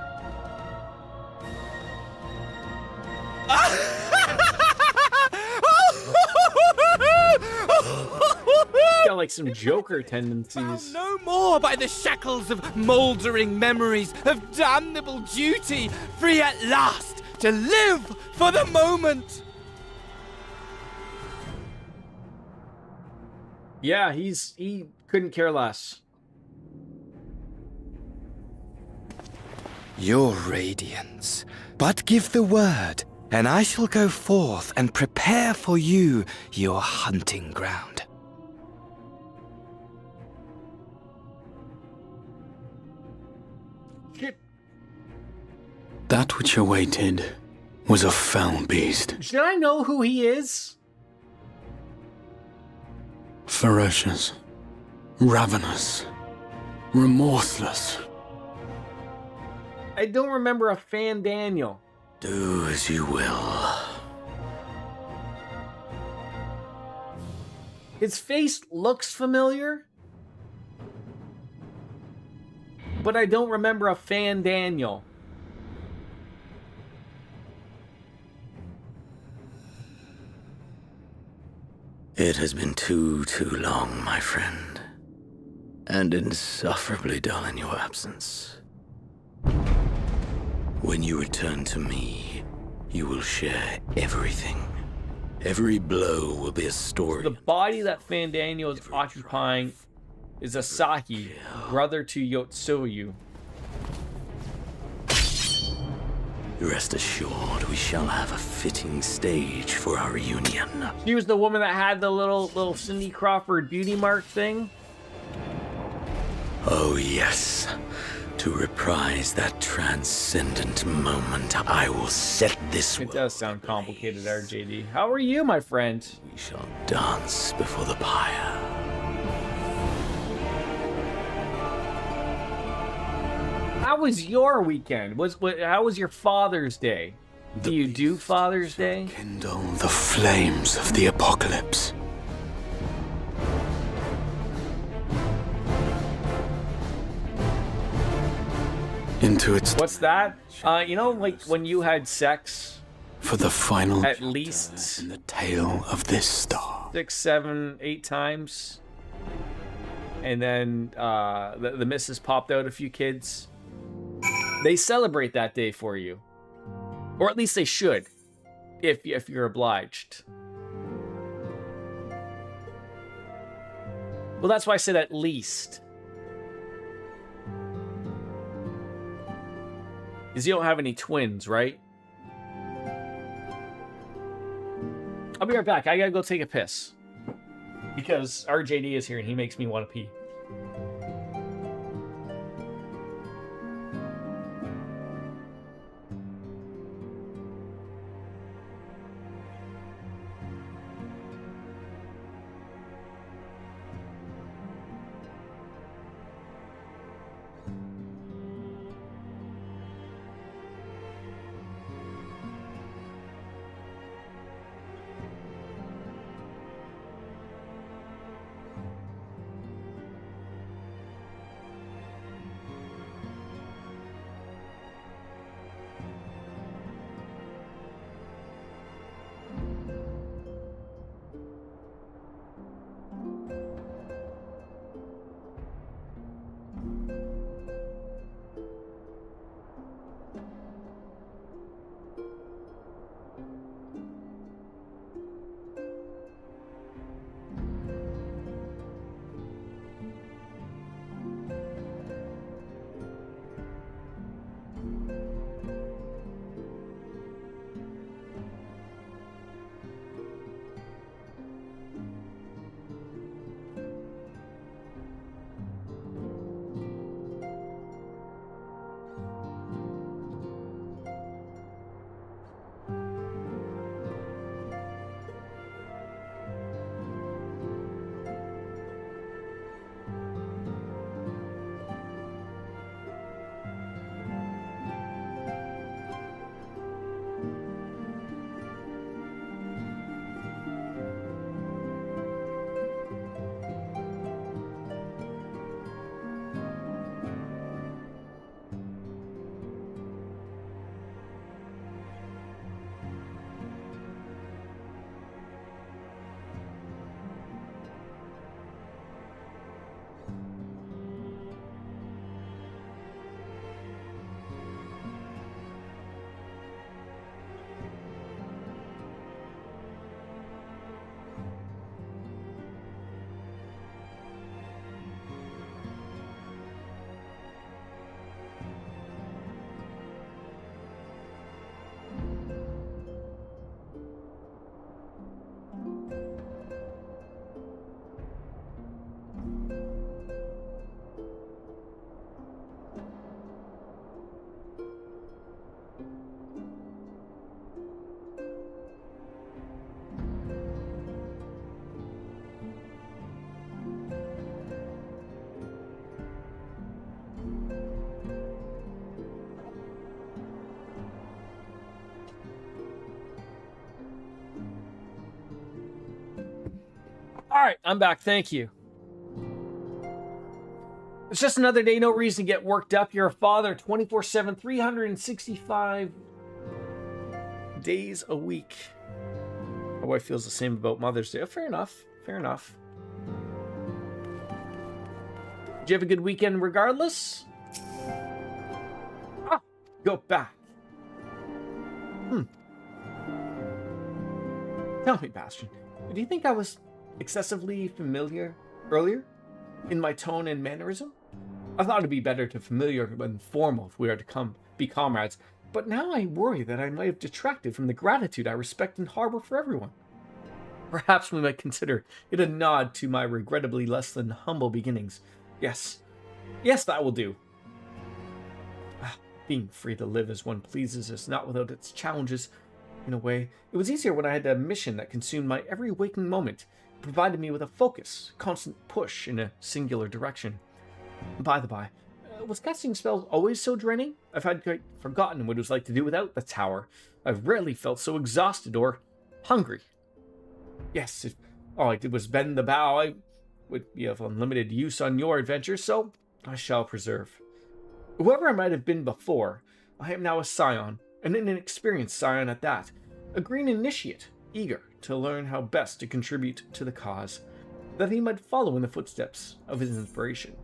Got like some Joker tendencies. No more by the shackles of mouldering memories of damnable duty, free at last to live for the moment. Yeah, he couldn't care less. Your radiance, but give the word, and I shall go forth and prepare for you your hunting ground. That which awaited was a foul beast. Should I know who he is? Ferocious, ravenous, remorseless. I don't remember a Fan Daniel. Do as you will. His face looks familiar, but I don't remember a Fan Daniel. It has been too long, my friend, and insufferably dull in your absence. When you return to me, you will share everything. Every blow will be a story. The body that Fan Daniel is occupying is Asahi, brother to Yotsuyu. Rest assured, we shall have a fitting stage for our reunion. She was the woman that had the little Cindy Crawford beauty mark thing. Oh yes. To reprise that transcendent moment, I will set this It does sound complicated, RJD. How are you, my friend? We shall dance before the pyre. How was your weekend? How was your Father's Day? Do you do Father's Day? Kindle the flames of the apocalypse. Into its... What's that? You know, like when you had sex? For the final at least in the tale of this star. 6, 7, 8 times. And then the missus popped out a few kids. They celebrate that day for you. Or at least they should. If you're obliged. Well, that's why I said at least. Because you don't have any twins, right? I'll be right back. I gotta go take a piss. Because RJD is here and he makes me want to pee. Alright, I'm back. Thank you. It's just another day. No reason to get worked up. You're a father 24/7, 365 days a week. My wife feels the same about Mother's Day. Oh, fair enough. Fair enough. Did you have a good weekend regardless? Ah, go back. Tell me, Bastion, do you think I was excessively familiar earlier in my tone and mannerism? I thought it'd be better to familiar than formal if we are to be comrades, but now I worry that I might have detracted from the gratitude I respect and harbor for everyone. Perhaps we might consider it a nod to my regrettably less than humble beginnings. Yes, that will do. Being free to live as one pleases is not without its challenges. In a way, it was easier when I had a mission that consumed my every waking moment, provided me with a focus, constant push in a singular direction. By the by, was casting spells always so draining? I've had quite forgotten what it was like to do without the tower. I've rarely felt so exhausted or hungry. Yes, if all I did was bend the bow, I would be of unlimited use on your adventure, so I shall preserve. Whoever I might have been before, I am now a scion, and an inexperienced scion at that, a green initiate, eager to learn how best to contribute to the cause, that he might follow in the footsteps of his inspiration.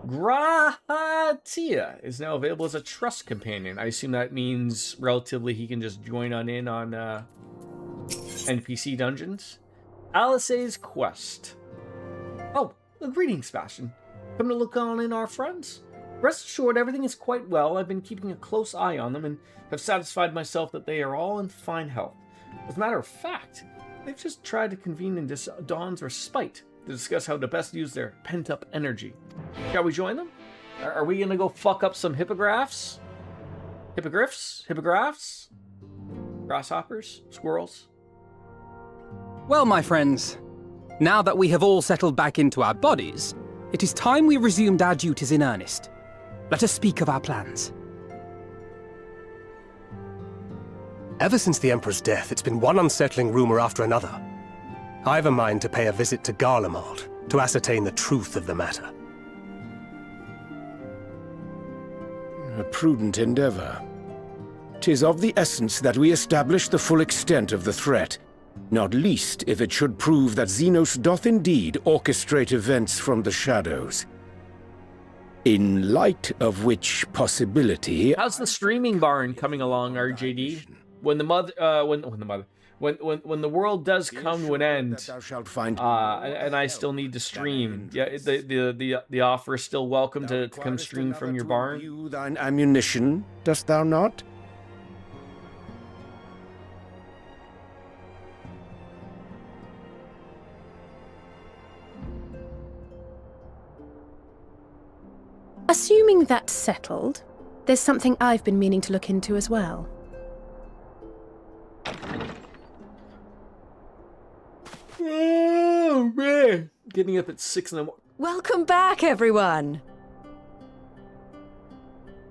Grahatia is now available as a trust companion. I assume that means relatively he can just join in on NPC dungeons. Alice's quest. Oh, greetings, Bastion. Come to look on in our friends? Rest assured, everything is quite well. I've been keeping a close eye on them and have satisfied myself that they are all in fine health. As a matter of fact, they've just tried to convene in Dawn's respite to discuss how to best use their pent-up energy. Shall we join them? Are we gonna go fuck up some hippogriffs? Hippogriffs? Grasshoppers? Squirrels? Well, my friends, now that we have all settled back into our bodies, it is time we resumed our duties in earnest. Let us speak of our plans. Ever since the Emperor's death, it's been one unsettling rumor after another. I've a mind to pay a visit to Garlemald to ascertain the truth of the matter. A prudent endeavor. 'Tis of the essence that we establish the full extent of the threat, not least if it should prove that Xenos doth indeed orchestrate events from the shadows. In light of which possibility... How's the streaming barn coming along, RJD? When the world does come to an end, and I still need to stream, yeah, the offer is still welcome to come stream from your barn. You thine ammunition, dost thou not? Assuming that's settled, there's something I've been meaning to look into as well. Oh, man. Getting up at 6 in the morning. Welcome back, everyone.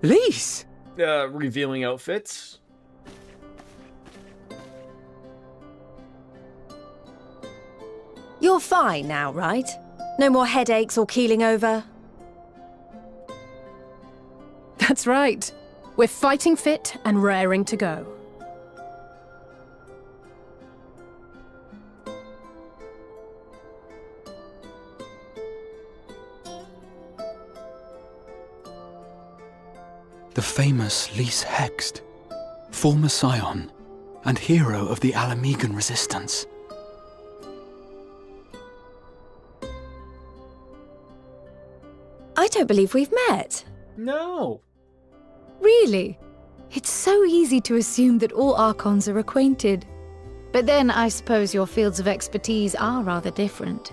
Lise! Revealing outfits. You're fine now, right? No more headaches or keeling over? That's right. We're fighting fit and raring to go. The famous Lise Hext, former scion and hero of the Alamegan resistance. I don't believe we've met. No. Really? It's so easy to assume that all Archons are acquainted. But then I suppose your fields of expertise are rather different.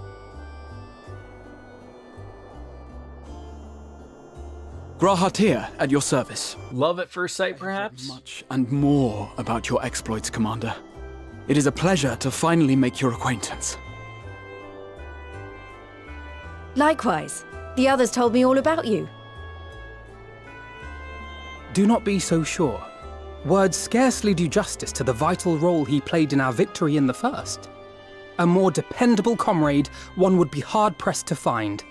Grahatir, at your service. Love at first sight, perhaps? Much and more about your exploits, Commander. It is a pleasure to finally make your acquaintance. Likewise. The others told me all about you. Do not be so sure. Words scarcely do justice to the vital role he played in our victory in the first. A more dependable comrade one would be hard-pressed to find.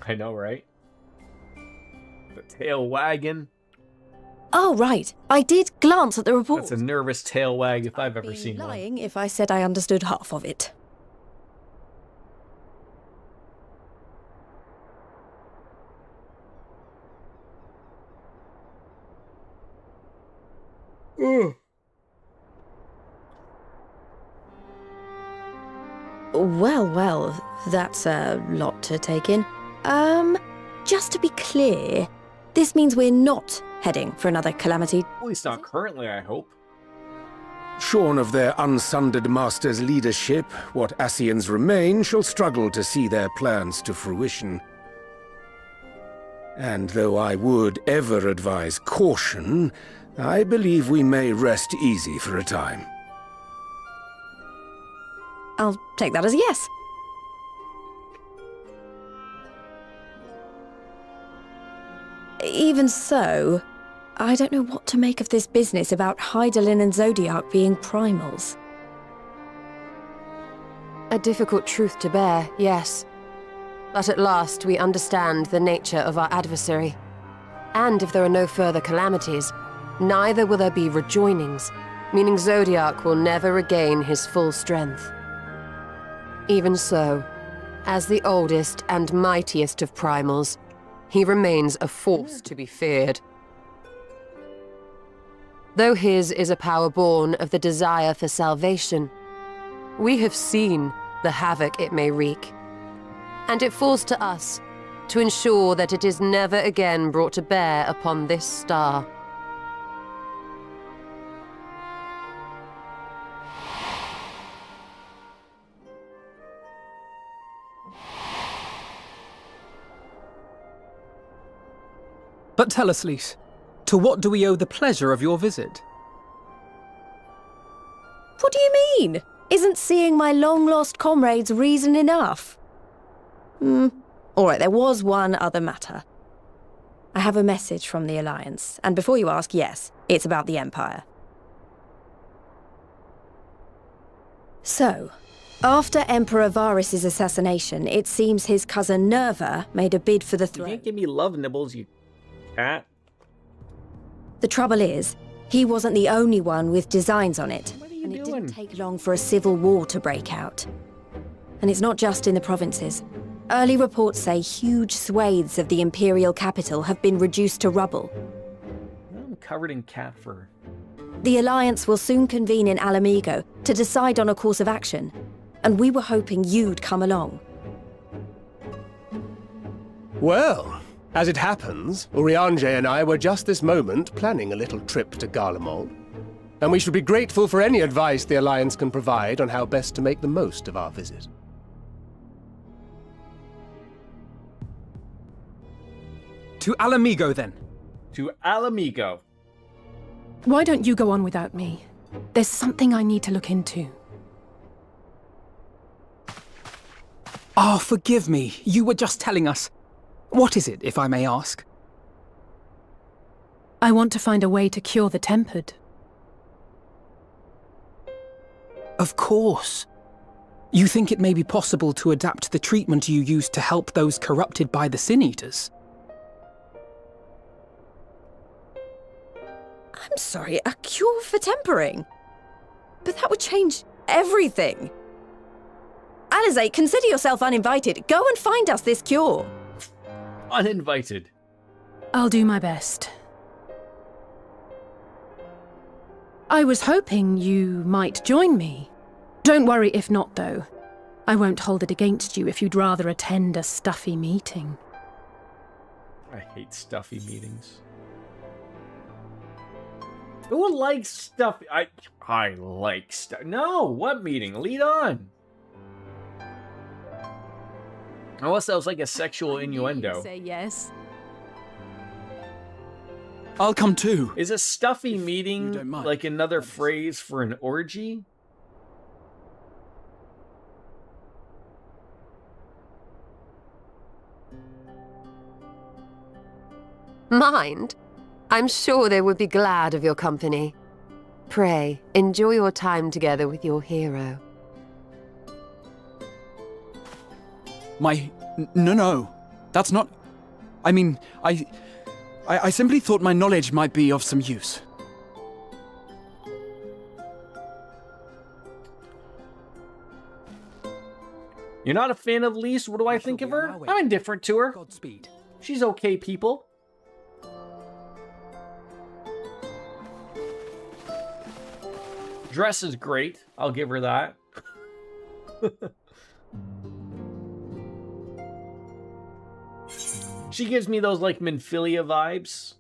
I know, right? The tail wagging. Oh, right. I did glance at the report. That's a nervous tail wag if I've ever seen one. Lying if I said I understood half of it. Well, that's a lot to take in. Just to be clear, this means we're not heading for another calamity. At least not currently, I hope. Shorn of their unsundered master's leadership, what Ascians remain shall struggle to see their plans to fruition. And though I would ever advise caution, I believe we may rest easy for a time. I'll take that as a yes. Even so, I don't know what to make of this business about Hydaelyn and Zodiac being primals. A difficult truth to bear, yes. But at last we understand the nature of our adversary. And if there are no further calamities, neither will there be rejoinings, meaning Zodiac will never regain his full strength. Even so, as the oldest and mightiest of primals, he remains a force to be feared. Though his is a power born of the desire for salvation, we have seen the havoc it may wreak, and it falls to us to ensure that it is never again brought to bear upon this star. But tell us, Lys, to what do we owe the pleasure of your visit? What do you mean? Isn't seeing my long-lost comrades reason enough? Alright, there was one other matter. I have a message from the Alliance, and before you ask, yes, it's about the Empire. So, after Emperor Varys' assassination, it seems his cousin Nerva made a bid for the throne. You can't give me love nibbles, you cat. The trouble is, he wasn't the only one with designs on it, and it didn't take long for a civil war to break out. And it's not just in the provinces. Early reports say huge swathes of the imperial capital have been reduced to rubble. I'm covered in cat fur. The Alliance will soon convene in Alamigo to decide on a course of action, and we were hoping you'd come along. Well, as it happens, Urianger and I were just this moment planning a little trip to Garlemald, and we should be grateful for any advice the Alliance can provide on how best to make the most of our visit. To Alamigo, then. To Alamigo. Why don't you go on without me? There's something I need to look into. Oh, forgive me. You were just telling us. What is it, if I may ask? I want to find a way to cure the tempered. Of course. You think it may be possible to adapt the treatment you use to help those corrupted by the Sin Eaters? I'm sorry, a cure for tempering? But that would change everything. Alizé, consider yourself uninvited. Go and find us this cure. Uninvited. I'll do my best. I was hoping you might join me. Don't worry if not, though. I won't hold it against you if you'd rather attend a stuffy meeting. I hate stuffy meetings. Who likes stuffy? I like stuff. No, what meeting? Lead on. Unless that was like a sexual innuendo. Say yes. I'll come too. Is a stuffy meeting like another phrase for an orgy? Mind? I'm sure they would be glad of your company. Pray, enjoy your time together with your hero. No. That's not... I mean, I simply thought my knowledge might be of some use. You're not a fan of Lise? What do I think of her? I'm indifferent to her. Godspeed. She's okay, people. Dress is great. I'll give her that. She gives me those, like, Minfilia vibes.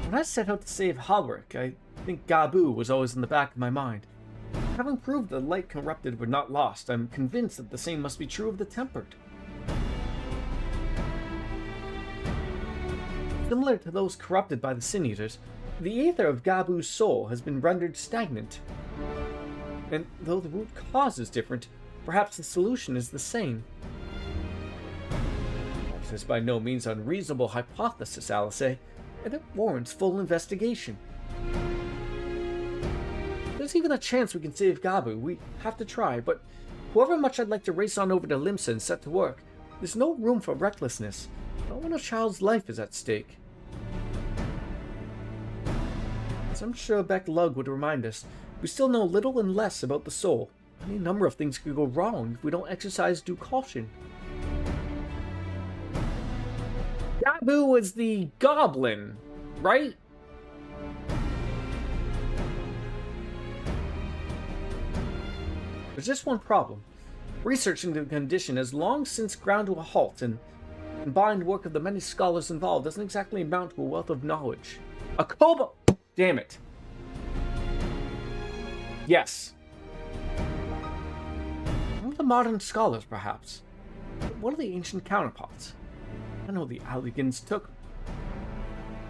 When I set out to save Halric, I think Gabu was always in the back of my mind. Having proved the light corrupted but not lost, I'm convinced that the same must be true of the tempered. Similar to those corrupted by the Sin Eaters, the ether of Gabu's soul has been rendered stagnant. And though the root cause is different, perhaps the solution is the same. This is by no means an unreasonable hypothesis, Alice, and it warrants full investigation. There's even a chance we can save Gabu. We have to try, but however much I'd like to race on over to Limsa and set to work, there's no room for recklessness. Not when a child's life is at stake. As I'm sure Beck Lug would remind us, we still know little and less about the soul. Any number of things could go wrong if we don't exercise due caution. Gabu was the goblin, right? There's just one problem. Research into the condition has long since ground to a halt, and combined work of the many scholars involved doesn't exactly amount to a wealth of knowledge. A kobold! Damn it. Yes. One of the modern scholars, perhaps. But one of the ancient counterparts. I know the Alligans took.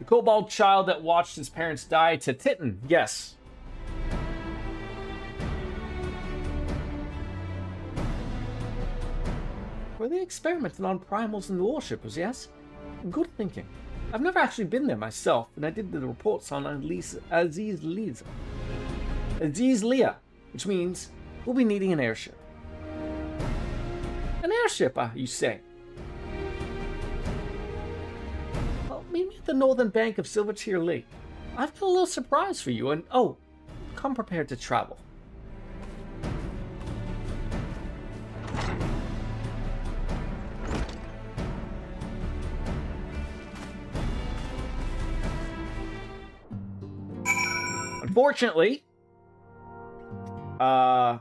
The kobold child that watched his parents die to Titan. Yes. Were they experimenting on primals and worshippers, yes? Good thinking. I've never actually been there myself, and I did the reports on Aziz Leah, which means we'll be needing an airship. An airship, you say? Well, meet me at the northern bank of Silvertear Lake. I've got a little surprise for you, and oh, come prepared to travel. Unfortunately, my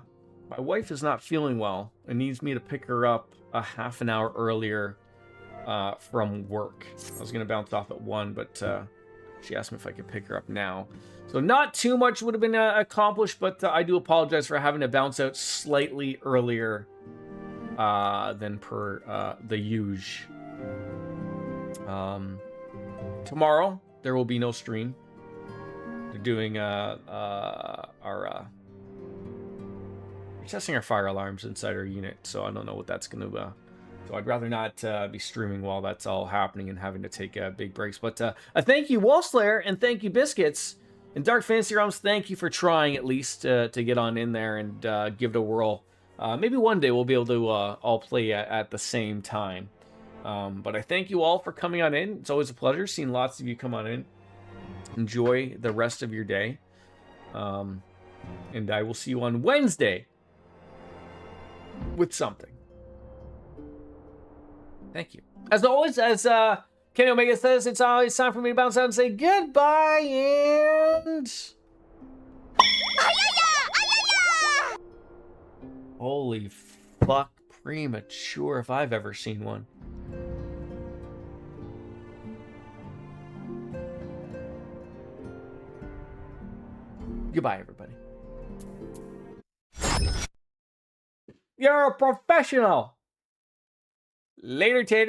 wife is not feeling well and needs me to pick her up a half an hour earlier from work. I was going to bounce off at 1, but she asked me if I could pick her up now. So not too much would have been accomplished, but I do apologize for having to bounce out slightly earlier than per the usual. Tomorrow, there will be no stream. They're doing we're testing our fire alarms inside our unit, so I don't know what that's going to so I'd rather not be streaming while that's all happening and having to take big breaks. But I thank you, Wolfslayer, and thank you, Biscuits. And Dark Fantasy Realms, thank you for trying at least to get on in there and give it a whirl. Maybe one day we'll be able to all play at the same time. But I thank you all for coming on in. It's always a pleasure seeing lots of you come on in. Enjoy the rest of your day. And I will see you on Wednesday with something. Thank you. As always, as Kenny Omega says, it's always time for me to bounce out and say goodbye and... Holy fuck, premature if I've ever seen one. Goodbye, everybody. You're a professional. Later, Tater.